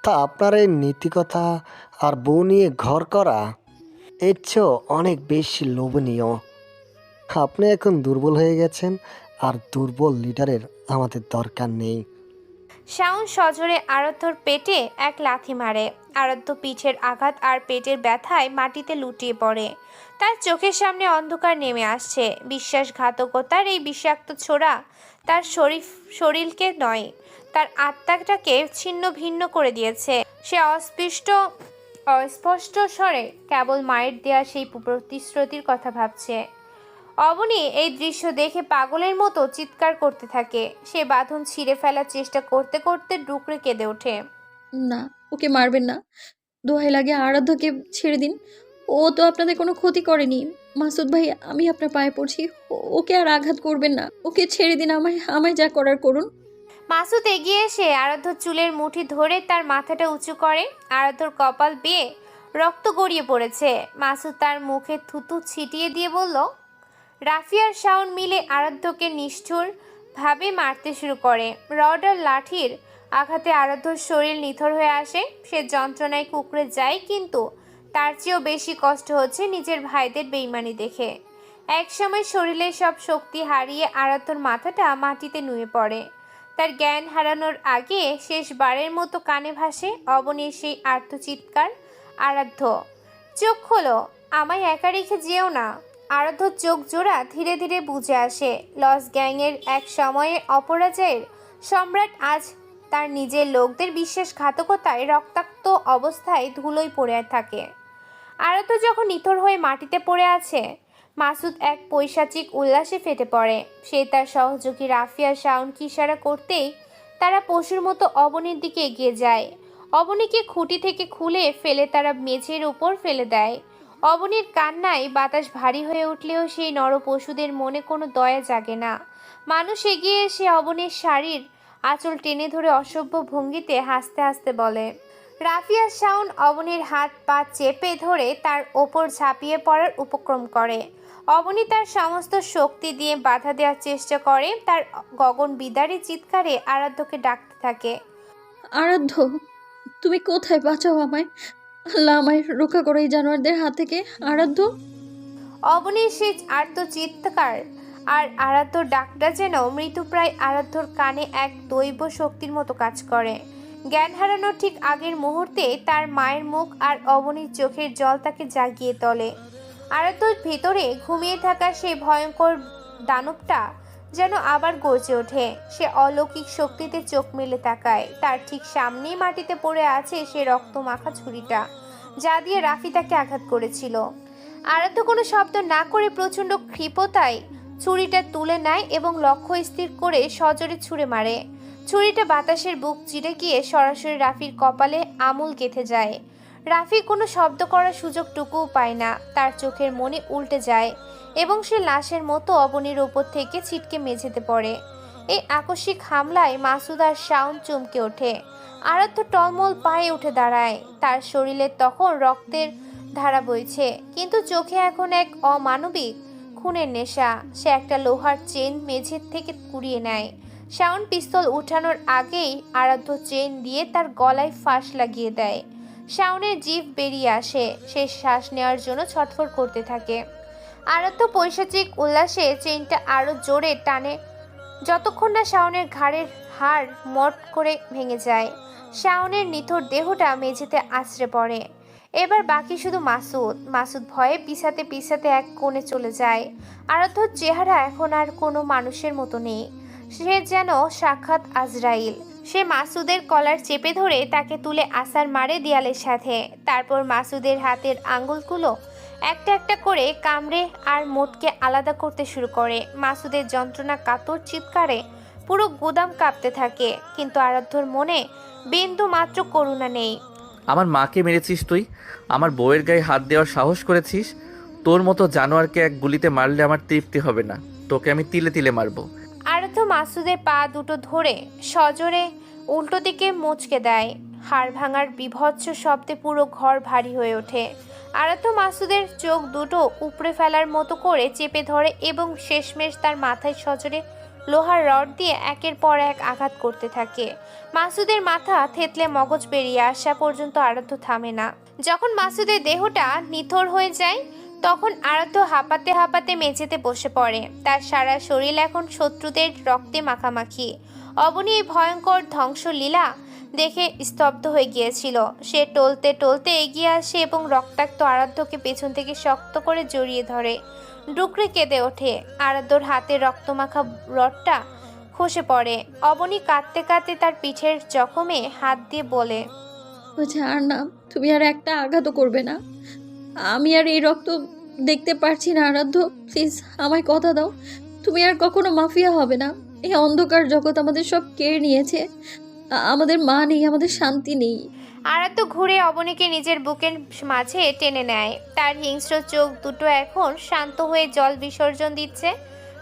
তা আপনার এই নীতিকথা আর বউ নিয়ে ঘর করা, এর চেয়েও অনেক বেশি লোভনীয়। আপনি এখন দুর্বল হয়ে গেছেন, আর দুর্বল লিডারের আমাদের দরকার নেই। শাওন সজোরে আরাধ্যর পেটে এক লাথি মারে। আরাধ্য পিঠের আঘাত আর পেটের ব্যথায় মাটিতে লুটিয়ে পড়ে। তার চোখের সামনে অন্ধকার নেমে আসছে। বিশ্বাসঘাতকতার এই বিষাক্ত ছোড়া তার শরীরকে নয়, তার আত্মাটাকে ছিন্ন ভিন্ন করে দিয়েছে। সে অস্পষ্ট স্বরে কেবল মায়ের দেয়া সেই প্রতিশ্রুতির কথা ভাবছে। অবনী এই দৃশ্য দেখে পাগলের মতো চিৎকার করতে থাকে। সে বাঁধন ছিঁড়ে ফেলার চেষ্টা করতে করতে ডুকরে কেঁদে ওঠে। না, ওকে মারবেন না, দোহাই লাগে আরাধ্যকে ছেড়ে দিন। ও তো আপনাদের কোনো ক্ষতি করেনি। মাসুদ ভাই, আমি আপনার পায়ে পড়ছি, ওকে আর আঘাত করবেন না, ওকে ছেড়ে দিন, আমায় আমায় যা করার করুন। মাসুদ এগিয়ে এসে আরাধ্যর চুলের মুঠি ধরে তার মাথাটা উঁচু করে। আরাধ্যর কপাল বেয়ে রক্ত গড়িয়ে পড়েছে। মাসুদ তার মুখে থুতু ছিটিয়ে দিয়ে বলল, রাফি আর শাওন মিলে আরাধ্যকে নিষ্ঠুর ভাবে মারতে শুরু করে। রড আর লাঠির আঘাতে আরাধ্যর শরীর নিথর হয়ে আসে। সে যন্ত্রণায় কুঁকড়ে যায়, কিন্তু তার চেয়েও বেশি কষ্ট হচ্ছে নিজের ভাইদের বেইমানি দেখে। একসময় শরীরের সব শক্তি হারিয়ে আরাধ্যর মাথাটা মাটিতে নুয়ে পড়ে। তার জ্ঞান হারানোর আগে শেষবারের মতো কানে ভাসে অবনীর সেই আর্তচিৎকার, আরাধ্য চোখ খোলো, আমায় একা রেখে যেও না। আরাধ্যর চোখ জোড়া ধীরে ধীরে বুঝে আসে। লস গ্যাংয়ের এক সময়ে অপরাজয়ের সম্রাট আজ তার নিজের লোকদের বিশ্বাসঘাতকতায় রক্তাক্ত অবস্থায় ধুলোয় পড়ে থাকে। আরাধ্য যখন নিথর হয়ে মাটিতে পড়ে আছে, মাসুদ এক পৈশাচিক উল্লাসে ফেটে পড়ে। সে তার সহযোগী রাফি আর শাওনকে ইশারা করতেই তারা পশুর মতো অবনীর দিকে এগিয়ে যায়। অবনীকে খুঁটি থেকে খুলে ফেলে তারা মেঝের উপর ফেলে দেয়। অবনীর কান্নায় বাতাস ভারী হয়ে উঠলেও সেই নর পশুদের মনে কোনো দয়া জাগে না। মানুষ এগিয়ে এসে অবনীর শাড়ির আঁচল টেনে ধরে অসভ্য ভঙ্গিতে হাসতে হাসতে বলে। রাফি আর শাওন অবনীর হাত পা চেপে ধরে তার ওপর ঝাঁপিয়ে পড়ার উপক্রম করে। অবনী তার সমস্ত শক্তি দিয়ে বাধা দেওয়ার চেষ্টা করে। তার গগন বিদারী চিৎকারে আরাধ্যকে ডাকতে থাকে, আরাধ্য, তুমি কোথায়? বাঁচাও আমায়, আল্লাহ আমায় রক্ষা করো এই জানোয়ারদের হাত থেকে। আরাধ্য। অবনীর সেই আর্তচিৎকার আর আরাধ্যর ডাকটা যেন মৃতপ্রায় আরাধ্যর কানে এক দৈব শক্তির মতো কাজ করে। জ্ঞান হারানোর ঠিক আগের মুহূর্তে তার মায়ের মুখ আর অবনীর চোখের জল তাকে জাগিয়ে তোলে। আরাধ্যর ভেতরে ঘুমিয়ে থাকা সেই ভয়ঙ্কর দানবটা যেন আবার গর্জে ওঠে। সে অলৌকিক শক্তিতে চোখ মেলে তাকায়। তার ঠিক সামনেই মাটিতে পড়ে আছে সে রক্তমাখা ছুরিটা, যা দিয়ে রাফি তাকে আঘাত করেছিল। আরাধ্য কোনো শব্দ না করে প্রচণ্ড ক্ষিপ্রতায় ছুরিটা তুলে নেয় এবং লক্ষ্য স্থির করে সজোরে ছুঁড়ে মারে। ছুরিটা বাতাসের বুক চিরে গিয়ে সরাসরি রাফির কপালে আমূল গেঁথে যায়। রাফি কোনো শব্দ করার সুযোগটুকুও পায় না। তার চোখের মনি উল্টে যায় এবং সে লাশের মতো অবনীর ওপর থেকে ছিটকে মেঝেতে পড়ে। এই আকস্মিক হামলায় মাসুদ আর শাওন চমকে ওঠে। আরাধ্য টলমল পায়ে উঠে দাঁড়ায়। তার শরীরে তখন রক্তের ধারা বইছে, কিন্তু চোখে এখন এক অমানবিক খুনের নেশা। সে একটা লোহার চেন মেঝের থেকে কুড়িয়ে নেয়। শাওন পিস্তল উঠানোর আগেই আরাধ্য চেন দিয়ে তার গলায় ফাঁস লাগিয়ে দেয়। শাওনের জিভ বেরিয়ে আসে। সে শ্বাস নেওয়ার জন্য ছটফট করতে থাকে। আরাধ্য পৈশাচিক উল্লাসে চেনটা আরো জোরে টানে যতক্ষণ না শাওনের ঘাড়ের হাড় মট করে ভেঙে যায়। শাওনের নিথর দেহটা মেঝেতে আছড়ে পড়ে। এবার বাকি শুধু মাসুদ। মাসুদ ভয়ে পিছাতে পিছাতে এক কোণে চলে যায়। আরাধ্যর চেহারা এখন আর কোনো মানুষের মতো নেই। সে যেন সাক্ষাৎ আজরাইল। সে মাসুদের কলার চেপে ধরে তাকে তুলে আছাড় মারে দেয়ালের সাথে। তারপর মাসুদের হাতের আঙ্গুলগুলো একটা একটা করে কামড়ে আর মোটকে আলাদা করতে শুরু করে। মাসুদের যন্ত্রণা কাতর চিৎকারে পুরো গুদাম কাঁপতে থাকে, কিন্তু আরাধ্যর মনে বিন্দু মাত্র করুণা নেই। আমার মাকে মেরেছিস তুই, আমার বউয়ের গায়ে হাত দেওয়ার সাহস করেছিস। তোর মতো জানোয়ারকে এক গুলিতে মারলে আমার তৃপ্তি হবে না, তোকে আমি তিলে তিলে মারবো। আরাধ্য মাসুদের পা দুটো ধরে সজোরে উল্টো দিকে মুচকে দেয়। হাড় ভাঙার বিভৎস শব্দে পুরো ঘর ভারী হয়ে ওঠে। আরাধ্য মাসুদের চোখ দুটো উপড়ে ফেলার মতো করে চেপে ধরে এবং শেষমেশ তার মাথায় সজোরে লোহার রড দিয়ে একের পর এক আঘাত করতে থাকে। মাসুদের মাথা থেতলে মগজ বেরিয়ে আসা পর্যন্ত আরাধ্য থামে না। যখন মাসুদের দেহটা নিথর হয়ে যায়, তখন আরাধ্য হাঁপাতে হাঁপাতে মেঝেতে বসে পড়ে। তার সারা শরীর এখন শত্রুদের রক্তে মাখামাখি। অবনী এই ভয়ঙ্কর ধ্বংসলীলা দেখে স্তব্ধ হয়ে গিয়েছিল। সে টলতে টলতে এগিয়ে আসে এবং রক্তাক্ত আরাধ্যকে পেছন থেকে শক্ত করে জড়িয়ে ধরে। ডুকরে কেঁদে ওঠে। আরাধ্যর হাতে রক্তমাখা রডটা খসে পড়ে। অবনী কাঁদতে কাঁদতে তার পিঠের জখমে হাত দিয়ে বলে, বলছে আর না, তুমি আর একটা আঘাতও করবে না। আমি আর এই রক্ত দেখতে পারছি না আরাধ্য, প্লিজ আমায় কথা দাও, তুমি আর কখনো মাফিয়া হবে না। এই অন্ধকার জগৎ আমাদের সব কেড়ে নিয়েছে, আমাদের মা নেই, আমাদের শান্তি নেই। আরাধ্য ঘুরে অবনীকে নিজের বুকের মাঝে টেনে নেয়। তার হিংস্র চোখ দুটো এখন শান্ত হয়ে জল বিসর্জন দিচ্ছে।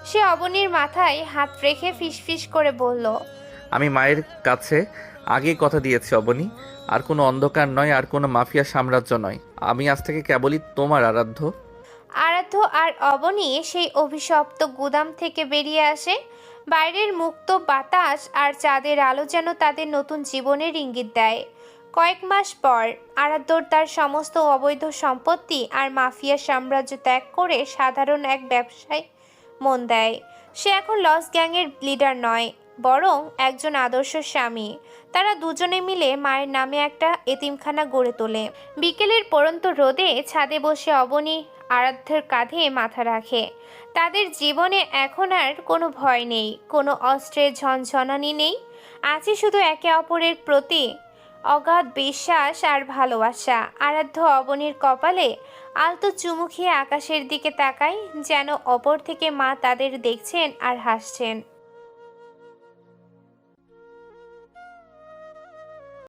সে অবনীর মাথায় হাত রেখে ফিসফিস করে বলল, আমি মায়ের কাছে আগেই কথা দিয়েছি অবনী, আর কোনো অন্ধকার নয়, আর কোনো মাফিয়া সাম্রাজ্য নয়। আমি আজ থেকে কেবলই তোমার আরাধ্য। আরাধ্য আর অবনী সেই অভিশপ্ত গুদাম থেকে বেরিয়ে আসে। বাইরের মুক্ত বাতাস আর চাঁদের আলো যেন তাদের নতুন জীবনের ইঙ্গিত দেয়। কয়েক মাস পর আরাধ্যর তার সমস্ত অবৈধ সম্পত্তি আর মাফিয়া সাম্রাজ্য ত্যাগ করে সাধারণ এক ব্যবসায় মন দেয়। সে এখন লস গ্যাংয়ের লিডার নয়, বরং একজন আদর্শ স্বামী। তারা দুজনে মিলে মায়ের নামে একটা এতিমখানা গড়ে তোলে। বিকেলের পড়ন্ত রোদে ছাদে বসে অবনী আরাধ্যের কাঁধে মাথা রাখে। তাদের জীবনে এখন আর কোনো ভয় নেই, কোনো অস্ত্রের ঝনঝনানি নেই। আছে শুধু একে অপরের প্রতি অগাধ বিশ্বাস আর ভালোবাসা। আরাধ্য অবনীর কপালে আলতো চুমু খেয়ে আকাশের দিকে তাকায়, যেন অপর থেকে মা তাদের দেখছেন আর হাসছেন।